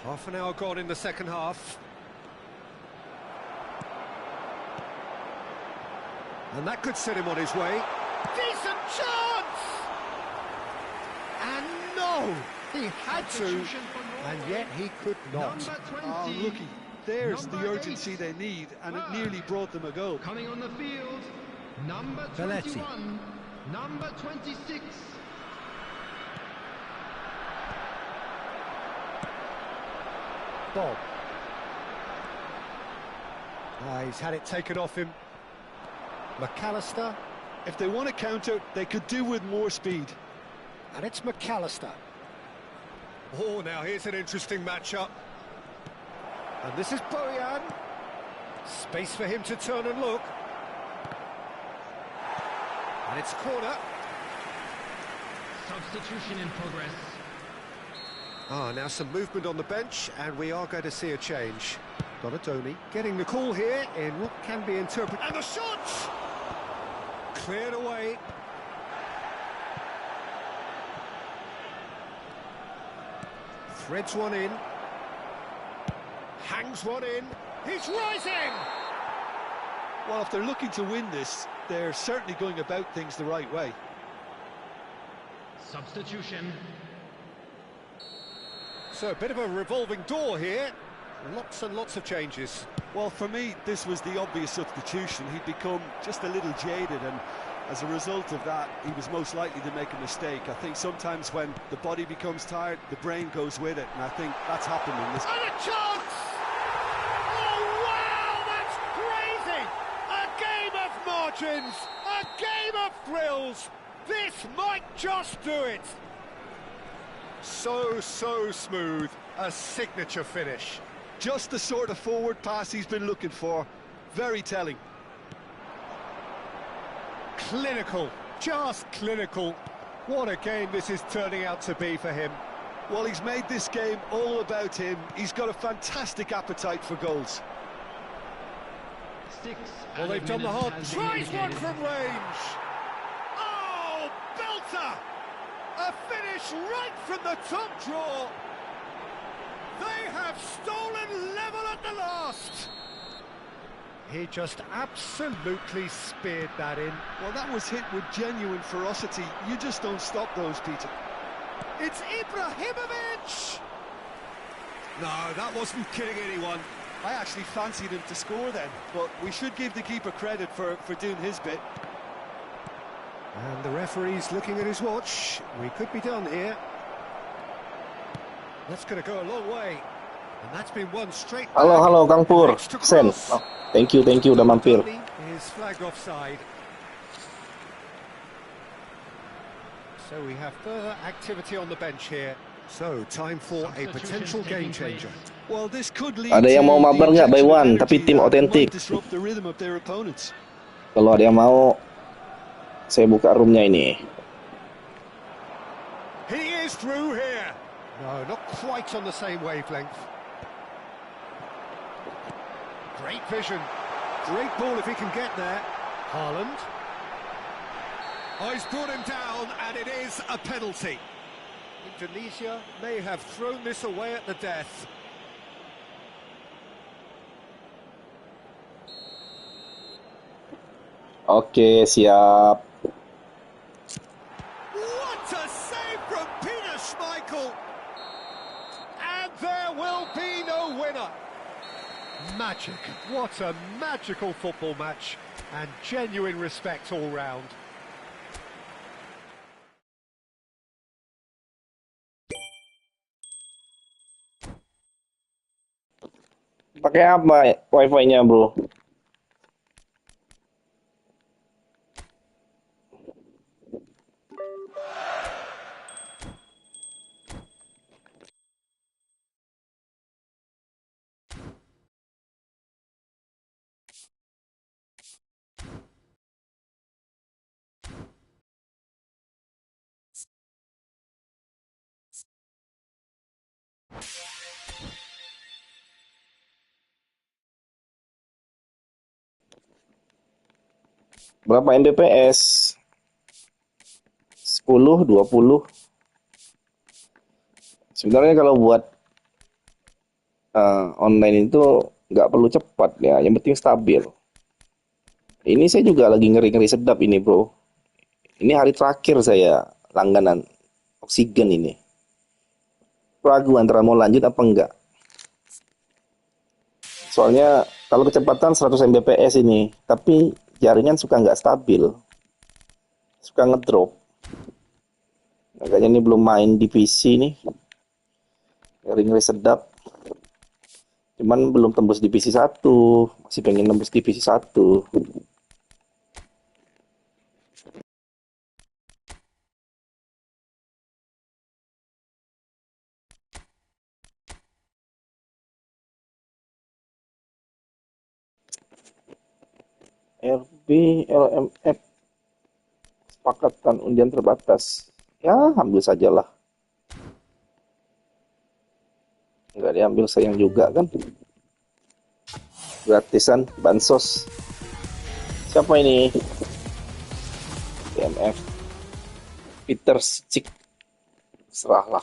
Half an hour gone in the second half. And that could set him on his way. Decent chance! And no! He had to, and yet he could not. Oh, look, there's the Number urgency 8. they need, and it nearly brought them a goal. Coming on the field, number Belletti. 21, number 26. Bob. He's had it taken off him. McAllister, If they want to counter, they could do with more speed. and it's McAllister. Oh, now here's an interesting matchup. And this is Bojan. Space for him to turn and look. And it's corner. Substitution in progress. Now some movement on the bench, and we are going to see a change. Donadoni getting the call here in what can be interpreted. And the shot! Cleared away. Threads one in. Hangs one in. He's rising! Well, if they're looking to win this, they're certainly going about things the right way. Substitution. So a bit of a revolving door here. Lots and lots of changes. Well, for me, this was the obvious substitution. He'd become just a little jaded, and as a result of that, he was most likely to make a mistake. I think sometimes when the body becomes tired, the brain goes with it, and I think that's happened in this. And a chance! Oh, wow, that's crazy! A game of margins, a game of thrills. This might just do it. So smooth, a signature finish. Just the sort of forward pass he's been looking for. Very telling. Clinical, just clinical. What a game this is turning out to be for him. Well, he's made this game all about him. He's got a fantastic appetite for goals. 6 Well, they've done the minutes hard. has been Tries one indicated. from range. Oh, belter! A finish right from the top draw. They have stolen level at the last. He just absolutely speared that in. Well, that was hit with genuine ferocity. You just don't stop those, Peter. It's Ibrahimovic! No, that wasn't kidding anyone. I actually fancied him to score then, but we should give the keeper credit for doing his bit. And the referee's looking at his watch. We could be done here. That's going to go a long way. And that's been one straight back. Halo Kang Pur, Extra Sen. cross. Oh, thank you udah mampir. Is flagged offside. So we have further activity on the bench here. So time for a potential game changer. Well, this could lead Ada yang mau to mabar the nggak by injection of one, energy tapi tim that otentik. might disrupt the rhythm of their opponents. Kalau ada yang mau, saya buka roomnya ini. He is through here. No, not quite on the same wavelength. Great vision. Great ball if he can get there. Haaland. Oh, he's brought him down, and it is a penalty. Indonesia may have thrown this away at the death. Oke, siap. What a save from Peter Schmeichel! And there will be no winner. Magic. What a magical football match. And genuine respect all round. Pakai apa wifi-nya, bro? Berapa Mbps? 10, 20. Sebenarnya kalau buat online itu nggak perlu cepat ya, yang penting stabil. Ini saya juga lagi ngeri-ngeri sedap ini, bro. Ini hari terakhir saya langganan oksigen ini. Ragu antara mau lanjut apa enggak. Soalnya kalau kecepatan 100 Mbps ini, tapi jaringan suka nggak stabil, suka ngedrop. Agaknya ini belum main di PC nih, ngeri sedap. Cuman belum tembus di PC 1, masih pengen tembus di PC 1. RB LMF sepakatan undian terbatas. Ya, ambil sajalah. Nggak diambil sayang juga kan. Gratisan, bansos. Siapa ini? TMF. Peter Cik. Serahlah.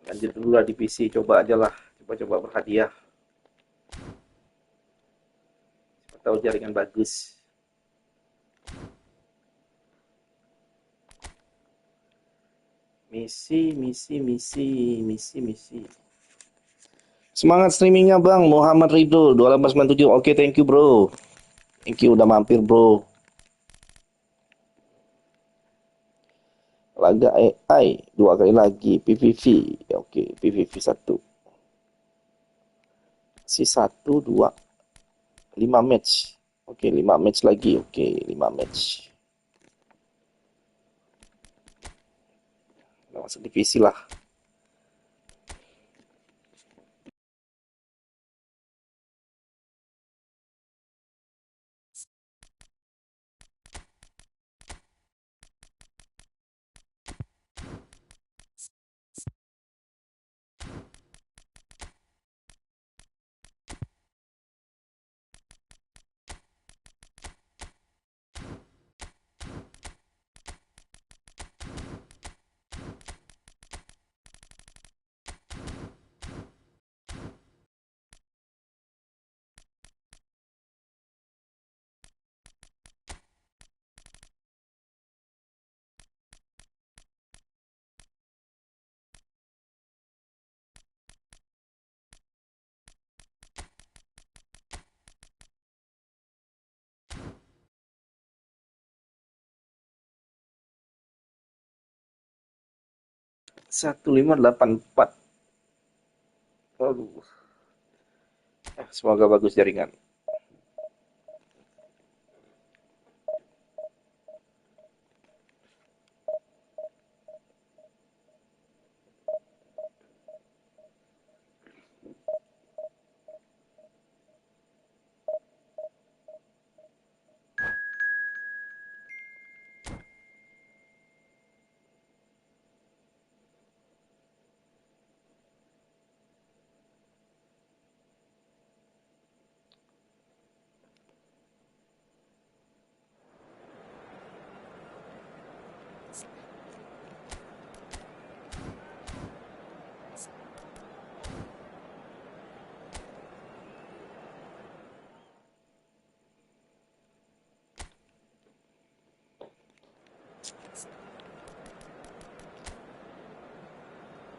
Lanjut dulu lah di PC, coba aja lah. Coba-coba berhadiah. Siapa tahu jaringan bagus. Misi. Semangat streamingnya Bang, Muhammad Ridul 2897. Oke, thank you bro. Thank you udah mampir bro. Laga AI 2 kali lagi PVV. Oke, PVV 1. Si 1 2 5 match. Oke, 5 match lagi. Oke, 5 match. Nah, masuk divisi lah. Satu 584. Aduh. Semoga bagus jaringan.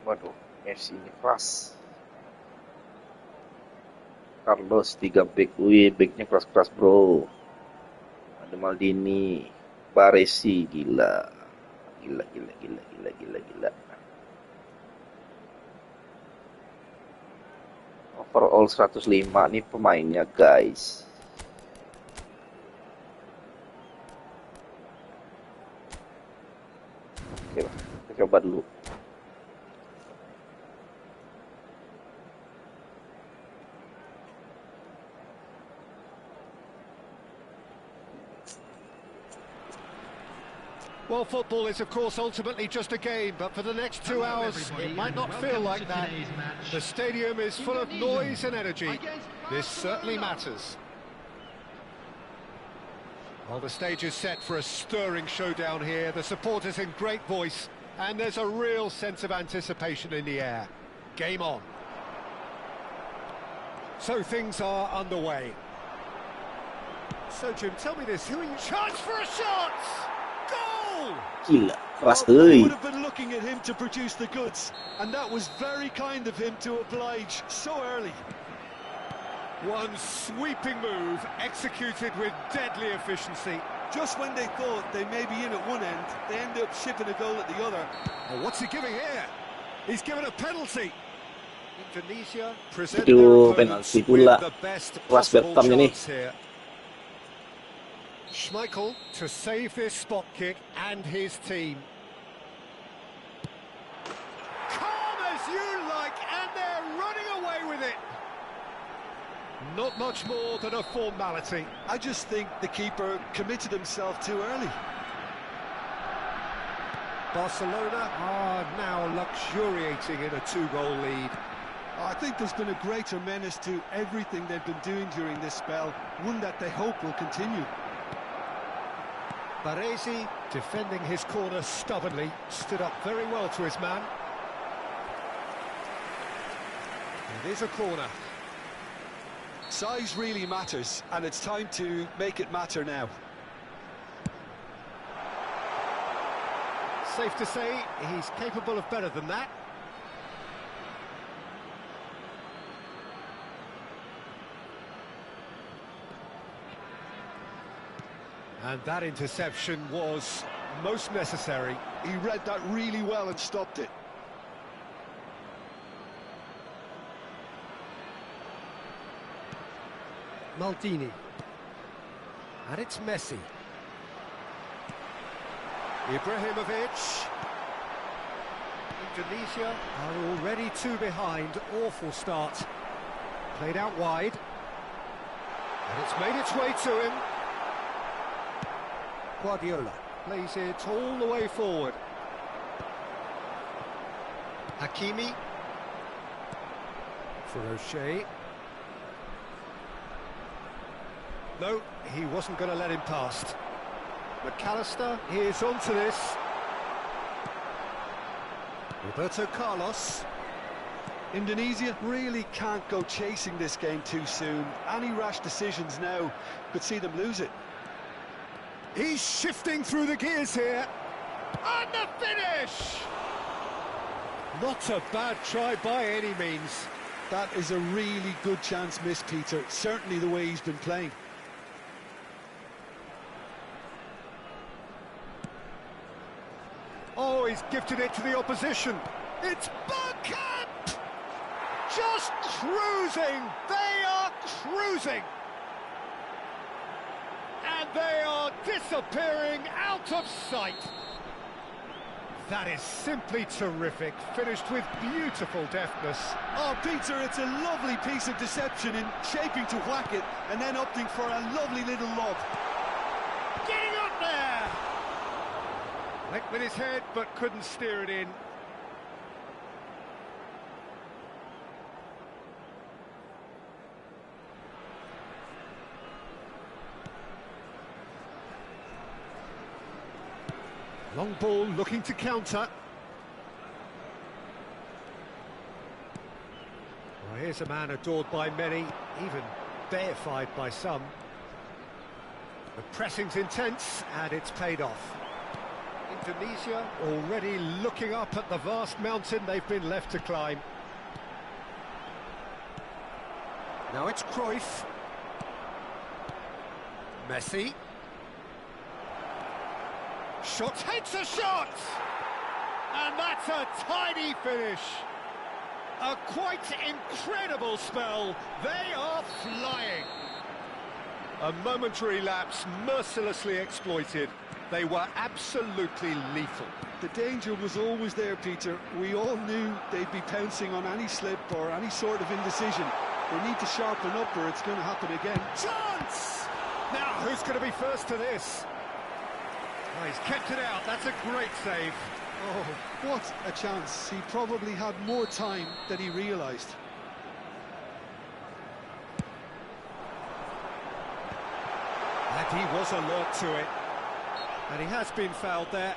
Waduh, Messi ini keras. Carlos 3 back. Wih, backnya keras-keras bro. Ada Maldini, Baresi, gila. Gila. Overall 105 nih pemainnya guys. Oke lah, kita coba dulu. Well, football is, of course, ultimately just a game, but for the next 2 hours, it might not feel like that. The stadium is full of noise and energy. This certainly matters. Well, the stage is set for a stirring showdown here. The supporters in great voice, and there's a real sense of anticipation in the air. Game on. So things are underway. So, Jim, tell me this, who are you... Chance for a shot! Goal! Gila, keras I euy. would have been looking at him to produce the goods, and that was very kind of him to oblige so early. One sweeping move, executed with deadly efficiency. Just when they thought they may be in at one end, they end up shipping a goal at the other. Oh, what's he giving here? He's given a penalty. Indonesia present Itu their opponents penalti with pula. the best Keras possible Bertam ini. chance here. Schmeichel to save this spot kick and his team. Calm as you like, and they're running away with it. Not much more than a formality. I just think the keeper committed himself too early. Barcelona are now luxuriating in a 2-goal lead. I think there's been a greater menace to everything they've been doing during this spell, one that they hope will continue. Baresi, defending his corner stubbornly, stood up very well to his man. It is a corner. Size really matters, and it's time to make it matter now. Safe to say, he's capable of better than that. And that interception was most necessary. He read that really well and stopped it. Maldini. And it's Messi. Ibrahimovic. Indonesia are already 2 behind. Awful start. Played out wide. And it's made its way to him. Guardiola plays it all the way forward. Hakimi. For O'Shea. No, he wasn't going to let him past. McAllister is onto this. Roberto Carlos. Indonesia really can't go chasing this game too soon. Any rash decisions now could see them lose it. He's shifting through the gears here. And the finish! Not a bad try by any means. That is a really good chance missed, Peter. Certainly the way he's been playing. Oh, he's gifted it to the opposition. It's Bergkamp! Just cruising. They are cruising. And they are disappearing out of sight. That is simply terrific, finished with beautiful deftness. Oh, Peter, it's a lovely piece of deception in shaping to whack it and then opting for a lovely little lob. Getting up there! Went with his head, but couldn't steer it in. Long ball looking to counter. Well, here's a man adored by many, even deified by some. The pressing's intense, and it's paid off. Indonesia already looking up at the vast mountain they've been left to climb. Now it's Cruyff. Messi. Shot takes a shot! And that's a tiny finish. A quite incredible spell. They are flying. A momentary lapse mercilessly exploited. They were absolutely lethal. The danger was always there, Peter. We all knew they'd be pouncing on any slip or any sort of indecision. They need to sharpen up or it's going to happen again. Chance! Now, who's going to be first to this? Oh, he's kept it out. That's a great save. Oh, what a chance. He probably had more time than he realised. And he was alert to it. And he has been fouled there.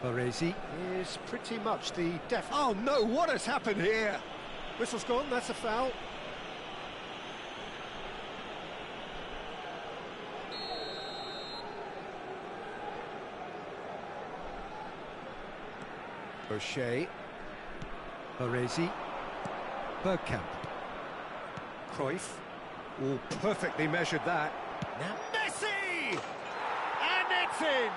Baresi is pretty much the Oh no, what has happened here? Whistle's gone, that's a foul. O'Shea, Baresi, Bergkamp, Cruyff, all perfectly measured that. Now Messi! And it's in!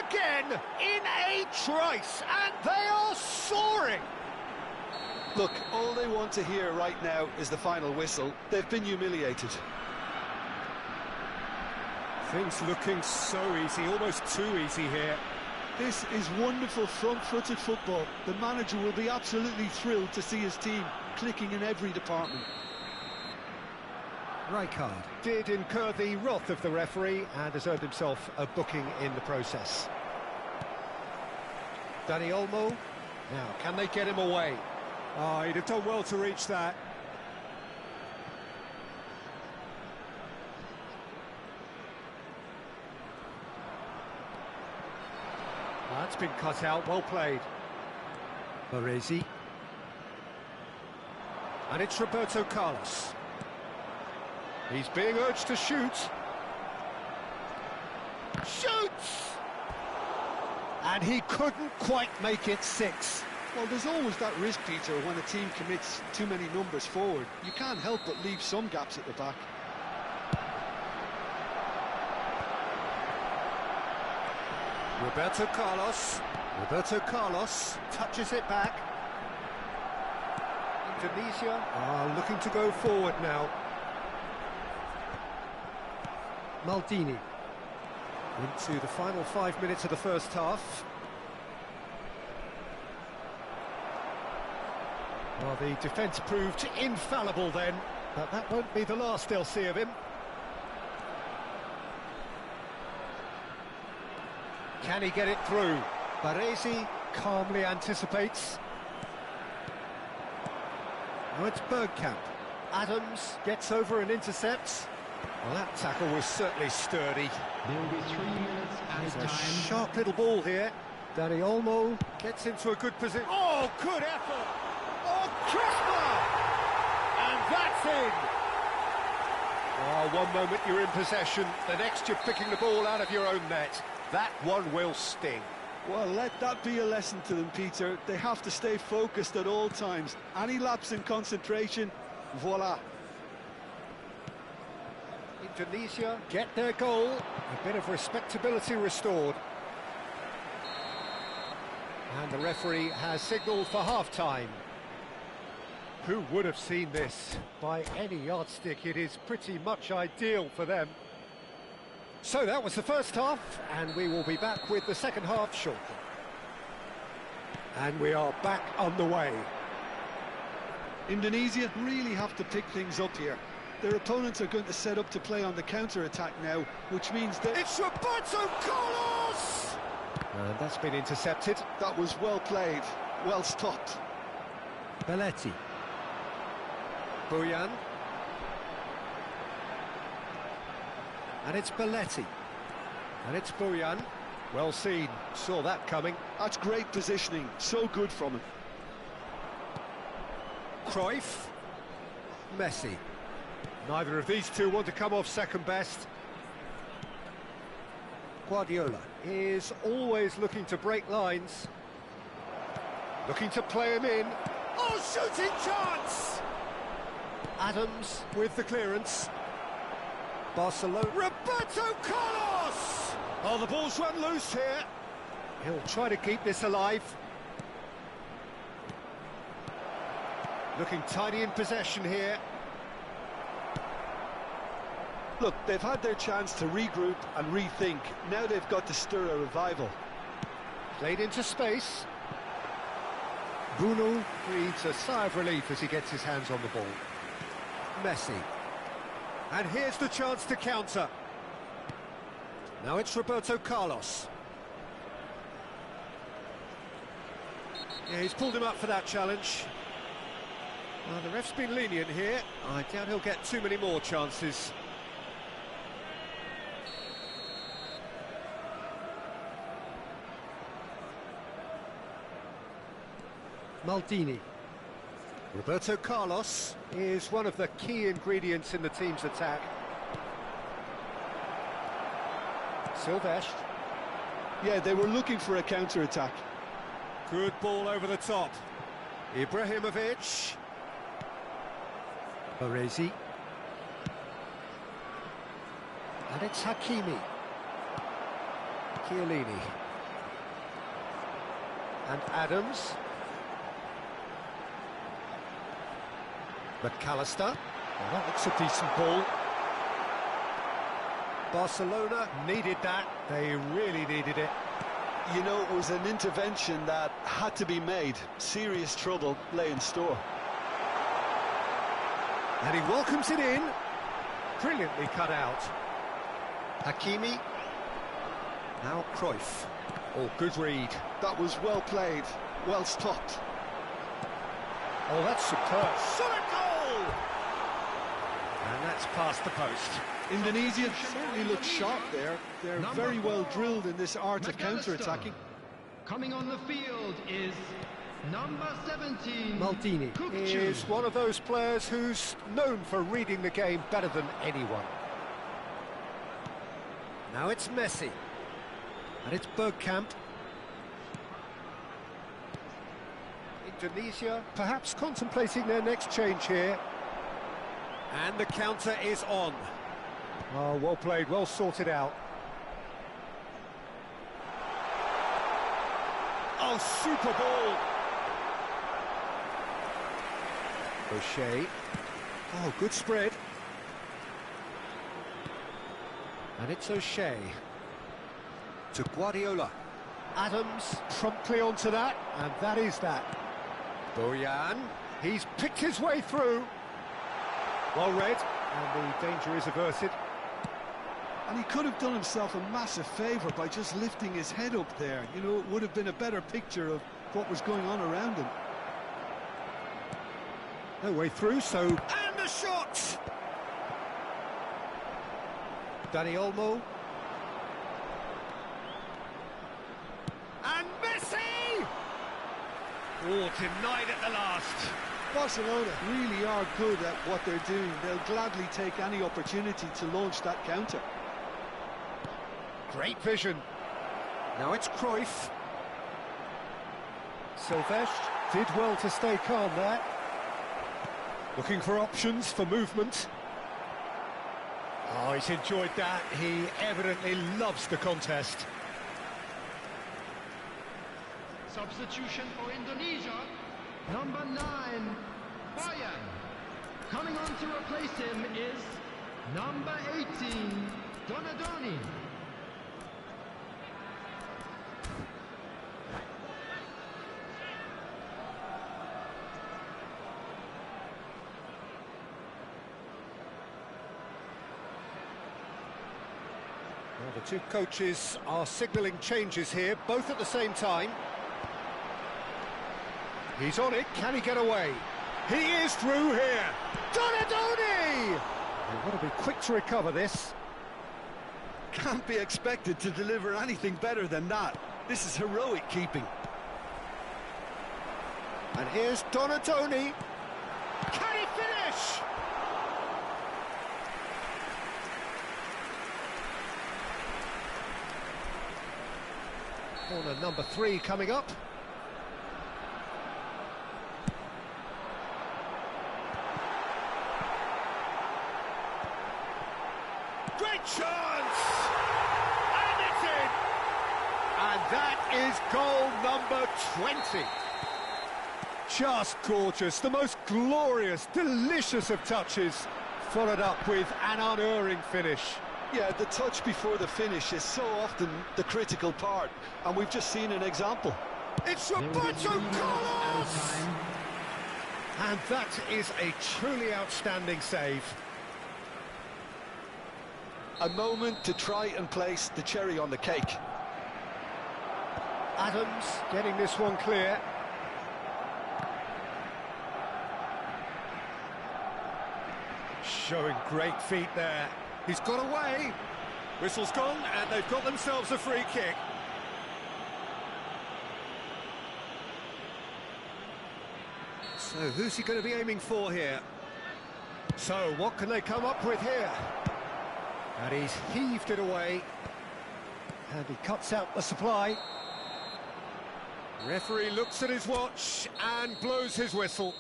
Again, in a trice, and they are soaring! Look, all they want to hear right now is the final whistle. They've been humiliated. Things looking so easy, almost too easy here. This is wonderful front-footed football. The manager will be absolutely thrilled to see his team clicking in every department. Rijkaard did incur the wrath of the referee and has earned himself a booking in the process. Dani Olmo. Now, can they get him away? Oh, he'd have done well to reach that. That's been cut out, well played. Baresi. And it's Roberto Carlos. He's being urged to shoot. Shoots! And he couldn't quite make it 6. Well, there's always that risk, Peter, when a team commits too many numbers forward. You can't help but leave some gaps at the back. Roberto Carlos. Roberto Carlos touches it back. Indonesia are looking to go forward now. Maldini into the final 5 minutes of the first half. Well, the defence proved infallible then, but that won't be the last they'll see of him. Can he get it through? Baresi calmly anticipates. Now it's Bergkamp. Adams gets over and intercepts. Well, that tackle was certainly sturdy. There will be 3 minutes added It's a time. sharp little ball here. Dani Olmo gets into a good position. Oh, good effort! Oh, crisper! And that's in! Oh, one moment you're in possession, the next you're picking the ball out of your own net. That one will sting. Well, let that be a lesson to them, Peter. They have to stay focused at all times. Any lapse in concentration, voila. Indonesia get their goal. A bit of respectability restored. And the referee has signalled for half-time. Who would have seen this? By any yardstick, it is pretty much ideal for them. So that was the first half, and we will be back with the second half shortly. And we are back on the way. Indonesia really have to pick things up here. Their opponents are going to set up to play on the counter-attack now, which means that... It's Roberto Carlos! And that's been intercepted. That was well played, well stopped. Belletti. Buyan. And it's Belletti. And it's Buyan. Well seen. Saw that coming. That's great positioning. So good from him. Cruyff. Messi. Neither of these two want to come off second best. Guardiola is always looking to break lines. Looking to play him in. Oh, shooting chance! Adams with the clearance. Barcelona. Roberto Carlos! Oh, the ball's run loose here. He'll try to keep this alive. Looking tidy in possession here. Look, they've had their chance to regroup and rethink. Now they've got to stir a revival. Played into space. Bruno breathes a sigh of relief as he gets his hands on the ball. Messi. And here's the chance to counter. Now it's Roberto Carlos. Yeah, he's pulled him up for that challenge. Well, the ref's been lenient here. I doubt he'll get too many more chances. Maldini. Roberto Carlos is one of the key ingredients in the team's attack. Silvestre. Yeah, they were looking for a counter-attack. Good ball over the top. Ibrahimovic. Baresi. And it's Hakimi. Chiellini. And Adams. McAllister. Well, that looks a decent ball. Barcelona needed that. They really needed it. You know, it was an intervention that had to be made. Serious trouble lay in store. And he welcomes it in. Brilliantly cut out. Hakimi. Now Cruyff. Oh, good read. That was well played, well stopped. Oh, that's superb. Solid goal! And that's past the post. Indonesia certainly looked sharp there. They're very well drilled in this art of counter-attacking. Coming on the field is number 17. Maldini is one of those players who's known for reading the game better than anyone. Now it's Messi. And it's Bergkamp. Indonesia perhaps contemplating their next change here. And the counter is on. Oh, well played, well sorted out. Oh, super ball. O'Shea. Oh, good spread. And it's O'Shea. To Guardiola. Adams promptly onto that, and that is that. Bojan, he's picked his way through. Well read, and the danger is averted. And he could have done himself a massive favour by just lifting his head up there. You know, it would have been a better picture of what was going on around him. No way through, so... And the shot! Dani Olmo. And Messi! Oh, denied at the last. Barcelona really are good at what they're doing. They'll gladly take any opportunity to launch that counter. Great vision. Now it's Cruyff. Silvestre did well to stay calm there. Looking for options for movement. Oh, he's enjoyed that. He evidently loves the contest. Substitution for Indonesia, number 9, Boyan. Coming on to replace him is number 18, Donadoni. Well, the two coaches are signalling changes here, both at the same time. He's on it, can he get away? He is through here! Donadoni! They've got to be quick to recover this. Can't be expected to deliver anything better than that. This is heroic keeping. And here's Donadoni. Can he finish? Corner number 3 coming up. Great chance! And it's in! And That is goal number 20. Just gorgeous, the most glorious, delicious of touches, followed up with an unerring finish. Yeah, the touch before the finish is so often the critical part, and we've just seen an example. It's Roberto Carlos! And that is a truly outstanding save. A moment to try and place the cherry on the cake. Adams getting this one clear. Showing great feet there. He's got away. Whistle's gone, and they've got themselves a free kick. So, who's he going to be aiming for here? So, what can they come up with here? And he's heaved it away. And he cuts out the supply. Referee looks at his watch and blows his whistle.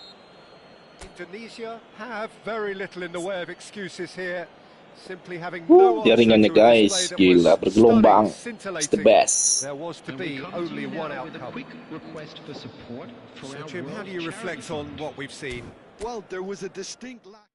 Indonesia have very little in the way of excuses here. Simply having no answer Jaringannya to a guys, display that gila, was bergelombang. stunning, It's the scintillating. best. There was to And we be come only you one now with a outcome. quick request for support for So, our Jim, how World do you Charity reflect on Fund. what we've seen? Well, there was a distinct lack.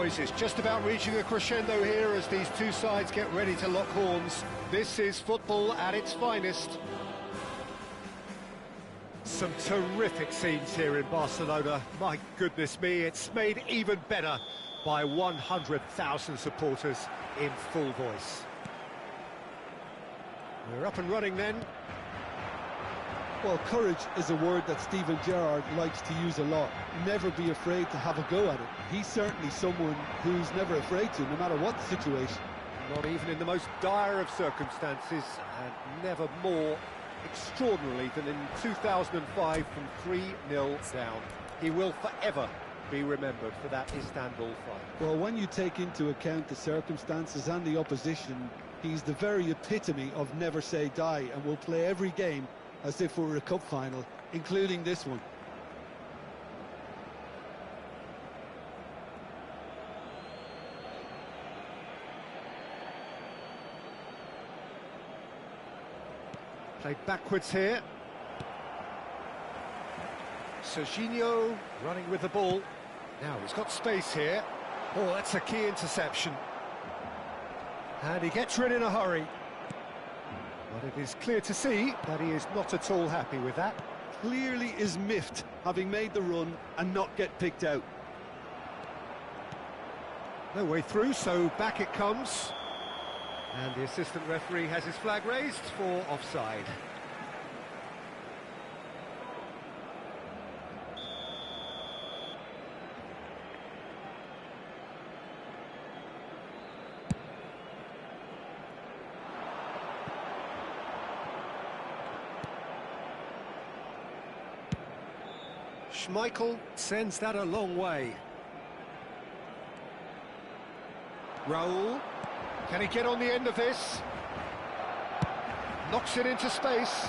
boys, it's just about reaching a crescendo here as these two sides get ready to lock horns. This is football at its finest. Some terrific scenes here in Barcelona. My goodness me, it's made even better by 100,000 supporters in full voice. We're up and running then. Well, courage is a word that Steven Gerrard likes to use a lot. Never be afraid to have a go at it. He's certainly someone who's never afraid to, no matter what the situation. Not even in the most dire of circumstances, and never more extraordinarily than in 2005 from 3-0 down. He will forever be remembered for that Istanbul fight. Well, when you take into account the circumstances and the opposition, he's the very epitome of never say die, and will play every game as if it were a cup final, including this one. Played backwards here. Serginho running with the ball. Now he's got space here. Oh, that's a key interception. And he gets rid in a hurry. But it is clear to see that he is not at all happy with that. Clearly is miffed, having made the run and not get picked out. No way through, so back it comes. And the assistant referee has his flag raised for offside. Schmeichel sends that a long way. Raul, can he get on the end of this? Knocks it into space.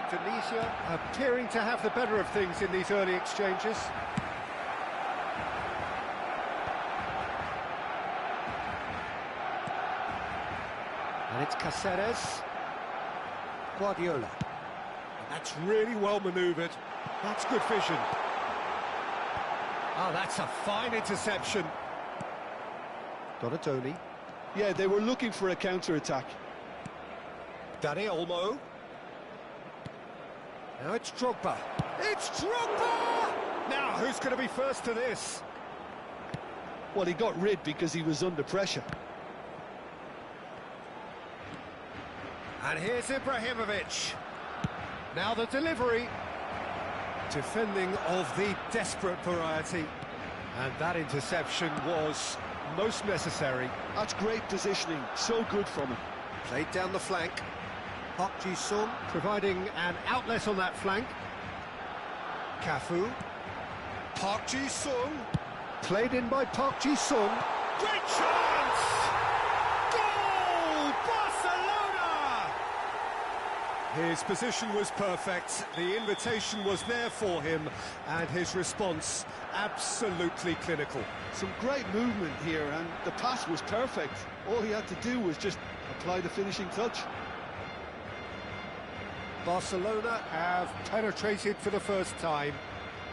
Indonesia appearing to have the better of things in these early exchanges. And it's Cáceres. Guardiola. That's really well manoeuvred. That's good vision. Oh, that's a fine interception. Donatoni. Yeah, they were looking for a counter-attack. Dani Olmo. Now it's Drogba. It's Drogba! Now, who's going to be first to this? Well, he got rid because he was under pressure. And here's Ibrahimovic. Now the delivery. Defending of the desperate variety. And that interception was most necessary. That's great positioning, so good from him. Played down the flank. Park Ji-sung providing an outlet on that flank. Cafu. Park Ji-sung. Played in by Park Ji-sung. Great chance! Goal! Barcelona! His position was perfect, the invitation was there for him, and his response absolutely clinical. Some great movement here, and the pass was perfect. All he had to do was just apply the finishing touch. Barcelona have penetrated for the first time.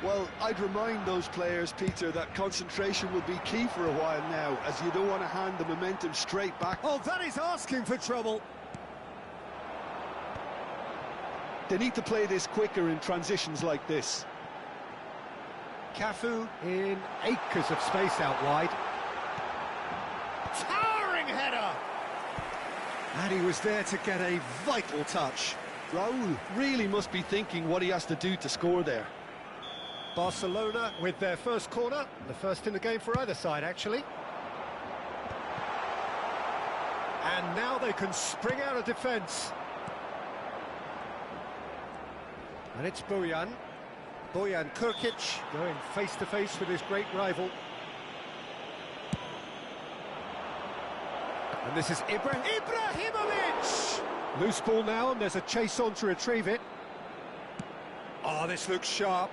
Well, I'd remind those players, Peter, that concentration will be key for a while now, as you don't want to hand the momentum straight back. Oh, that is asking for trouble. They need to play this quicker in transitions like this. Cafu in acres of space out wide. Towering header! And he was there to get a vital touch. Raul really must be thinking what he has to do to score there. Barcelona with their first corner, the first in the game for either side, actually. And now they can spring out of defence. And it's Bojan Krkic going face-to-face with his great rival. And this is Ibrahimovic! Loose ball now, and there's a chase on to retrieve it. Oh, this looks sharp.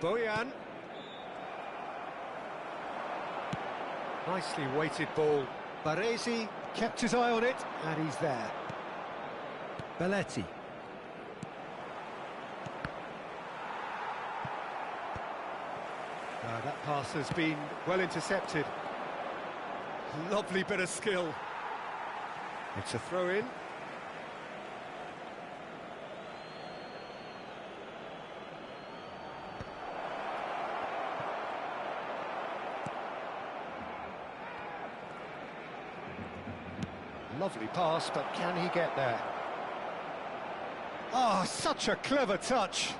Bojan. Nicely weighted ball. Baresi kept his eye on it, and he's there. Belletti. Pass has been well intercepted. Lovely bit of skill. It's a throw-in. Lovely pass, but can he get there? Oh, such a clever touch.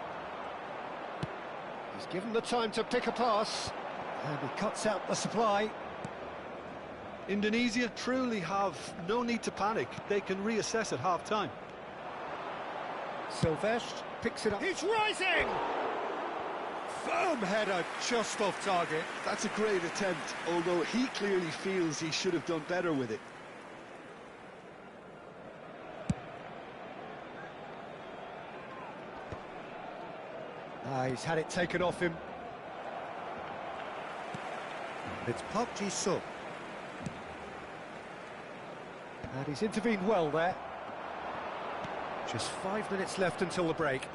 He's given the time to pick a pass, and he cuts out the supply. Indonesia truly have no need to panic. They can reassess at half-time. Silvestre picks it up. He's rising! Firm header, just off target. That's a great attempt, although he clearly feels he should have done better with it. He's had it taken off him. It's Park Ji-sung. And he's intervened well there. Just 5 minutes left until the break.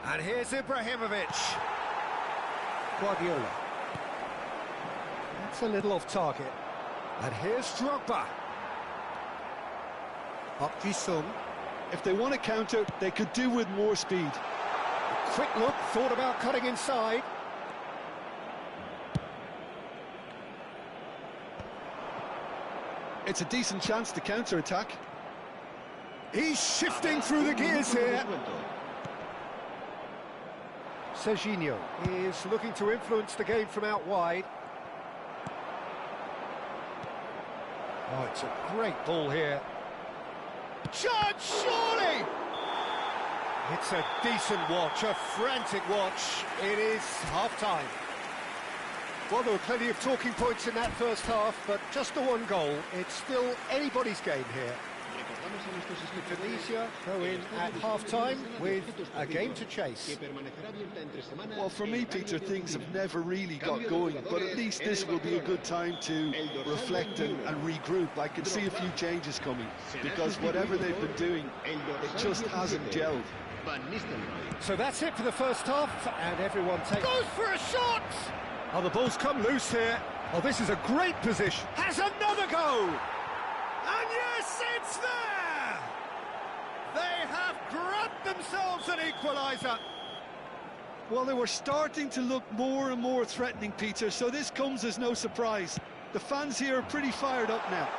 And here's Ibrahimovic. Guardiola. That's a little off target. And here's Drogba. Park Ji-sung. If they want to counter, they could do with more speed. Quick look, thought about cutting inside. It's a decent chance to counter-attack. He's shifting through the gears here. Serginho is looking to influence the game from out wide. Oh, it's a great ball here. Judge, surely! It's a decent watch, a frantic watch. It is half-time. Well, there were plenty of talking points in that first half, but just the one goal. It's still anybody's game here. Indonesia go in at half-time with a game to chase. Well, for me, Peter, things have never really got going, but at least this will be a good time to reflect and regroup. I can see a few changes coming, because whatever they've been doing, it just hasn't gelled. So that's it for the first half, and everyone goes for a shot! Oh, the ball's come loose here. Oh, this is a great position. Has another go! And yes, it's there! They have grabbed themselves an equaliser. Well, they were starting to look more and more threatening, Peter, so this comes as no surprise. The fans here are pretty fired up now.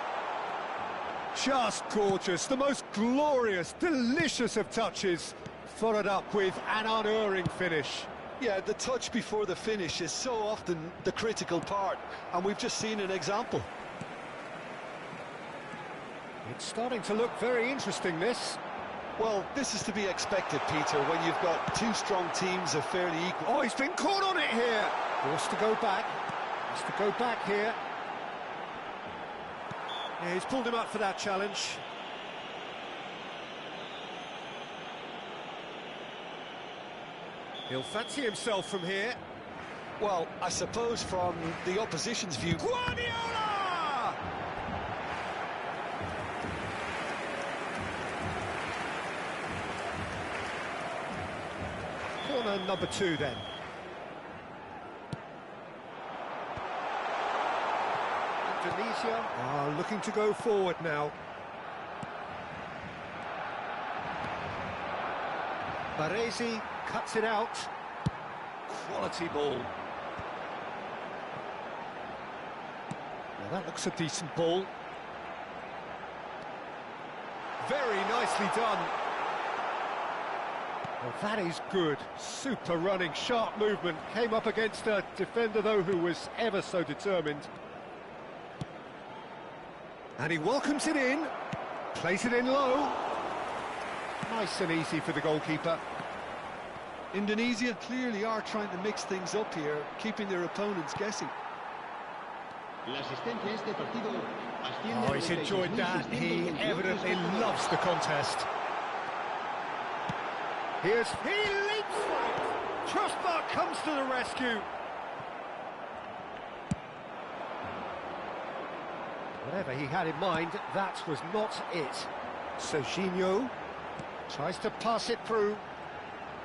Just gorgeous, the most glorious, delicious of touches, followed up with an unerring finish. Yeah, the touch before the finish is so often the critical part, and we've just seen an example. It's starting to look very interesting, this. Well, this is to be expected, Peter, when you've got two strong teams of fairly equal... Oh, he's been caught on it here! Forced to go back. Has to go back here. Yeah, he's pulled him up for that challenge. He'll fancy himself from here. Well, I suppose from the opposition's view... Guardiola! Corner number 2 then. Indonesia are looking to go forward now. Baresi cuts it out. Quality ball. Well, that looks a decent ball. Very nicely done. Well, that is good. Super running, sharp movement. Came up against a defender, though, who was ever so determined. And he welcomes it in. Plays it in low. Nice and easy for the goalkeeper. Indonesia clearly are trying to mix things up here, keeping their opponents guessing. Oh, he's enjoyed that. He evidently loves the contest. He leaps for it. Trustbar comes to the rescue. Whatever he had in mind, that was not it. Serginho tries to pass it through.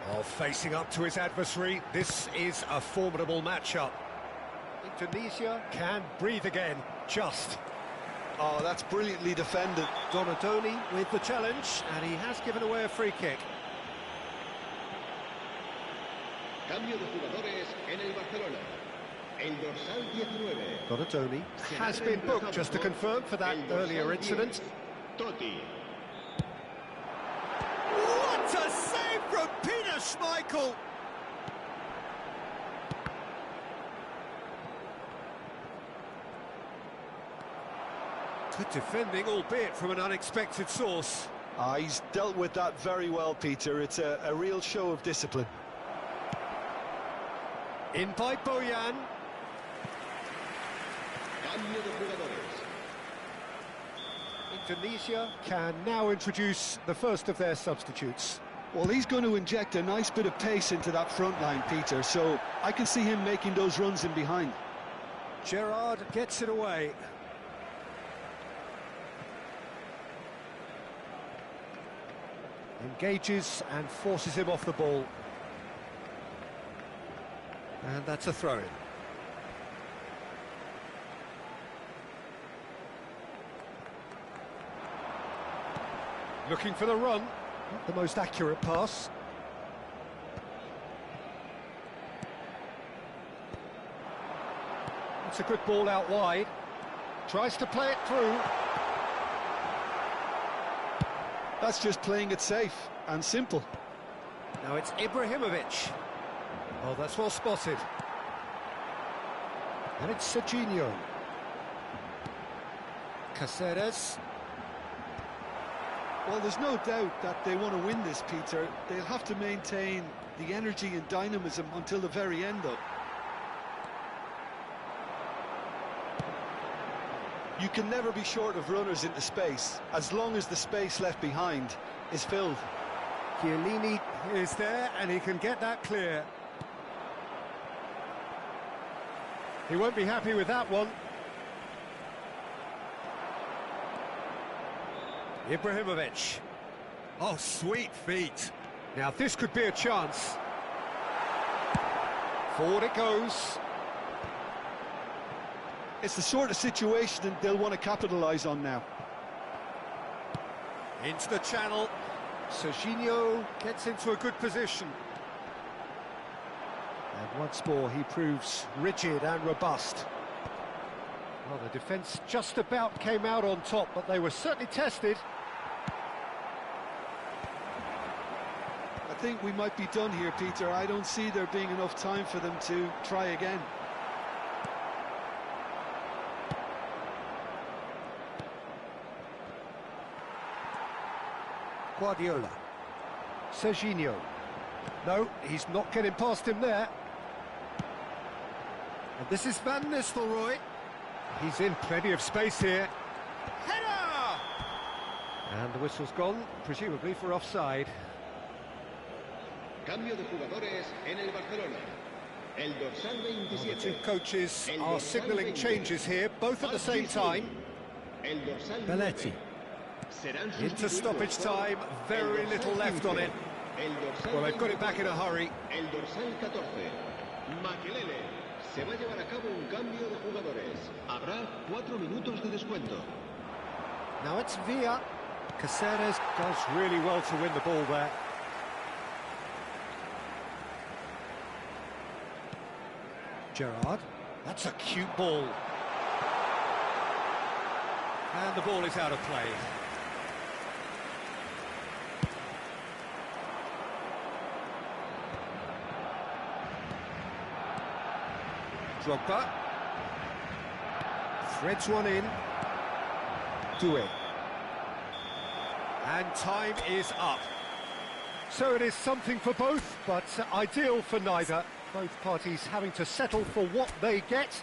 Well, facing up to his adversary, this is a formidable matchup. Indonesia can breathe again, just. Oh, that's brilliantly defended. Donadoni with the challenge, and he has given away a free kick. Cambio de jugadores en el Barcelona. El dorsal 19. Donadoni has been booked, just to confirm, for that earlier incident. Totti. What a save from Peter Schmeichel! Good defending, albeit from an unexpected source. He's dealt with that very well, Peter. It's a real show of discipline. In by Boyan. Cambio de jugadores. Indonesia can now introduce the first of their substitutes. Well, he's going to inject a nice bit of pace into that front line, Peter, so I can see him making those runs in behind. Gerrard gets it away. Engages and forces him off the ball. And that's a throw-in. Looking for the run. Not the most accurate pass. It's a good ball out wide. Tries to play it through. That's just playing it safe and simple. Now it's Ibrahimovic. Oh, that's well spotted. And it's Serginho. Caceres. Well, there's no doubt that they want to win this, Peter. They'll have to maintain the energy and dynamism until the very end, though. You can never be short of runners into space, as long as the space left behind is filled. Chiellini is there, and he can get that clear. He won't be happy with that one. Ibrahimovic. Oh, sweet feet. Now, this could be a chance. Forward it goes. It's the sort of situation that they'll want to capitalise on now. Into the channel. Serginho gets into a good position. And once more, he proves rigid and robust. Well, the defence just about came out on top, but they were certainly tested. I think we might be done here, Peter. I don't see there being enough time for them to try again. Guardiola. Serginho. No, he's not getting past him there. And this is Van Nistelrooy. He's in plenty of space here. Header! And the whistle's gone, presumably for offside. Cambio de jugadores en el Barcelona. El dorsal The 27. two coaches are signalling changes here, both at the same time. El dorsal Belletti. 9. Serán Into sustituidos stoppage por time, very el little dorsal left on 15. it. El dorsal Well, they've got it 24. back in a hurry. El dorsal 14. Makelele. Se va a llevar a cabo un cambio de jugadores. Habrá 4 minutos de descuento. Now it's Villa. Caceres does really well to win the ball there. Gerrard. That's a cute ball. And the ball is out of play. Drogba. Threads one in. Doué. And time is up. So it is something for both, but ideal for neither. Both parties having to settle for what they get.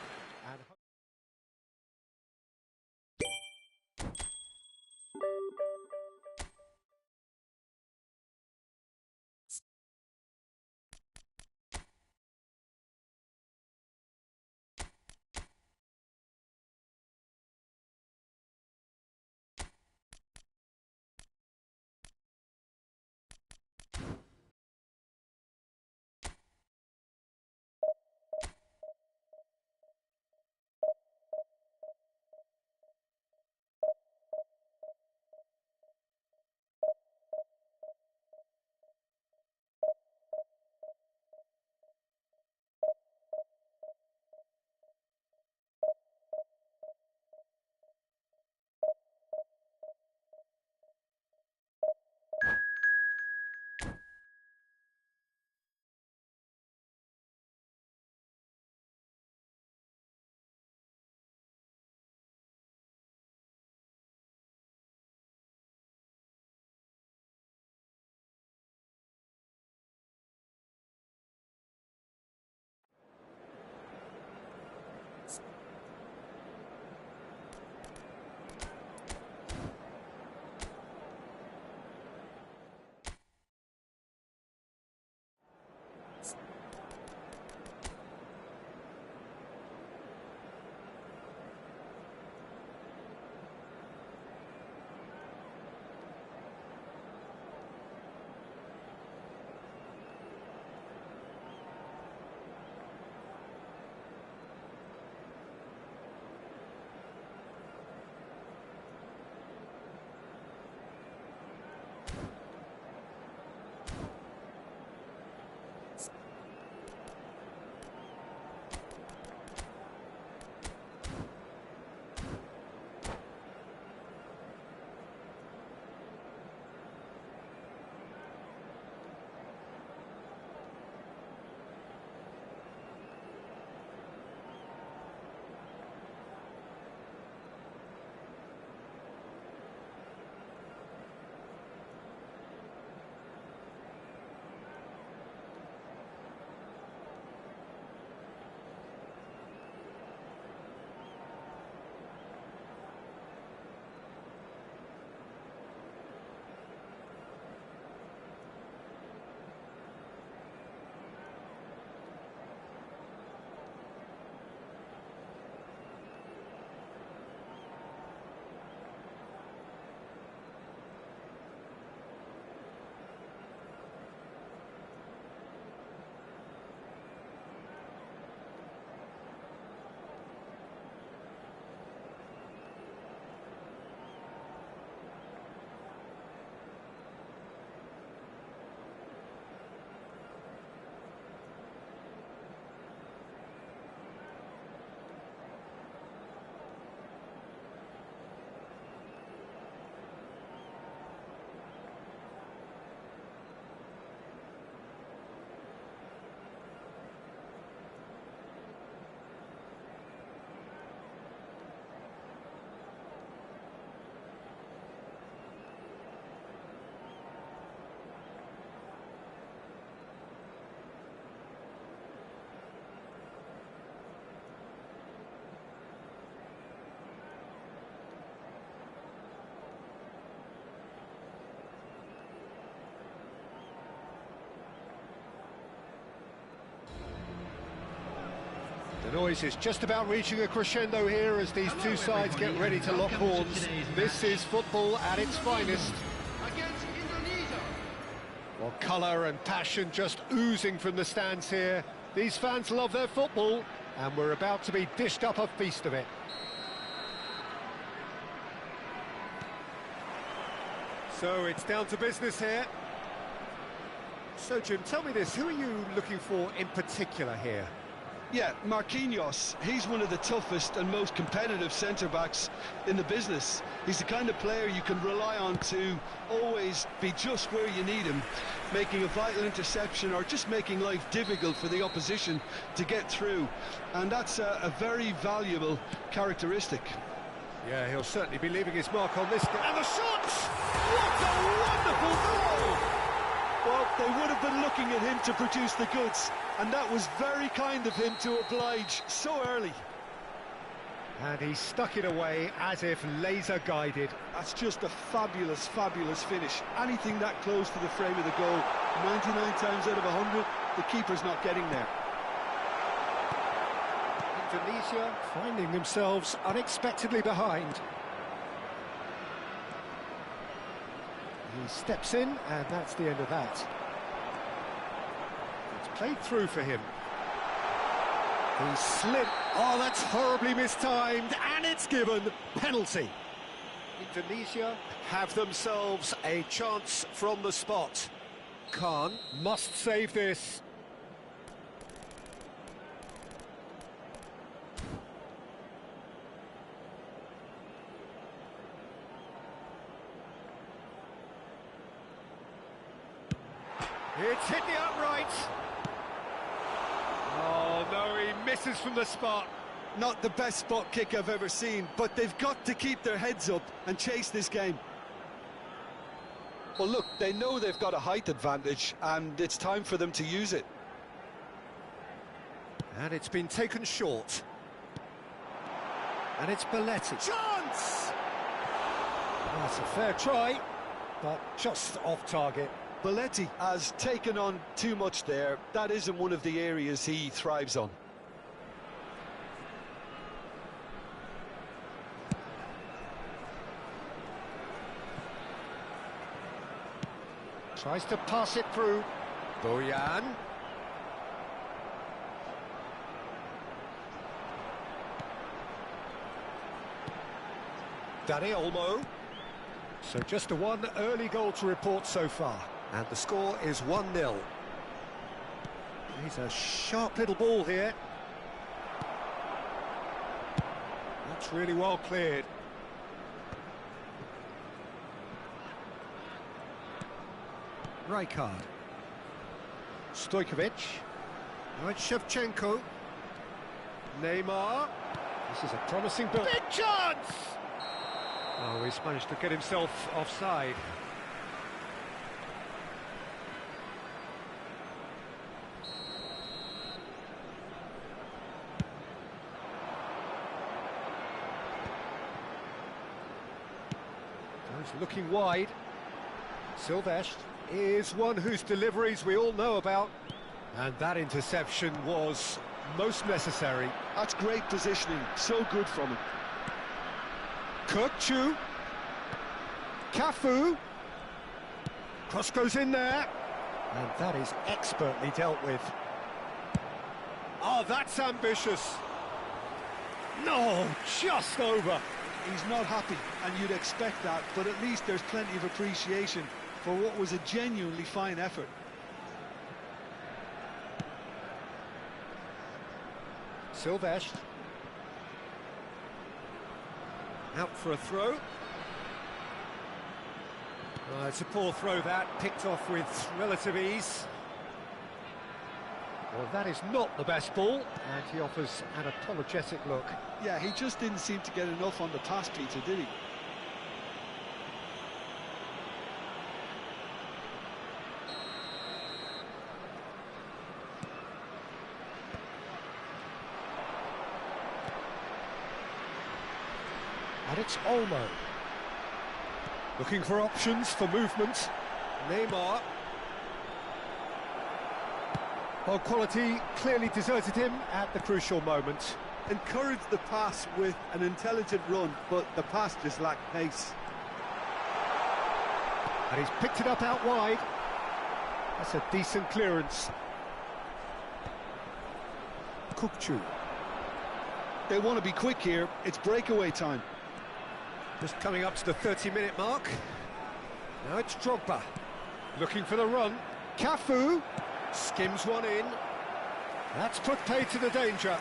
noise is just about reaching a crescendo here as these two sides get ready to lock horns. This is football at its finest. Against Indonesia. Well, colour and passion just oozing from the stands here. These fans love their football, and we're about to be dished up a feast of it. So it's down to business here. So, Jim, tell me this, who are you looking for in particular here? Yeah, Marquinhos, he's one of the toughest and most competitive centre-backs in the business. He's the kind of player you can rely on to always be just where you need him, making a vital interception or just making life difficult for the opposition to get through. And that's a very valuable characteristic. Yeah, he'll certainly be leaving his mark on this. And the shot! What a wonderful goal! Well, they would have been looking at him to produce the goods, and that was very kind of him to oblige so early. And he stuck it away as if laser-guided. That's just a fabulous, fabulous finish. Anything that close to the frame of the goal, 99 times out of 100, the keeper's not getting there. Indonesia finding themselves unexpectedly behind. He steps in, and that's the end of that. It's played through for him. He slipped. Oh, that's horribly mistimed, and it's given. Penalty. Indonesia have themselves a chance from the spot. Khan must save this. It's hit the upright. Oh, no, he misses from the spot. Not the best spot kick I've ever seen, but they've got to keep their heads up and chase this game. Well, look, they know they've got a height advantage, and it's time for them to use it. And it's been taken short. And it's Belletti. Chance! That's a fair try, but just off target. Belletti has taken on too much there. That isn't one of the areas he thrives on. Tries to pass it through. Boyan. Danny Olmo. So just a one early goal to report so far. And the score is 1-0. He's a sharp little ball here. That's really well cleared. Rijkaard. Stojkovic. Now it's Shevchenko. Neymar. This is a promising build. Big chance! Oh, he's managed to get himself offside. He's looking wide. Silvestre is one whose deliveries we all know about. And that interception was most necessary. That's great positioning, so good from him. Kirkchu. Cafu. Cross goes in there. And that is expertly dealt with. Oh, that's ambitious. No, just over. He's not happy, and you'd expect that, but at least there's plenty of appreciation for what was a genuinely fine effort. Silvestre. Out for a throw. It's a poor throw that, picked off with relative ease. Well, that is not the best ball, and he offers an apologetic look. Yeah, he just didn't seem to get enough on the pass, Peter, did he? And it's Olmo. Looking for options for movement. Neymar. Well, quality clearly deserted him at the crucial moment. Encouraged the pass with an intelligent run, but the pass just lacked pace. And he's picked it up out wide. That's a decent clearance. Kukçu. They want to be quick here. It's breakaway time. Just coming up to the 30-minute mark. Now it's Drogba. Looking for the run. Cafu skims one in. That's put pay to the danger.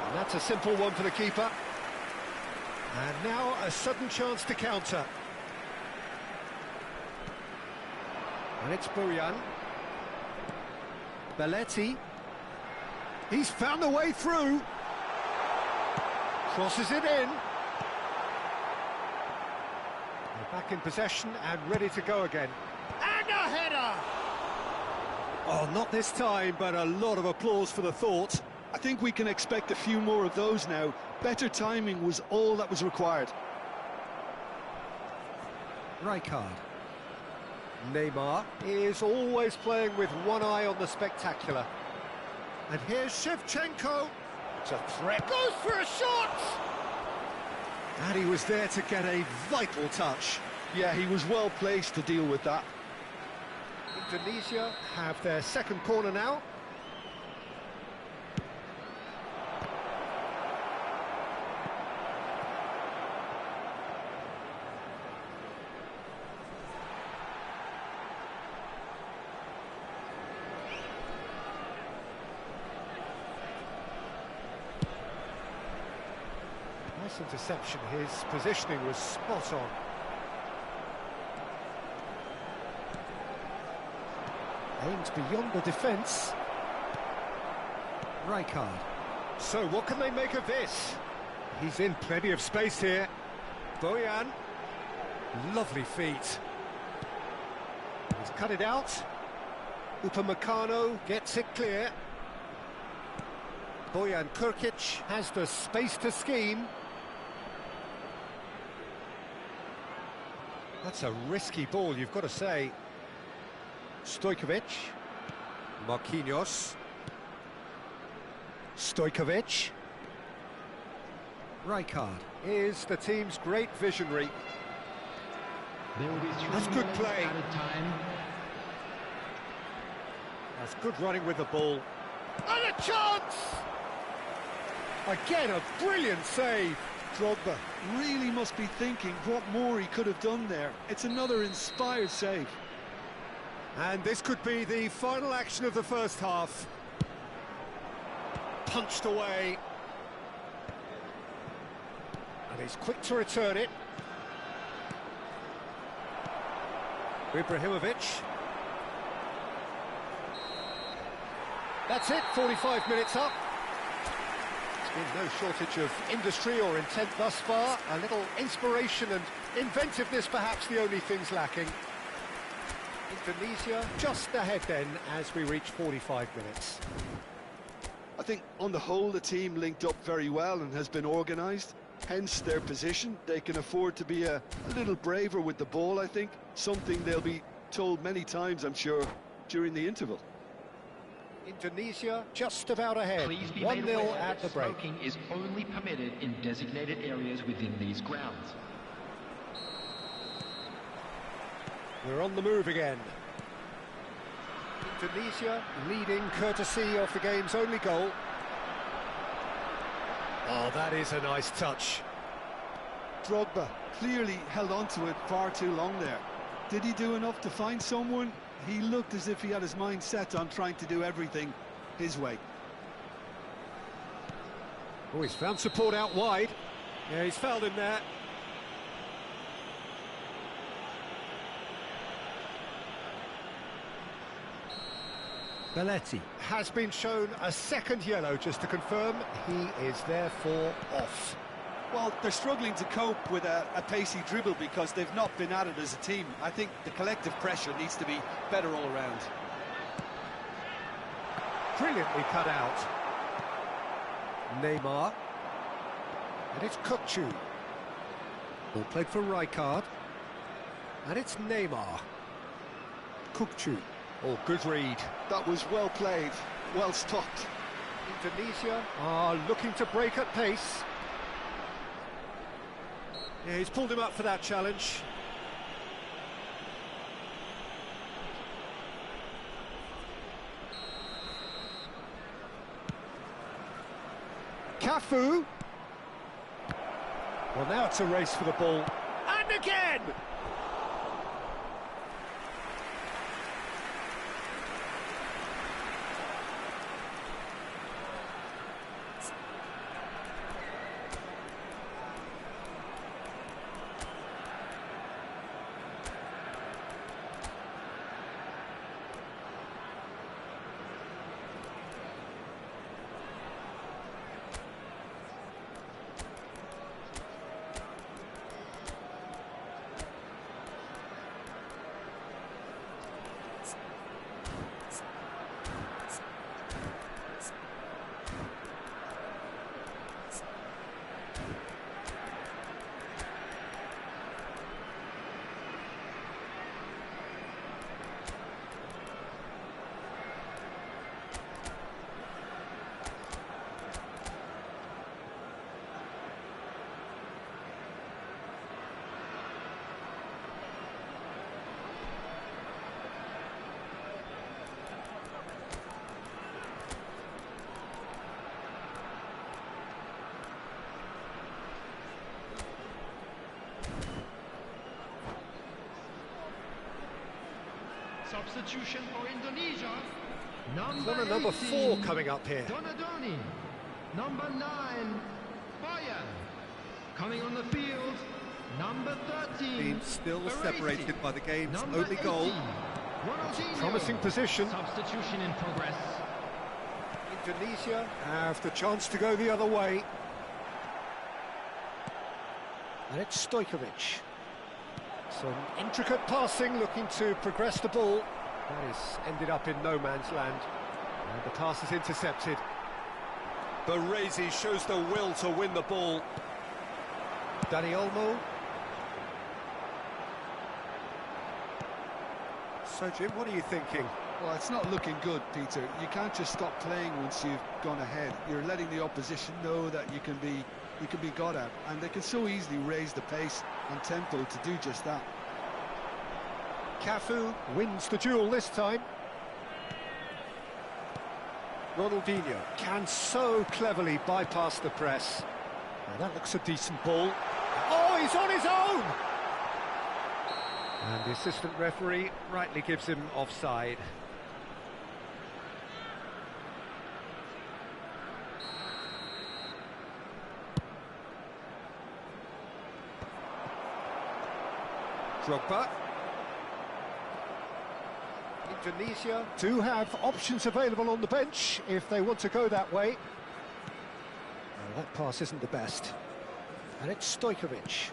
And that's a simple one for the keeper. And now a sudden chance to counter. And it's Bojan. Belletti. He's found the way through. Crosses it in. They're back in possession and ready to go again. And a header! Oh, not this time, but a lot of applause for the thought. I think we can expect a few more of those now. Better timing was all that was required. Rijkaard. Neymar is always playing with one eye on the spectacular. And here's Shevchenko. It's a threat. Goes for a shot! And he was there to get a vital touch. Yeah, he was well placed to deal with that. Indonesia have their second corner now. Nice interception. His positioning was spot on. Aims beyond the defence. Rijkaard. So what can they make of this? He's in plenty of space here. Bojan. Lovely feet. He's cut it out. Upamecano gets it clear. Bojan Krkić has the space to scheme. That's a risky ball, you've got to say. Stojkovic. Marquinhos. Stojkovic. Rijkaard is the team's great visionary. There will be That's good play. added time. That's good running with the ball. And a chance! Again, a brilliant save. Drogba really must be thinking what more he could have done there. It's another inspired save. And this could be the final action of the first half. Punched away. And he's quick to return it. Ibrahimovic. That's it, 45 minutes up. There's been no shortage of industry or intent thus far. A little inspiration and inventiveness, perhaps the only things lacking. Indonesia just ahead then as we reach 45 minutes. I think on the whole the team linked up very well and has been organised. Hence their position. They can afford to be a little braver with the ball, I think. Something they'll be told many times, I'm sure, during the interval. Indonesia just about ahead. Please be made 1-0 aware at the that break. smoking is only permitted in designated areas within these grounds. We're on the move again. Indonesia leading courtesy of the game's only goal. Oh, that is a nice touch. Drogba clearly held on to it far too long there. Did he do enough to find someone? He looked as if he had his mind set on trying to do everything his way. Oh, he's found support out wide. Yeah, he's fouled him there. Belletti has been shown a second yellow, just to confirm he is therefore off. Well, they're struggling to cope with a pacey dribble because they've not been at it as a team. I think the collective pressure needs to be better all round. brilliantly cut out. Neymar. And it's Kukçu. Well played for Rijkaard. And it's Neymar. Kukçu. Oh, good read. That was well played, well stopped. Indonesia are looking to break at pace. Yeah, he's pulled him up for that challenge. Cafu. Well, now it's a race for the ball. And again! Substitution for Indonesia. Corner number 4 coming up here. Donadoni. Number 9, Boyan. Coming on the field, number 13. Team still Baresi. separated by the game's Number only goal. 18, Ronaldinho. Promising position. Substitution in progress. Indonesia have the chance to go the other way. And it's Stojkovic. Some intricate passing, looking to progress the ball. That is ended up in no man's land. And the pass is intercepted. Baresi shows the will to win the ball. Dani Olmo. So, Jim, what are you thinking? Well, it's not looking good, Peter. You can't just stop playing once you've gone ahead. You're letting the opposition know that you can be got at, and they can so easily raise the pace and tempo to do just that. Cafu wins the duel this time. Ronaldinho can so cleverly bypass the press. Now that looks a decent ball. Oh, he's on his own! And the assistant referee rightly gives him offside. Drogba. Indonesia do have options available on the bench if they want to go that way. Well, that pass isn't the best. And it's Stojkovic.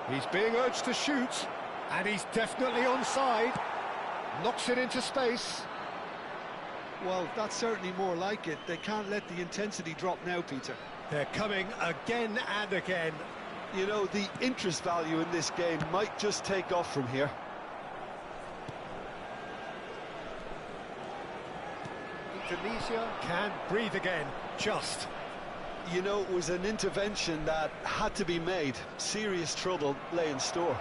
He's being urged to shoot, and he's definitely onside. Knocks it into space. Well, that's certainly more like it. They can't let the intensity drop now, Peter. They're coming again and again. You know, the interest value in this game might just take off from here. Indonesia can breathe again, just. You know, it was an intervention that had to be made. Serious trouble lay in store.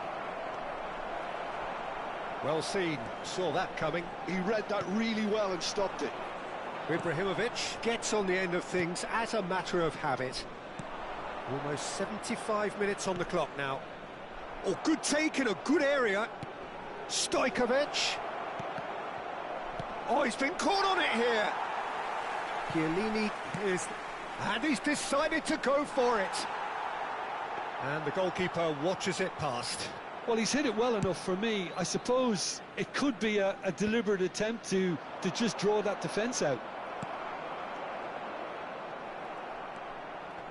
Well seen, saw that coming. He read that really well and stopped it. Ibrahimovic gets on the end of things as a matter of habit. Almost 75 minutes on the clock now. Oh, good take in a good area. Stojkovic. Oh, he's been caught on it here. Chiellini is... And he's decided to go for it. And the goalkeeper watches it past. Well, he's hit it well enough for me. I suppose it could be a deliberate attempt to just draw that defence out.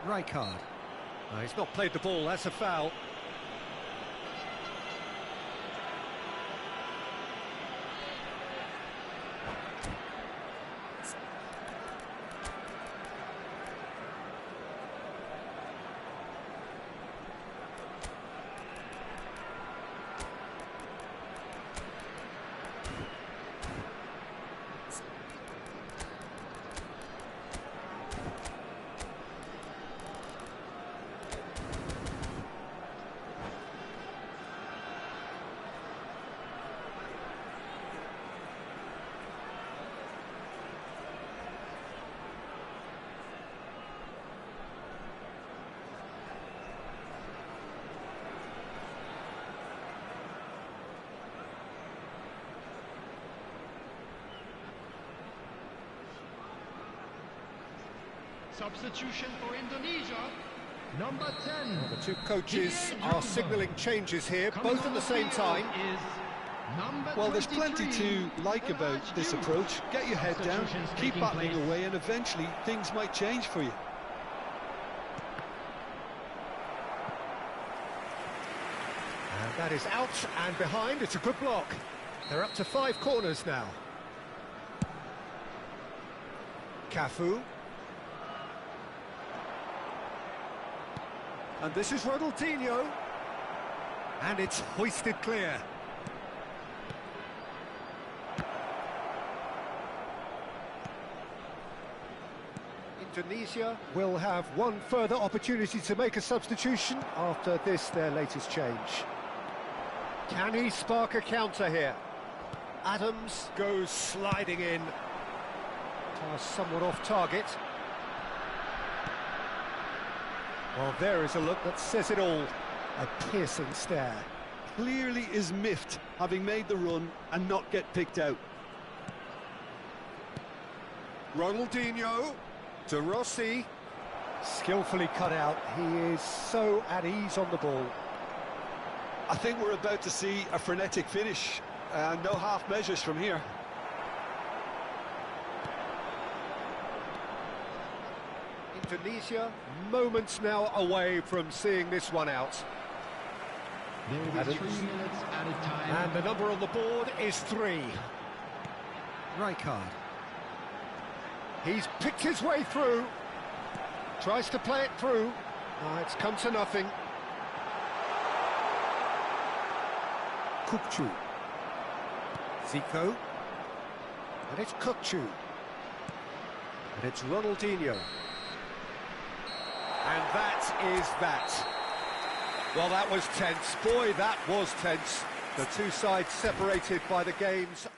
Rijkaard. He's not played the ball, that's a foul. Substitution for Indonesia, number 10. Well, the two coaches are signalling changes here, both at the same time. Well, there's plenty to like about this approach. Get your head down, keep battling away, and eventually things might change for you. And that is out and behind. It's a good block. They're up to 5 corners now. Cafu. And this is Ronaldinho. And it's hoisted clear. Indonesia will have one further opportunity to make a substitution after this, their latest change. Can he spark a counter here? Adams goes sliding in. Pass somewhat off target. Well, there is a look that says it all. A piercing stare. Clearly is miffed, having made the run and not get picked out. Ronaldinho. De Rossi. Skillfully cut out. He is so at ease on the ball. I think we're about to see a frenetic finish. No half measures from here. Indonesia, moments now away from seeing this one out. There will be 3 minutes added time. And the number on the board is 3. Rijkaard. He's picked his way through. Tries to play it through. It's come to nothing. Kukçu. Zico. And it's Kukçu. And it's Ronaldinho. And that is that. Well, that was tense. Boy, that was tense. The two sides separated by the game's...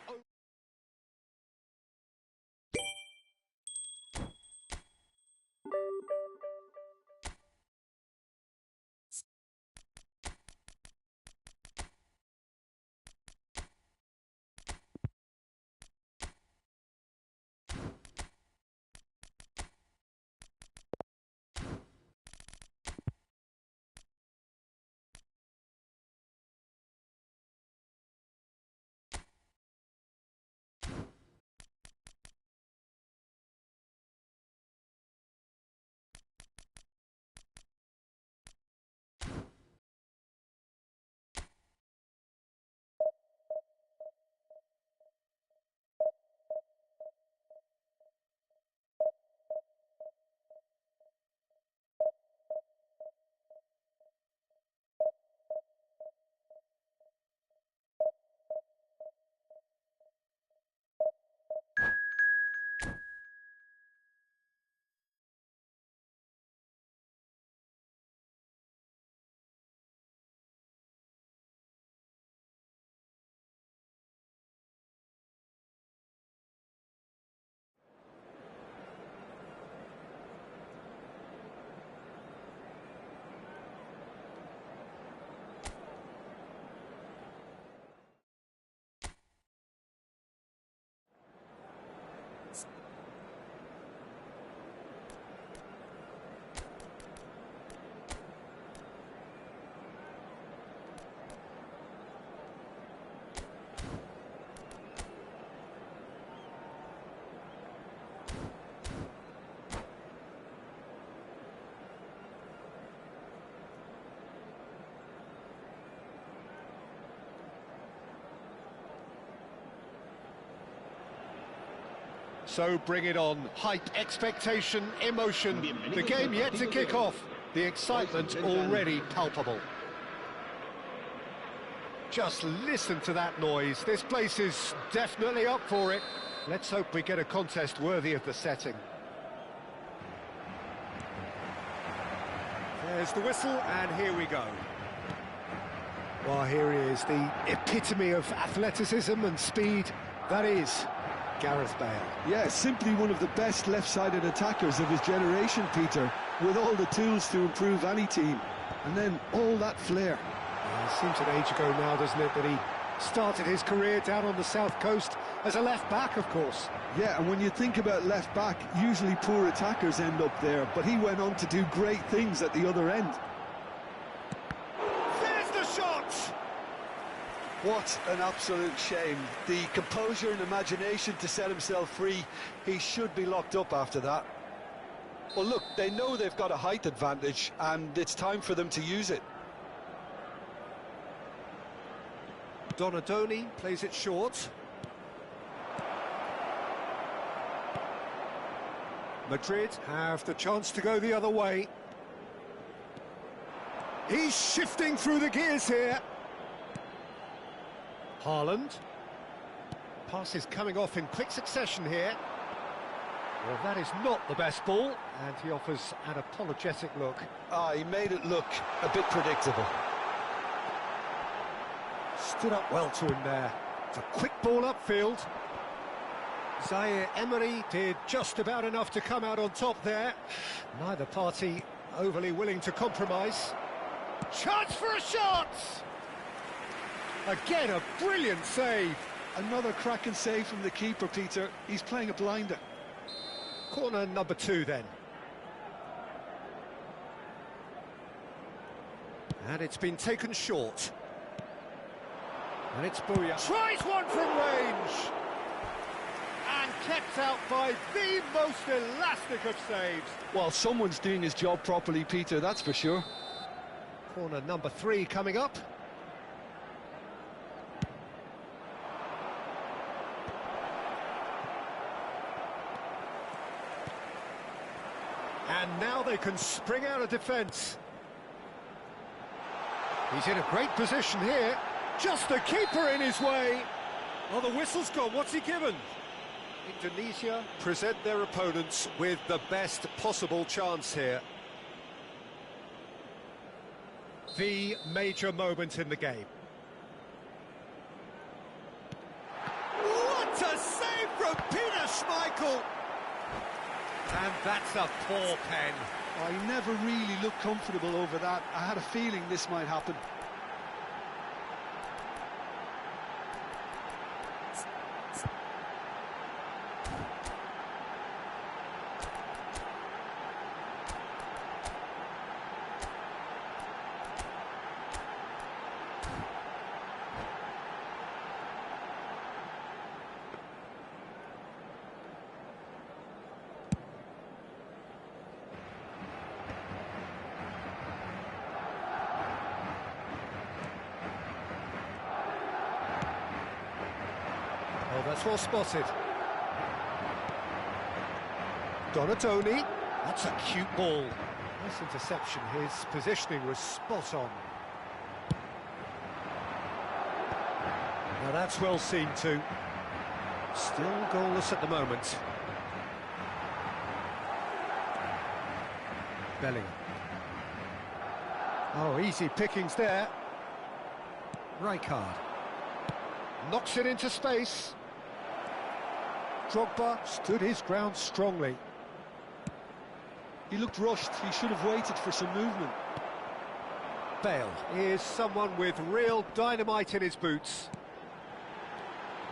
So bring it on. Hype, expectation, emotion. The game yet to kick off. The excitement already palpable. Just listen to that noise. This place is definitely up for it. Let's hope we get a contest worthy of the setting. There's the whistle, and here we go. Well, here he is, the epitome of athleticism and speed. That is Gareth Bale. Yeah, simply one of the best left-sided attackers of his generation, Peter, with all the tools to improve any team. And then all that flair. It seems an age ago now, doesn't it, that he started his career down on the south coast as a left-back, of course. Yeah, and when you think about left-back, usually poor attackers end up there, but he went on to do great things at the other end. There's the shot! What an absolute shame. The composure and imagination to set himself free, he should be locked up after that. Well, look, they know they've got a height advantage, and it's time for them to use it. Donadoni plays it short. Madrid have the chance to go the other way. He's shifting through the gears here. Haaland. Pass is coming off in quick succession here. Well, that is not the best ball, and he offers an apologetic look. He made it look a bit predictable. Stood up well to him there. It's a quick ball upfield. Zaire Emery did just about enough to come out on top there. Neither party overly willing to compromise. Chance for a shot! Again, a brilliant save. Another cracking save from the keeper, Peter. He's playing a blinder. Corner number 2 then. And it's been taken short. And it's Bouya. Tries one from range! And kept out by the most elastic of saves. Well, someone's doing his job properly, Peter, that's for sure. Corner number 3 coming up. And now they can spring out of defence. He's in a great position here. Just the keeper in his way. Oh, the whistle's gone. What's he given? Indonesia present their opponents with the best possible chance here. The major moment in the game. What a save from Peter Schmeichel! And that's a poor pen. I never really looked comfortable over that. I had a feeling this might happen. Oh, that's well spotted. Donadoni. That's a cute ball. Nice interception. His positioning was spot on. Now that's well seen too. Still goalless at the moment. Bellingham. Oh, easy pickings there. Rijkaard. Knocks it into space. Drogba stood his ground strongly. He looked rushed. He should have waited for some movement. Bale is someone with real dynamite in his boots.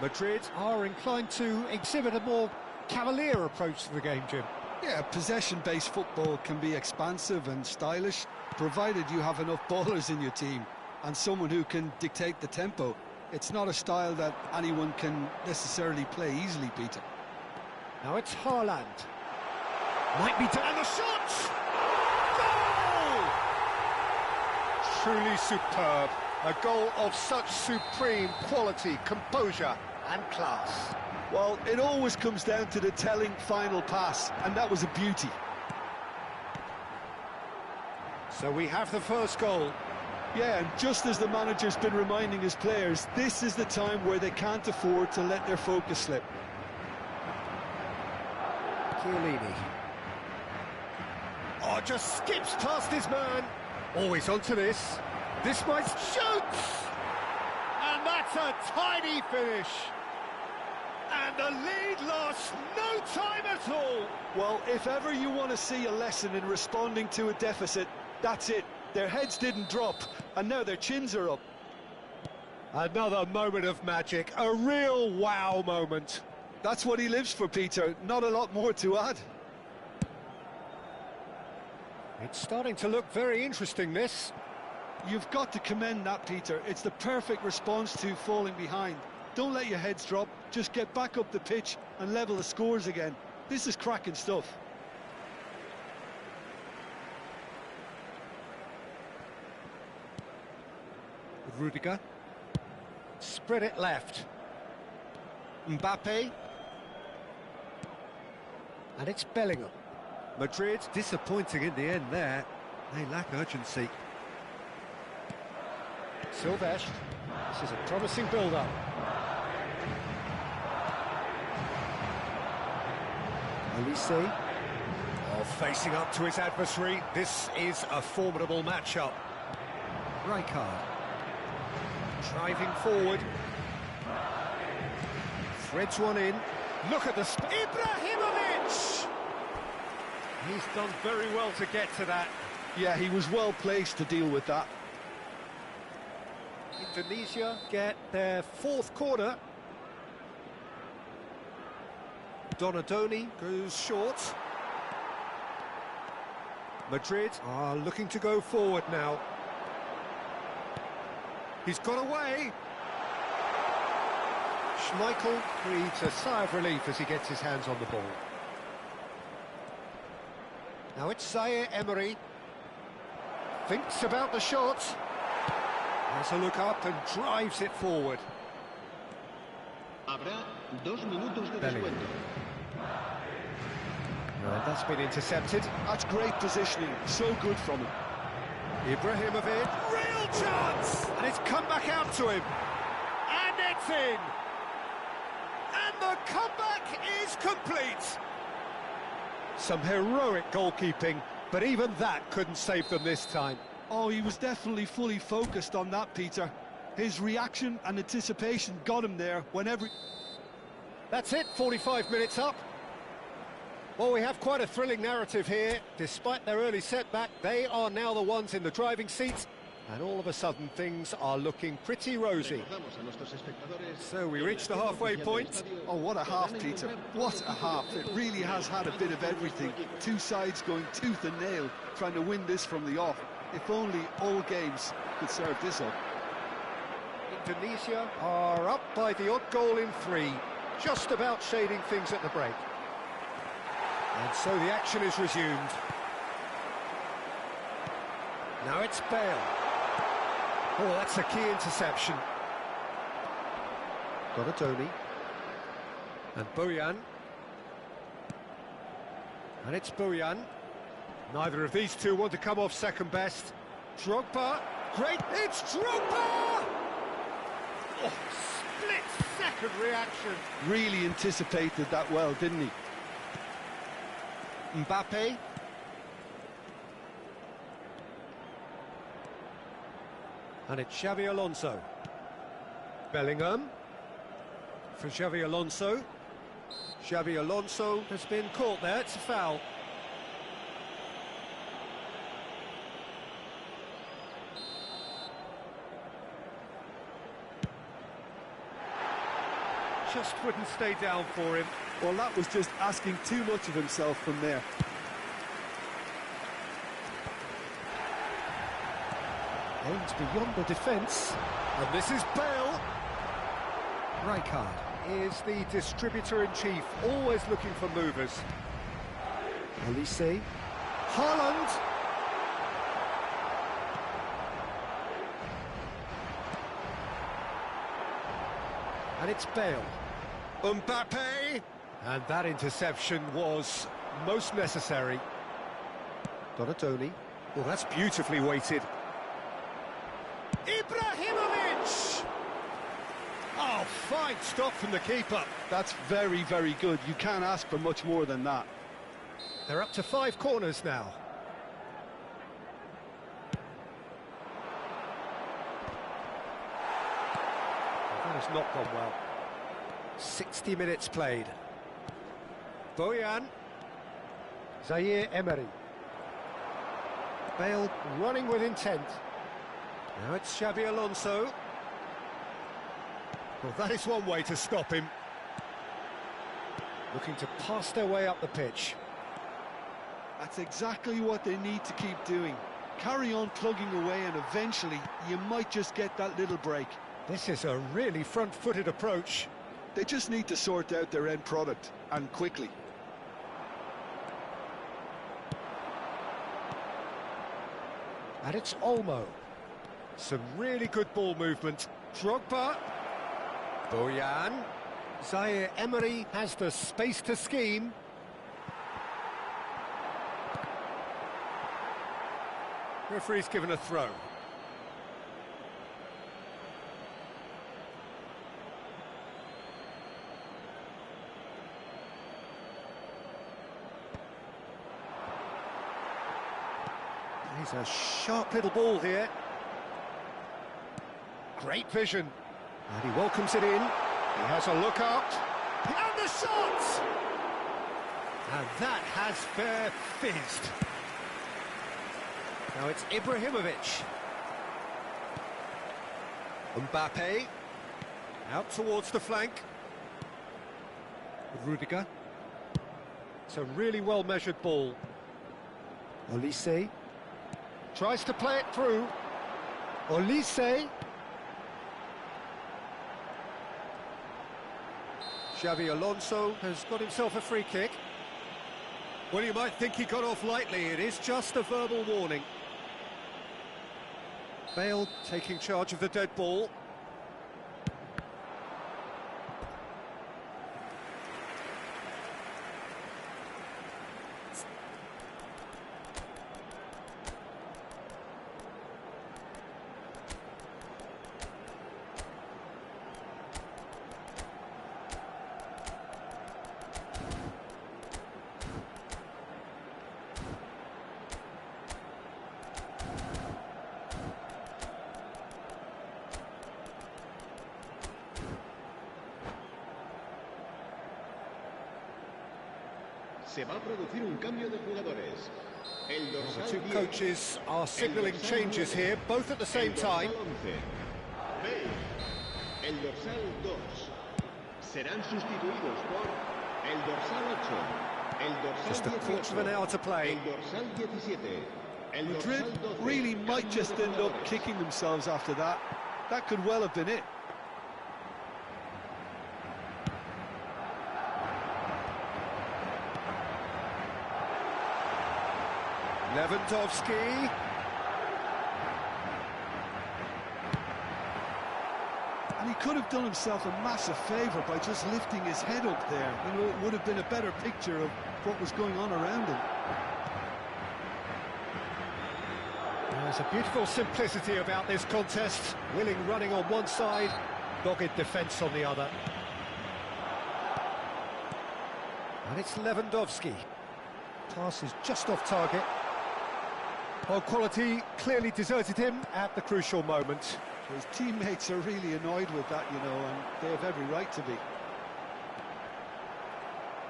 Madrid are inclined to exhibit a more cavalier approach to the game, Jim. Yeah, possession-based football can be expansive and stylish, provided you have enough ballers in your team and someone who can dictate the tempo. It's not a style that anyone can necessarily play easily, Peter. Now it's Haaland. Might be down the shot! Goal! Truly superb. A goal of such supreme quality, composure and class. Well, it always comes down to the telling final pass, and that was a beauty. So we have the first goal. Yeah, and just as the manager's been reminding his players, this is the time where they can't afford to let their focus slip. Chiellini. Oh, just skips past his man. Always onto this. This might shoot! And that's a tiny finish. And the lead lost no time at all. Well, if ever you want to see a lesson in responding to a deficit, that's it. Their heads didn't drop, and now their chins are up. Another moment of magic, a real wow moment. That's what he lives for, Peter. Not a lot more to add. It's starting to look very interesting, this. You've got to commend that, Peter. It's the perfect response to falling behind. Don't let your heads drop. Just get back up the pitch and level the scores again. This is cracking stuff. Rudiger. Spread it left. Mbappe. And it's Bellingham. Madrid disappointing in the end there. They lack urgency. Silvestre. This is a promising build-up. Olise. Oh, facing up to his adversary. This is a formidable matchup. Rijkaard. Driving forward. Threads one in. Look at the... Ibrahimovic! He's done very well to get to that. Yeah, he was well placed to deal with that. Indonesia get their fourth corner. Donadoni goes short. Madrid are looking to go forward now. He's got away. Schmeichel breathes a sigh of relief as he gets his hands on the ball. Now it's Zaire Emery. Thinks about the shot. Has a look up and drives it forward. Habrá 2 minutos de descuento. Well, that's been intercepted. That's great positioning. So good from him. Ibrahimovic, real chance! And it's come back out to him. And it's in! And the comeback is complete! Some heroic goalkeeping, but even that couldn't save them this time. Oh, he was definitely fully focused on that, Peter. His reaction and anticipation got him there whenever... That's it, 45 minutes up. Well, we have quite a thrilling narrative here. Despite their early setback, they are now the ones in the driving seat. And all of a sudden, things are looking pretty rosy. So we reach the halfway point. Oh, what a half, Peter. What a half. It really has had a bit of everything. Two sides going tooth and nail, trying to win this from the off. If only all games could serve this up. Indonesia are up by the odd goal in 3, just about shading things at the break. And so the action is resumed. Now it's Bale. Oh, that's a key interception. Donadoni. And Bojan. And it's Bojan. Neither of these two want to come off second best. Drogba. Great. It's Drogba! Oh, split-second reaction. Really anticipated that well, didn't he? Mbappe. And it's Xavi Alonso. Bellingham. For Xavi Alonso. Xavi Alonso has been caught there. It's a foul. Just wouldn't stay down for him. Well, that was just asking too much of himself from there. Aims beyond the defence. And this is Bale. Rijkaard is the distributor-in-chief, always looking for movers. Olise. Haaland. And it's Bale. Mbappe! And that interception was most necessary. Donadoni. Well, that's beautifully weighted. Ibrahimovic! Oh, fine stop from the keeper. That's very, very good. You can't ask for much more than that. They're up to 5 corners now. That has not gone well. 60 minutes played. Bojan. Zaire Emery. Bale running with intent. Now it's Xabi Alonso. Well, that is one way to stop him. Looking to pass their way up the pitch. That's exactly what they need to keep doing. Carry on plugging away and eventually you might just get that little break. This is a really front-footed approach. They just need to sort out their end product, and quickly. And it's Olmo. Some really good ball movement. Drogba. Boyan. Zaire Emery has the space to scheme. Referee's given a throw. He's a sharp little ball here. Great vision. And he welcomes it in. He has a look out. And the shot! And that has fair fizzed. Now it's Ibrahimovic. Mbappe. Out towards the flank. Rudiger. It's a really well-measured ball. Olise. Tries to play it through. Olise. Xavi Alonso has got himself a free kick. Well, you might think he got off lightly. It is just a verbal warning. Bale taking charge of the dead ball. Se va a producir un cambio de jugadores. El The dorsal two 10, coaches are signalling dorsal changes 9, here, both at the same el dorsal time. 11. Bale. El dorsal 2. Serán sustituidos por el dorsal 8. El dorsal Just a 18. quarter of an hour to play. El dorsal 17. El Madrid dorsal 12. really might Cambio just de end up jugadores. kicking themselves after that. That could well have been it. Lewandowski. And he could have done himself a massive favour by just lifting his head up there. You know, it would have been a better picture of what was going on around him. There's a beautiful simplicity about this contest. Willing running on one side, dogged defence on the other. And it's Lewandowski. Pass is just off target. Well, quality clearly deserted him at the crucial moment. His teammates are really annoyed with that, you know, and they have every right to be.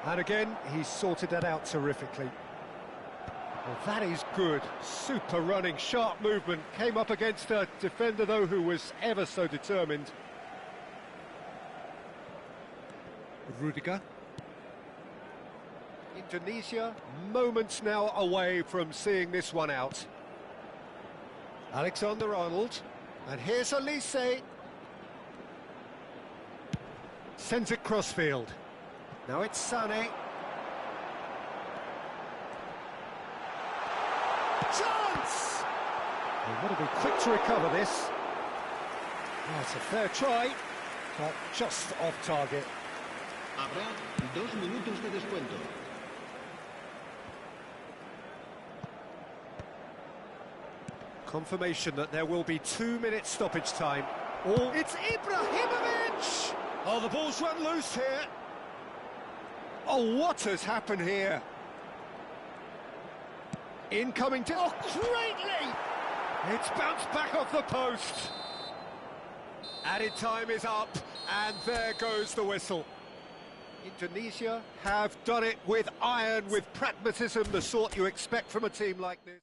And again, he's sorted that out terrifically. Well, that is good. Super running, sharp movement. Came up against a defender, though, who was ever so determined. Rudiger. Indonesia, moments now away from seeing this one out. Alexander-Arnold. And here's Olise. Sends it crossfield. Now it's Sané. Chance! Well, got to be quick to recover this. Oh, it's a fair try, but just off target. Habrá 2 minutos de descuento. Confirmation that there will be 2 minutes stoppage time. Oh, it's Ibrahimovic! Oh, the ball's run loose here. Oh, what has happened here? Incoming to... Oh, greatly! It's bounced back off the post. Added time is up, and there goes the whistle. Indonesia have done it with iron, with pragmatism, the sort you expect from a team like this.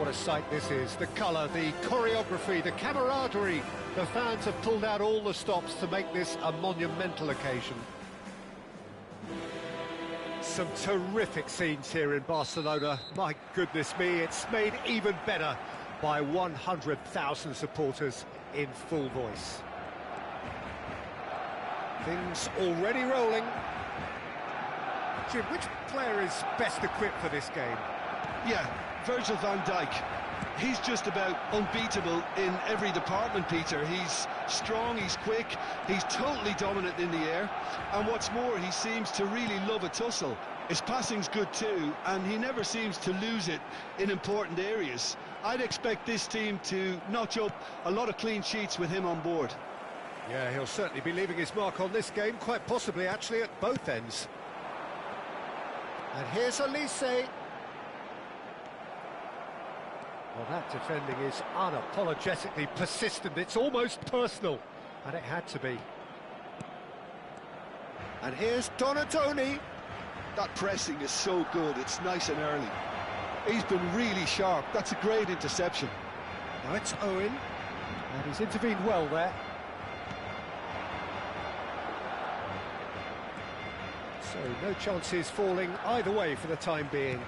what a sight this is. The colour, the choreography, the camaraderie. The fans have pulled out all the stops to make this a monumental occasion. Some terrific scenes here in Barcelona. My goodness me, it's made even better by 100,000 supporters in full voice. Things already rolling. Jim, which player is best equipped for this game? Yeah, Virgil van Dijk. He's just about unbeatable in every department, Peter. He's strong, he's quick, he's totally dominant in the air. And what's more, he seems to really love a tussle. His passing's good too, and he never seems to lose it in important areas. I'd expect this team to notch up a lot of clean sheets with him on board. Yeah, he'll certainly be leaving his mark on this game, quite possibly actually at both ends. And here's Elise. Well, that defending is unapologetically persistent. It's almost personal, and it had to be. And here's Donatoni. That pressing is so good, it's nice and early. He's been really sharp, that's a great interception. Now it's Owen, and he's intervened well there. So no chances falling either way for the time being.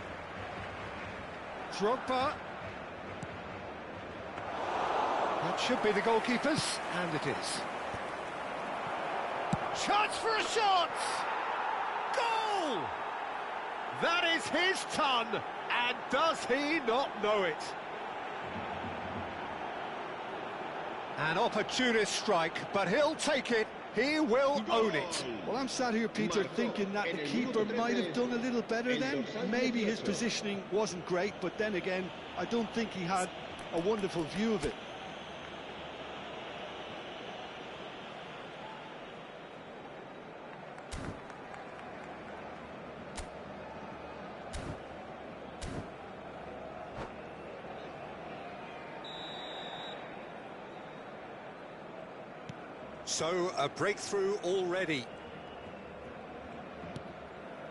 Drogba. That should be the goalkeepers, and it is. Chance for a shot! Goal! That is his ton, and does he not know it? An opportunist strike, but he'll take it. He will own it. Well, I'm sat here, Peter, thinking that the keeper might have done a little better then. Maybe his positioning wasn't great, but then again, I don't think he had a wonderful view of it. So, a breakthrough already.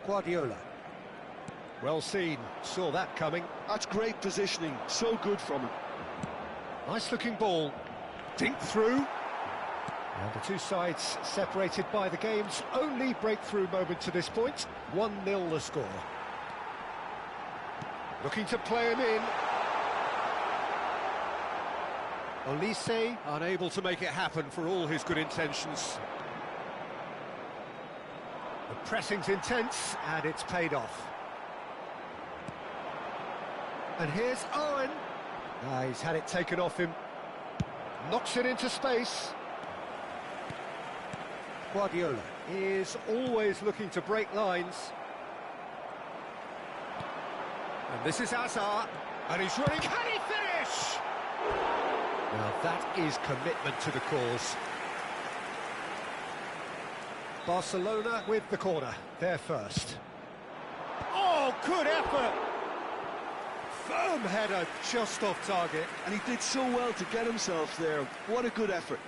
Guardiola. Well seen, saw that coming. That's great positioning, so good from him. Nice looking ball. Dink through. And the two sides separated by the game's only breakthrough moment to this point. 1-0 the score. Looking to play him in. Olise unable to make it happen for all his good intentions. The pressing's intense and it's paid off. And here's Owen. He's had it taken off him. Knocks it into space. Guardiola is always looking to break lines. And this is Hazard. And he's running. Can he finish? Now that is commitment to the cause. Barcelona with the corner, they're first. Oh, good effort! Firm header, just off target. And he did so well to get himself there. What a good effort.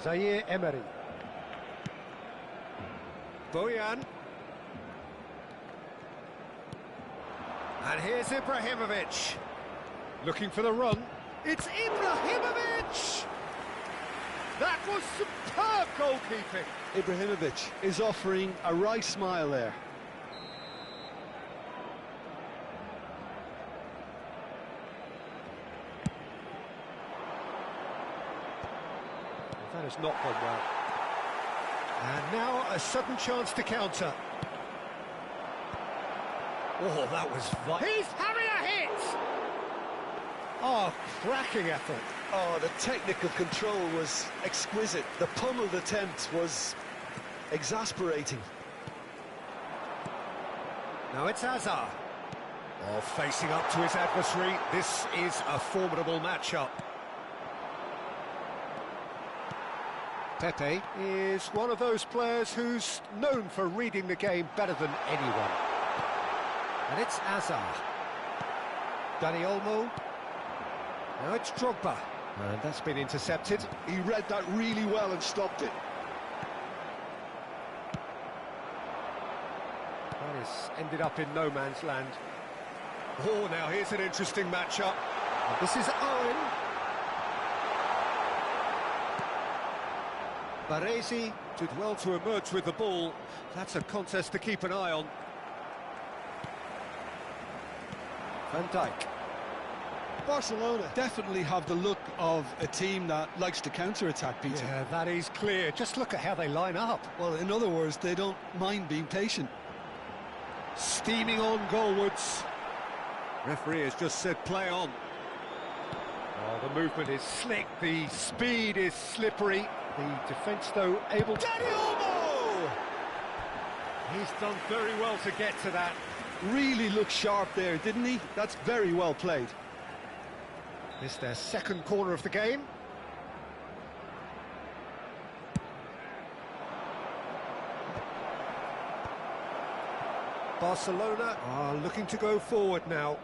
Zaire Emery. Bojan. And here's Ibrahimovic. Looking for the run. It's Ibrahimovic! That was superb goalkeeping. Ibrahimovic is offering a right smile there. That has not gone well. And now a sudden chance to counter. Oh, that was vital. He's having a hit! Oh, cracking effort. Oh, the technical control was exquisite. The pummeled attempt was exasperating. Now it's Hazard. Oh, facing up to his adversary. This is a formidable matchup. Pepe is one of those players who's known for reading the game better than anyone. And it's Hazard. Dani Olmo. Now it's Drogba. And that's been intercepted. He read that really well and stopped it. This ended up in no man's land. Oh, now here's an interesting matchup. This is Owen. Baresi did well to emerge with the ball. That's a contest to keep an eye on. Van Dijk. Barcelona definitely have the look of a team that likes to counter-attack, Peter. Yeah, that is clear. Just look at how they line up. Well, in other words, they don't mind being patient. Steaming on goalwards. Referee has just said play on. Oh, the movement is slick, the speed is slippery. The defence, though, able... Dani Olmo! He's done very well to get to that. Really looked sharp there, didn't he? That's very well played. It's their second corner of the game. Barcelona are looking to go forward now.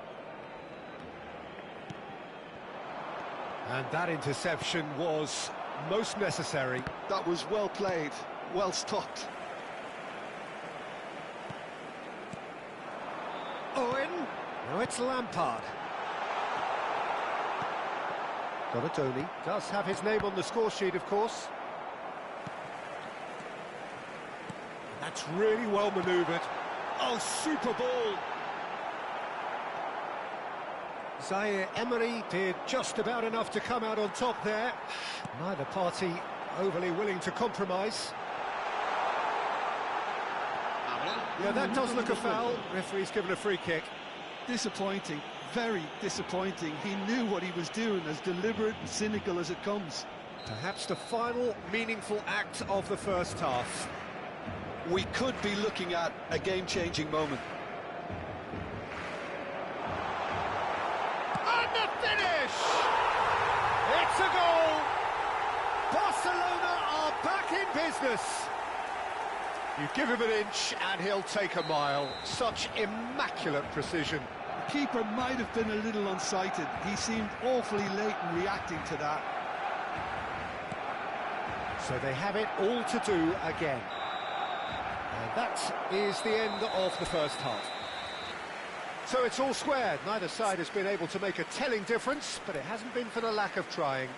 And that interception was most necessary. That was well played, well stopped. Owen. Now it's Lampard. Donatoni does have his name on the score sheet, of course. That's really well manoeuvred. Oh, super ball! Zaire Emery did just about enough to come out on top there. Neither party overly willing to compromise. Yeah, that does look a foul. Referee's given a free kick. Disappointing, very disappointing. He knew what he was doing, as deliberate and cynical as it comes. Perhaps the final meaningful act of the first half. We could be looking at a game-changing moment. And the finish! It's a goal! Barcelona are back in business. You give him an inch and he'll take a mile. Such immaculate precision. The keeper might have been a little unsighted. He seemed awfully late in reacting to that. So they have it all to do again. And that is the end of the first half. So it's all squared. Neither side has been able to make a telling difference, but it hasn't been for the lack of trying.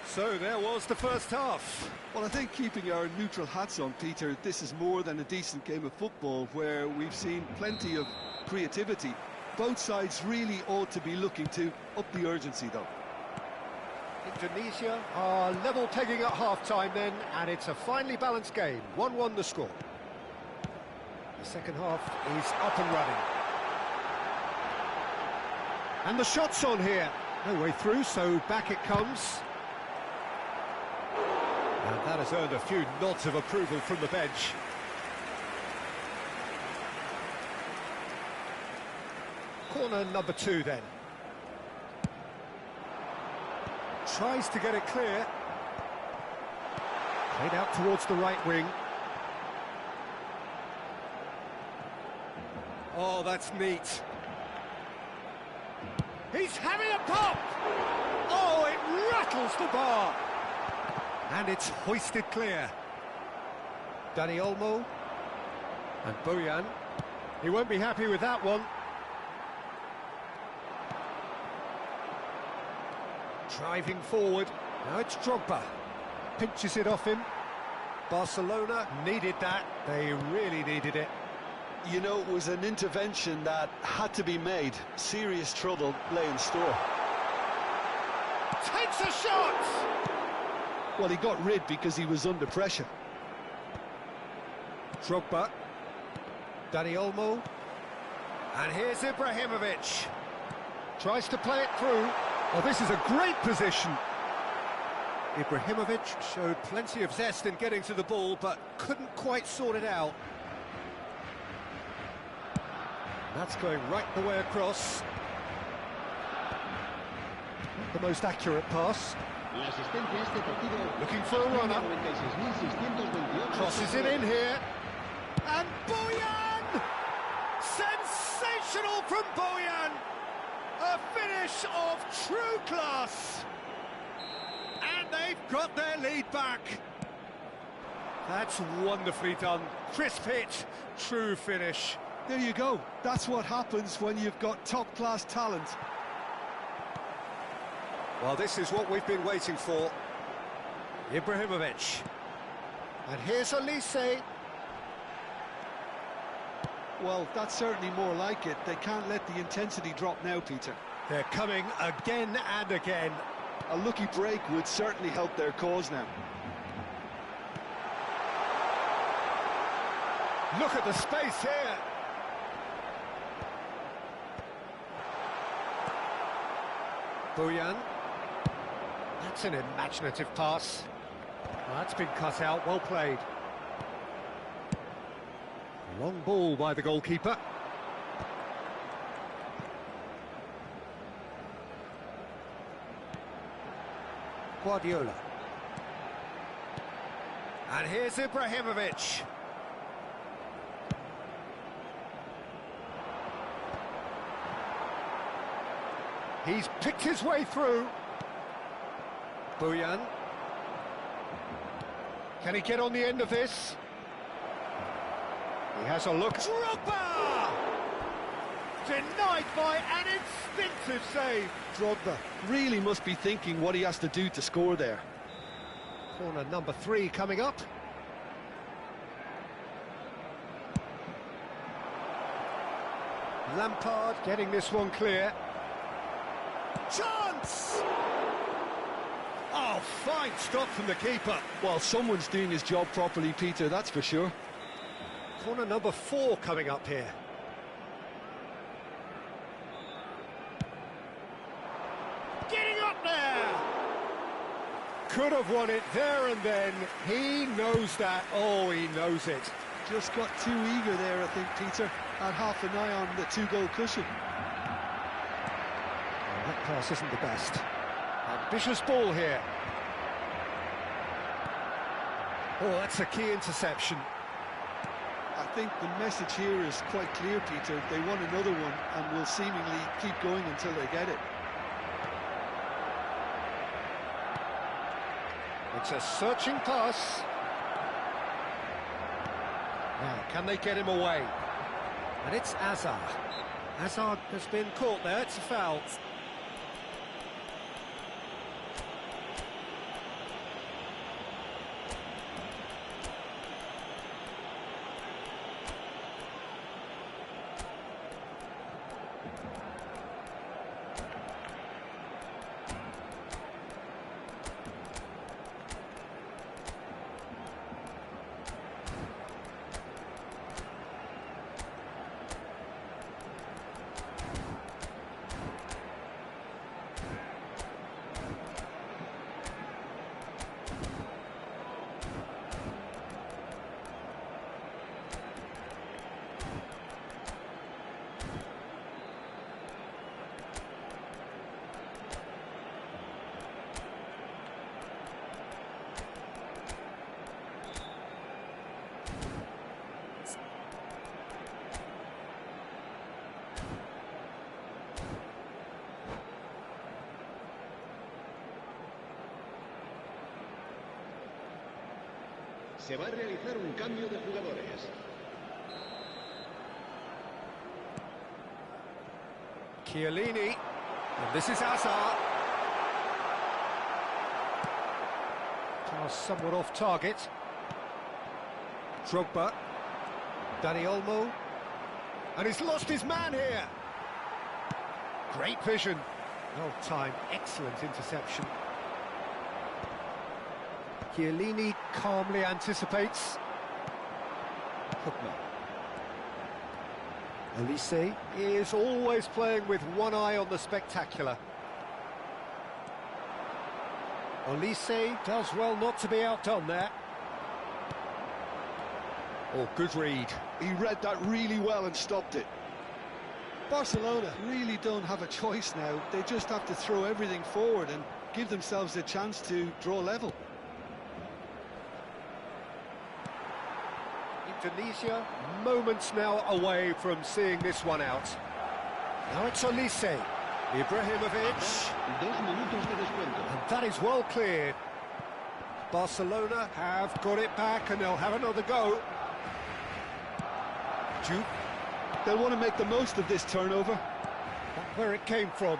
So there was the first half. Well, I think, keeping our neutral hats on, Peter, this is more than a decent game of football where we've seen plenty of creativity. Both sides really ought to be looking to up the urgency, though. Indonesia are level pegging at half-time then, and it's a finely balanced game. 1-1 the score. The second half is up and running. And the shot's on here. No way through, so back it comes. And that has earned a few nods of approval from the bench. Corner number 2 then. Tries to get it clear. Played out towards the right wing. Oh, that's neat. He's having a pop! Oh, it rattles the bar! And it's hoisted clear. Dani Olmo. And Bojan. He won't be happy with that one. Driving forward. Now it's Drogba. Pinches it off him. Barcelona needed that. They really needed it. You know, it was an intervention that had to be made. Serious trouble lay in store. Takes a shot! Well, he got rid because he was under pressure. Drogba. Dani Olmo. And here's Ibrahimovic. Tries to play it through. Oh, this is a great position. Ibrahimovic showed plenty of zest in getting to the ball, but couldn't quite sort it out. That's going right the way across. Not the most accurate pass. Looking for a runner. Crosses it in here. And Bojan! Sensational from Bojan! A finish of true class. And they've got their lead back. That's wonderfully done. Crisp hit, true finish. There you go. That's what happens when you've got top-class talent. Well, this is what we've been waiting for. Ibrahimovic. And here's Elise. Well, that's certainly more like it. They can't let the intensity drop now, Peter. They're coming again and again. A lucky break would certainly help their cause now. Look at the space here. Buyan. That's an imaginative pass. Well, that's been cut out, well played. Long ball by the goalkeeper. Guardiola. And here's Ibrahimovic. He's picked his way through. Buyan. Can he get on the end of this? He has a look. Drogba! Denied by an instinctive save. Drogba really must be thinking what he has to do to score there. Corner number 3 coming up. Lampard getting this one clear. Chance! Oh, fine stop from the keeper. Well, someone's doing his job properly, Peter, that's for sure. Corner number 4 coming up here. Getting up there! Could have won it there and then. He knows that. Oh, he knows it. Just got too eager there, I think, Peter. Had half an eye on the 2-goal cushion. Oh, that pass isn't the best. Ambitious ball here. Oh, that's a key interception. I think the message here is quite clear, Peter. They want another one and will seemingly keep going until they get it. It's a searching pass. Now, can they get him away? And it's Hazard. Hazard has been caught there, it's a foul. Se va a realizar un cambio de jugadores. Chiellini, and this is Hazard. Pass somewhat off target. Drogba, Dani Olmo, and he's lost his man here. Great vision. Well timed, excellent interception. Chiellini calmly anticipates. Hubner. Elise is always playing with one eye on the spectacular. Elise does well not to be outdone there. Oh, good read. He read that really well and stopped it. Barcelona really don't have a choice now. They just have to throw everything forward and give themselves a chance to draw level. Indonesia, moments now away from seeing this one out. Now it's Elise. Ibrahimovic. 2 minutos de descuento. And that is well cleared. Barcelona have got it back and they'll have another go. Jude. They'll want to make the most of this turnover. That's where it came from.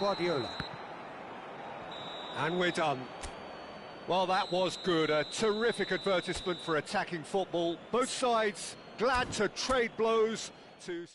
Guardiola. And we're done. Well, that was good. A terrific advertisement for attacking football. Both sides glad to trade blows to...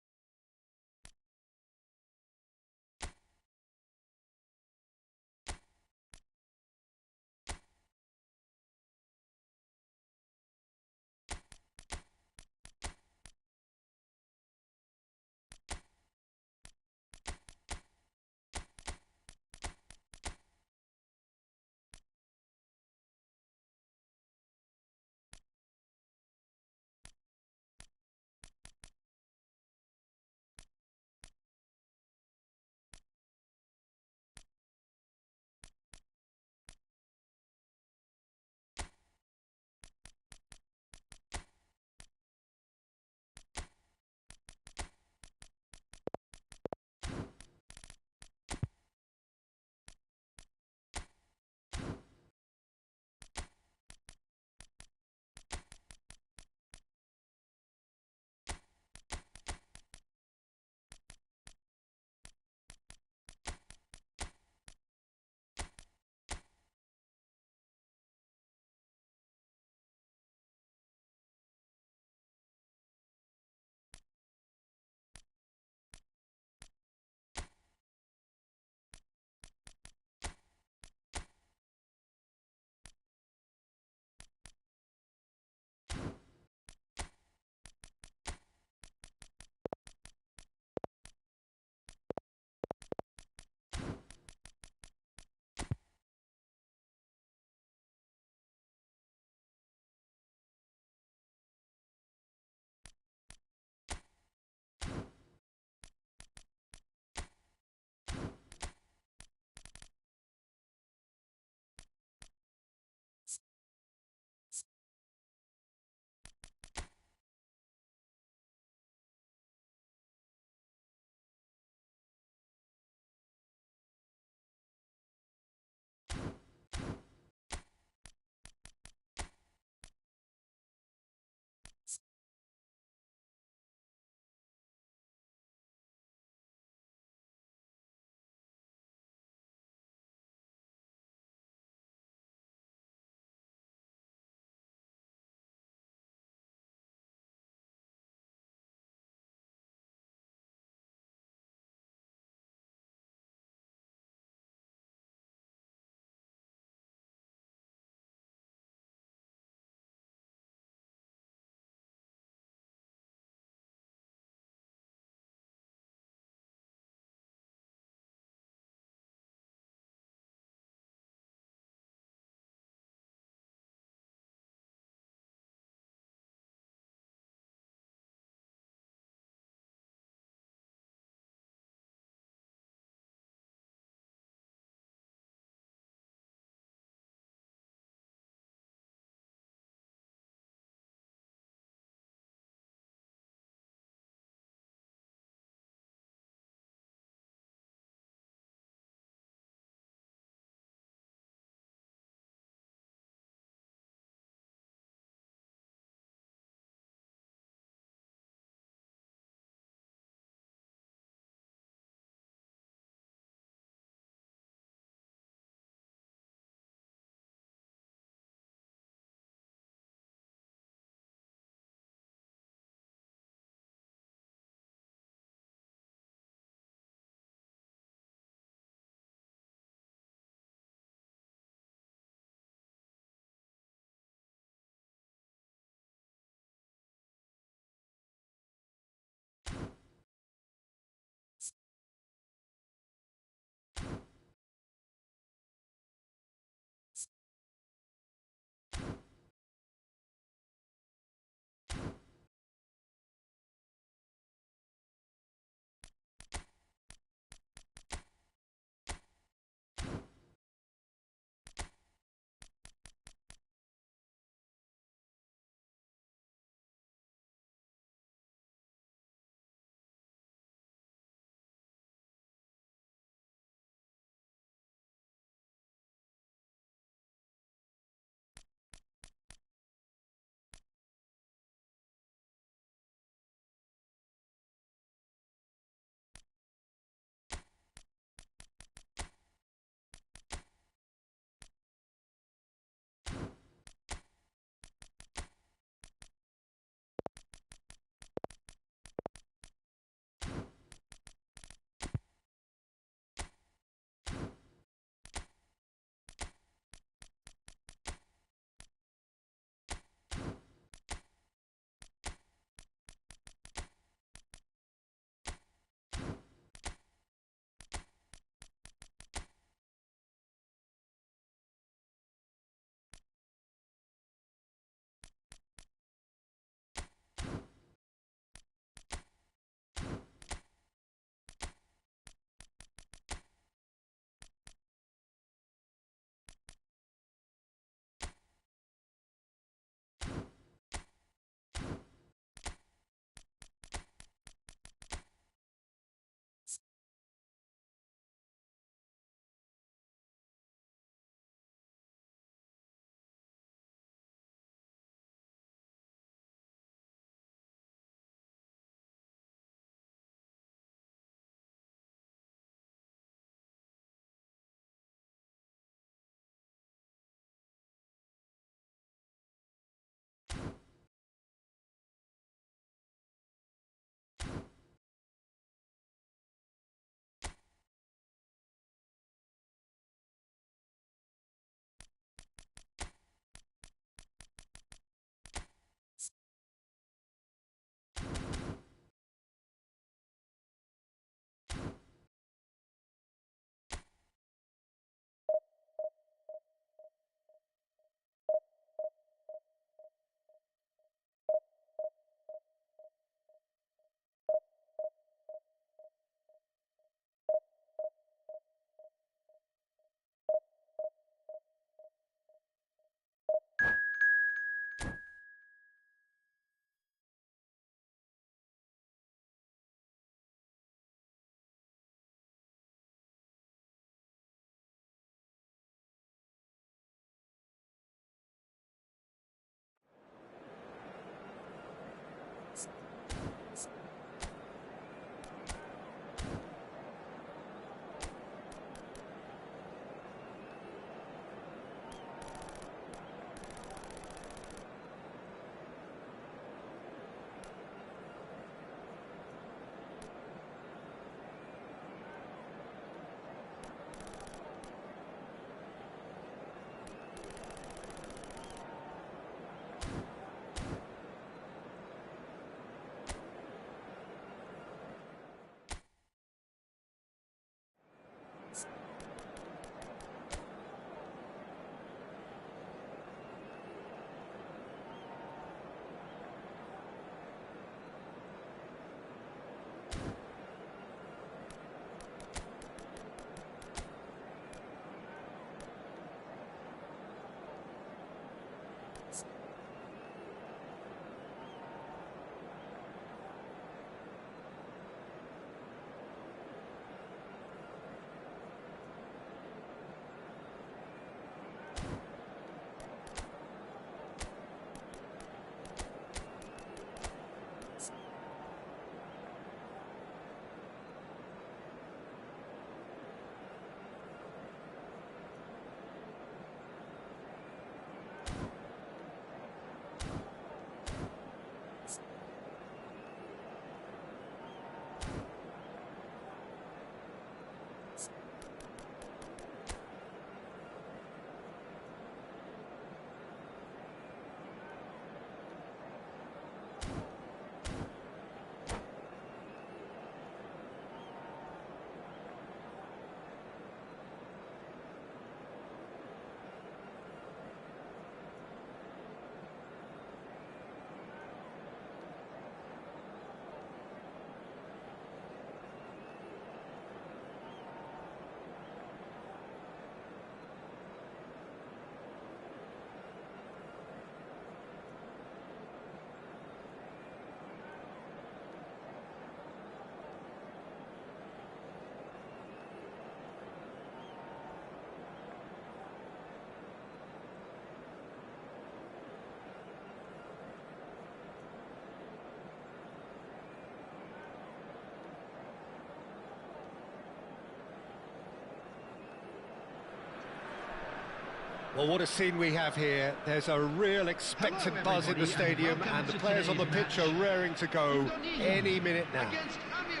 Well, what a scene we have here. There's a real expectant Hello, buzz in the everybody, and stadium, welcome and the to players on the today's pitch match. are raring to go Indonesia any minute now. Against Amiens.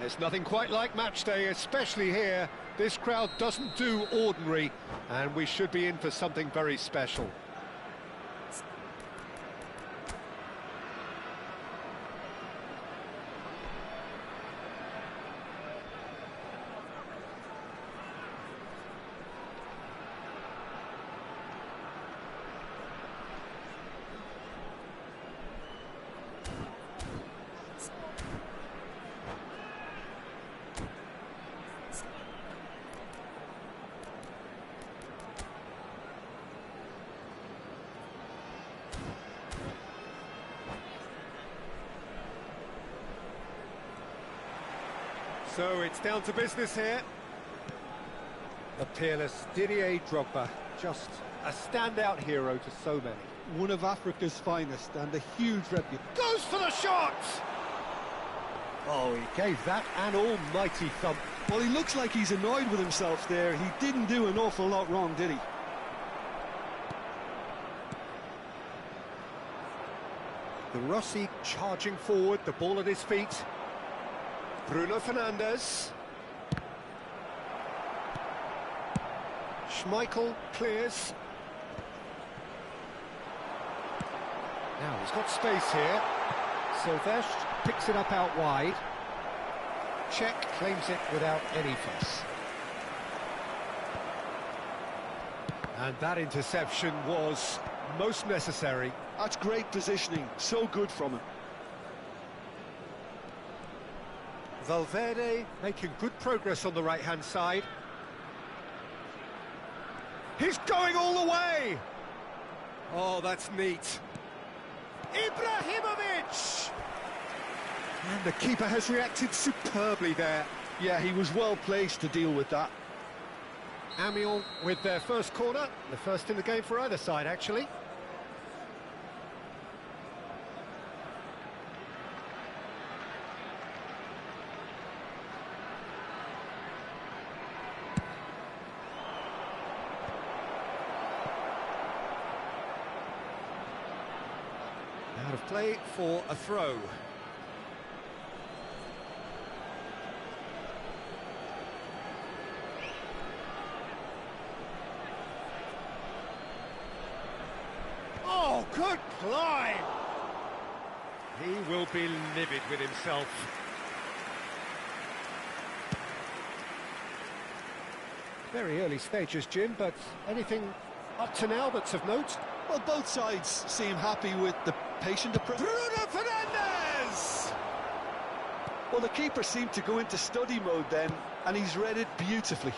There's nothing quite like match day, especially here. This crowd doesn't do ordinary, and we should be in for something very special. So it's down to business here. The peerless Didier Drogba, just a standout hero to so many. One of Africa's finest and a huge reputation. Goes for the shot! Oh, he gave that an almighty thump. Well, he looks like he's annoyed with himself there. He didn't do an awful lot wrong, did he? The Rossi charging forward, the ball at his feet. Bruno Fernandes. Schmeichel clears. Now he's got space here. Silvestre picks it up out wide. Czech claims it without any fuss. And that interception was most necessary. That's great positioning. So good from him. Valverde making good progress on the right-hand side. He's going all the way! Oh, that's neat. Ibrahimovic! And the keeper has reacted superbly there. Yeah, he was well placed to deal with that. Amiens with their first corner, the first in the game for either side, actually. Out of play for a throw. Oh, good climb! He will be livid with himself. Very early stages, Jim, but anything up to now that's of note? Well, both sides seem happy with the patient approach. Bruno Fernandes! Well, the keeper seemed to go into study mode then, and he's read it beautifully.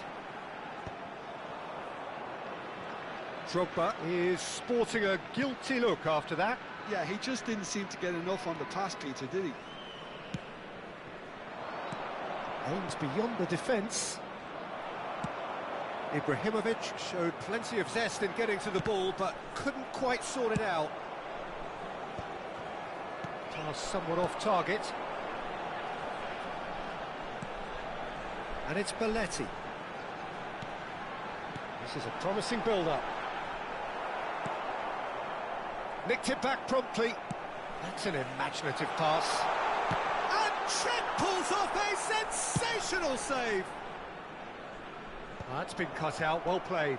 Drogba is sporting a guilty look after that. Yeah, he just didn't seem to get enough on the pass, Peter, did he? Aims beyond the defence. Ibrahimovic showed plenty of zest in getting to the ball, but couldn't quite sort it out. Pass somewhat off target. And it's Belletti. This is a promising build-up. Nicked it back promptly. That's an imaginative pass. And Czech pulls off a sensational save. That's been cut out, well played.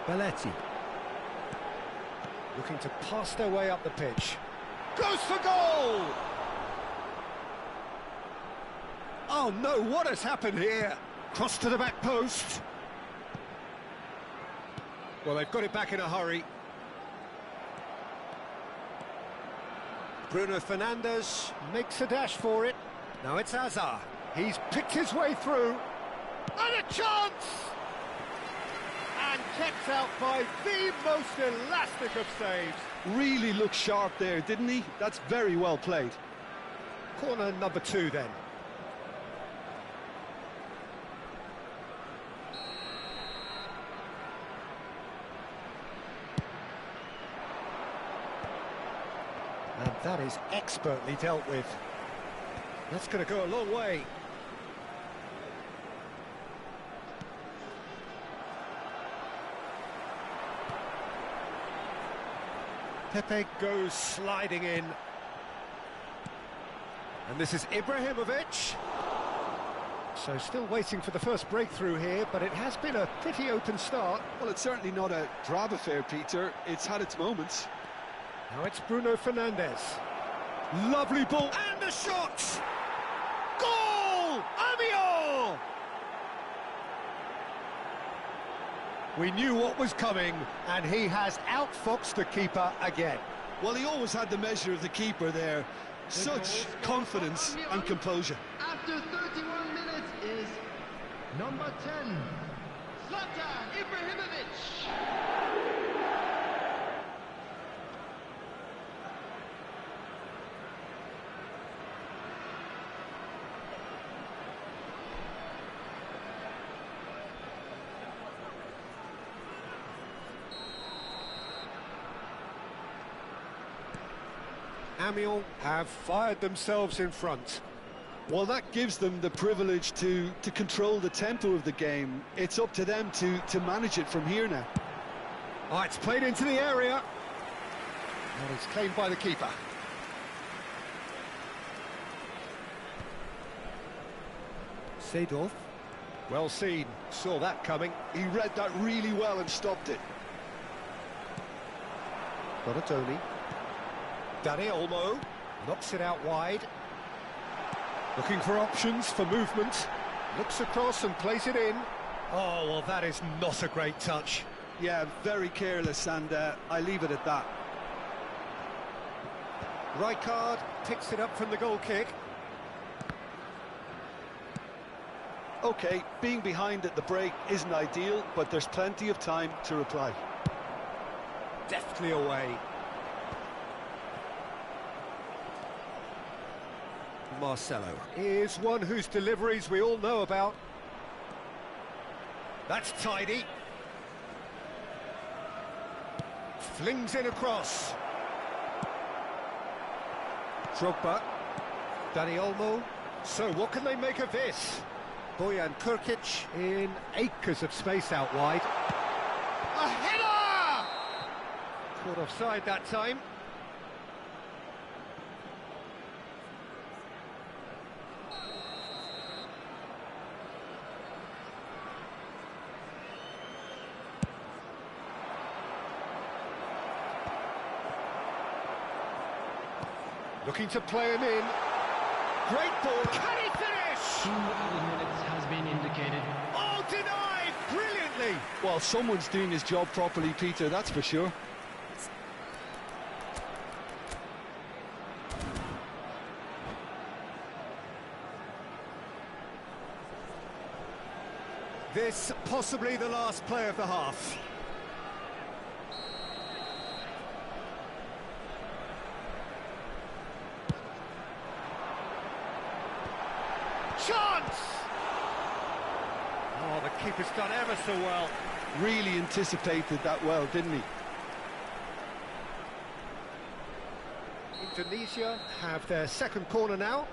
Belletti. Looking to pass their way up the pitch. Goes for goal! Oh no, what has happened here? Cross to the back post. Well, they've got it back in a hurry. Bruno Fernandes makes a dash for it. Now it's Hazard. He's picked his way through. And a chance! And kept out by the most elastic of saves. Really looked sharp there, didn't he? That's very well played. Corner number 2 then. And that is expertly dealt with. That's going to go a long way. Pepe goes sliding in. And this is Ibrahimovic. So still waiting for the first breakthrough here, but it has been a pretty open start. Well, it's certainly not a drab affair, Peter. It's had its moments. Now it's Bruno Fernandes. Lovely ball, and a shot! Goal! Amiot! We knew what was coming, and he has outfoxed the keeper again. Well, he always had the measure of the keeper there. Such confidence and composure. After 31 minutes is number 10, Zlatan Ibrahimovic. Amiens have fired themselves in front. Well, that gives them the privilege to control the tempo of the game. It's up to them to manage it from here now. Oh, it's played into the area. And it's claimed by the keeper. Seedorf. Well seen, saw that coming. He read that really well and stopped it. Donatoni. Dani Olmo knocks it out wide. Looking for options for movement. Looks across and plays it in. Oh, well, that is not a great touch. Yeah, very careless, and I leave it at that. Rijkaard picks it up from the goal kick. OK, being behind at the break isn't ideal, but there's plenty of time to reply. Deftly away. Marcelo is one whose deliveries we all know about. That's tidy. Flings in across. Drogba. Dani Olmo. So what can they make of this? Bojan Krkic in acres of space out wide. A header! Caught offside that time. Looking to play him in. Great ball. Can he finish? 2 added minutes has been indicated. Oh, denied! Brilliantly! Well, someone's doing his job properly, Peter, that's for sure. This possibly the last play of the half. Chance! Oh, the keeper's done ever so well. Really anticipated that well, didn't he? Indonesia have their second corner now.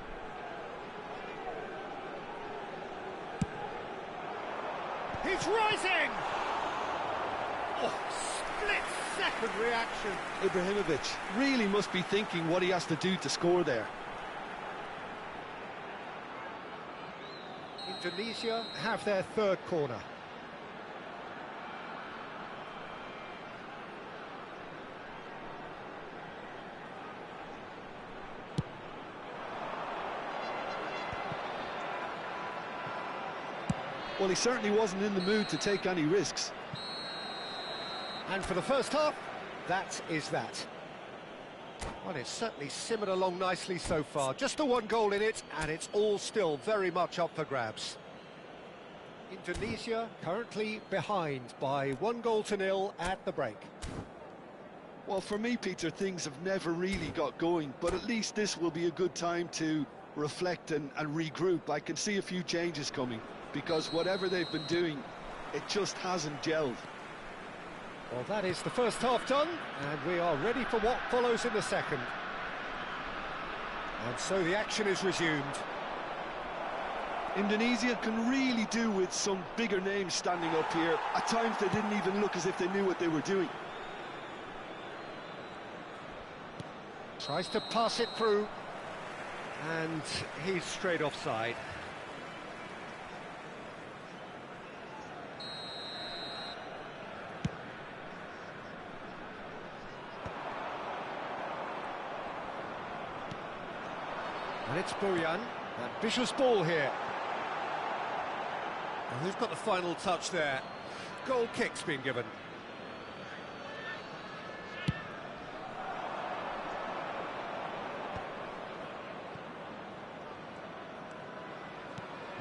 He's rising! Oh, split-second reaction. Ibrahimovic really must be thinking what he has to do to score there. Indonesia have their third corner. Well, he certainly wasn't in the mood to take any risks. And for the first half, that is that. Well, it's certainly simmered along nicely so far. Just the one goal in it, and it's all still very much up for grabs. Indonesia currently behind by 1-0 at the break. Well, for me, Peter, things have never really got going, but at least this will be a good time to reflect and regroup. I can see a few changes coming, because whatever they've been doing, it just hasn't gelled. Well, that is the first half done, and we are ready for what follows in the second. And so the action is resumed. Indonesia can really do with some bigger names standing up here. At times they didn't even look as if they knew what they were doing. Tries to pass it through. And he's straight offside. And it's Bojan. Ambitious ball here. And who's got the final touch there? Goal kick's been given.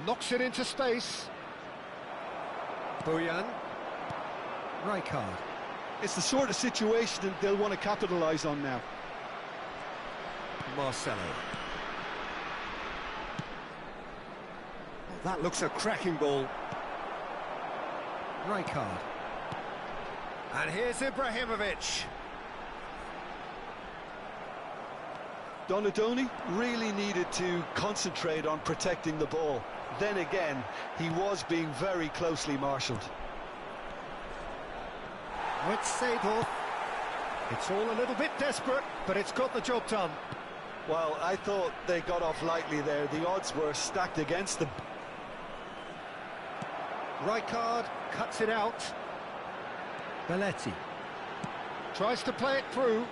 Knocks it into space. Bojan. Rijkaard. It's the sort of situation that they'll want to capitalise on now. Marcelo. That looks a cracking ball. Rijkaard. And here's Ibrahimovic. Donadoni really needed to concentrate on protecting the ball. Then again, he was being very closely marshalled. It's Seedorf. It's all a little bit desperate, but it's got the job done. Well, I thought they got off lightly there. The odds were stacked against them. Rijkaard cuts it out. Belletti tries to play it through.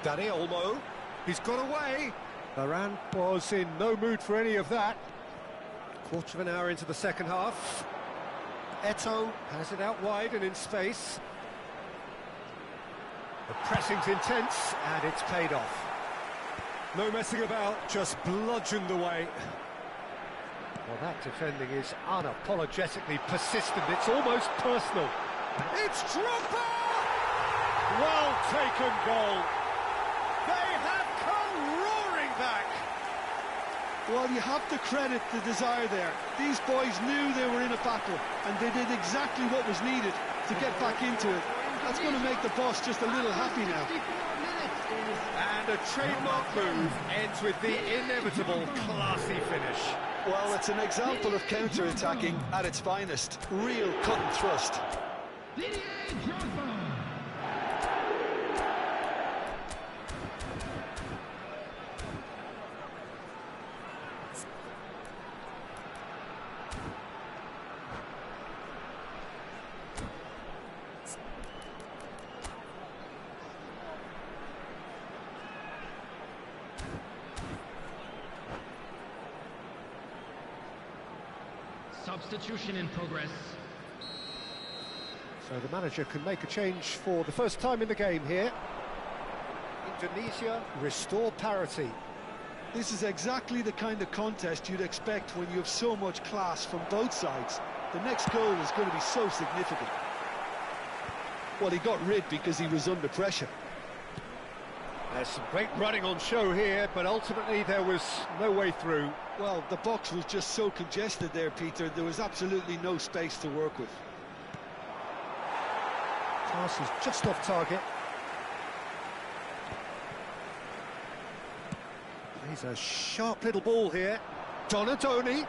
Dani Olmo. He's got away. Varane was in no mood for any of that. Quarter of an hour into the second half. Eto'o has it out wide and in space. The pressing's intense and it's paid off. No messing about, just bludgeoned away. Well, that defending is unapologetically persistent. It's almost personal. It's Drogba! Well taken goal. They have come roaring back. Well, you have to credit the desire there. These boys knew they were in a battle, and they did exactly what was needed to get back into it. That's going to make the boss just a little happy now. And a trademark move ends with the inevitable classy finish. Well, it's an example of counter-attacking at its finest. Real cut and thrust. Substitution in progress. So the manager can make a change for the first time in the game here. Indonesia restore parity. This is exactly the kind of contest you'd expect when you have so much class from both sides. The next goal is going to be so significant. Well, he got rid because he was under pressure. There's some great running on show here, but ultimately there was no way through. Well, the box was just so congested there, Peter. There was absolutely no space to work with. Pass is just off target. He's a sharp little ball here. Donadoni.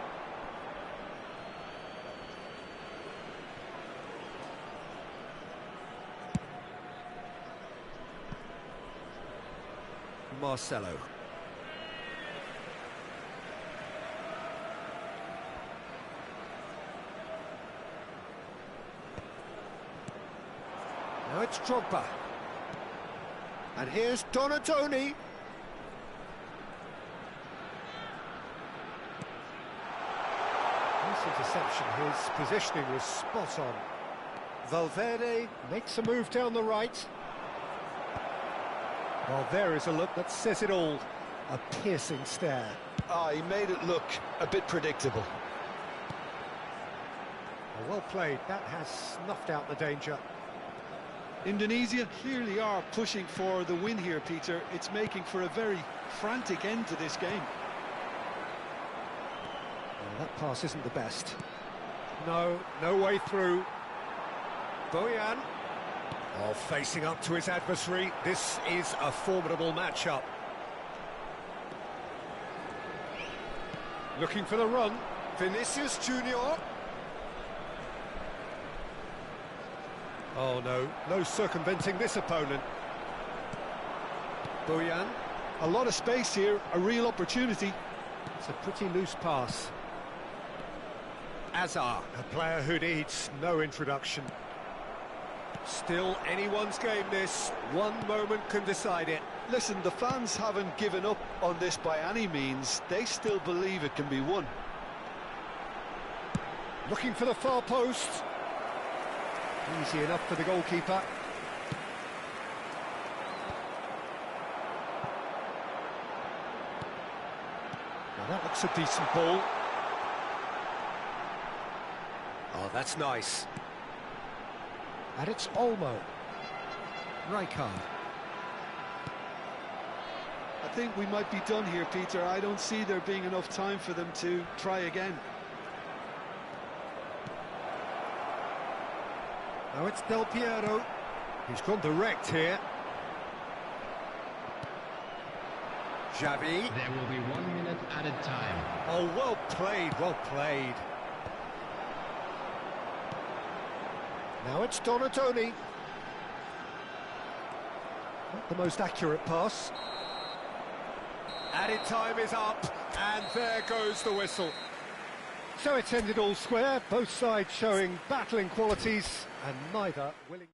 Marcelo. Now it's Drogba. And here's Donadoni. Nice interception, his positioning was spot on. Valverde makes a move down the right. Well, there is a look that says it all. A piercing stare. Ah, he made it look a bit predictable. Well played. That has snuffed out the danger. Indonesia clearly are pushing for the win here, Peter. It's making for a very frantic end to this game. Well, that pass isn't the best. No way through. Bojan. Oh, facing up to his adversary. This is a formidable matchup. Looking for the run. Vinicius Junior. Oh no circumventing this opponent. Bojan. A lot of space here, a real opportunity. It's a pretty loose pass. Azar, a player who needs no introduction. Still anyone's game this. One moment can decide it. Listen, the fans haven't given up on this by any means. They still believe it can be won. Looking for the far post. Easy enough for the goalkeeper. Now that looks a decent ball. Oh, that's nice. And it's Olmo. Rijkaard. I think we might be done here, Peter. I don't see there being enough time for them to try again. Now it's Del Piero. He's gone direct here. Xavi. There will be 1 minute added time. Oh, well played, well played. Now it's Donatoni. Not the most accurate pass. Added time is up, and there goes the whistle. So it's ended all square, both sides showing battling qualities, and neither willing...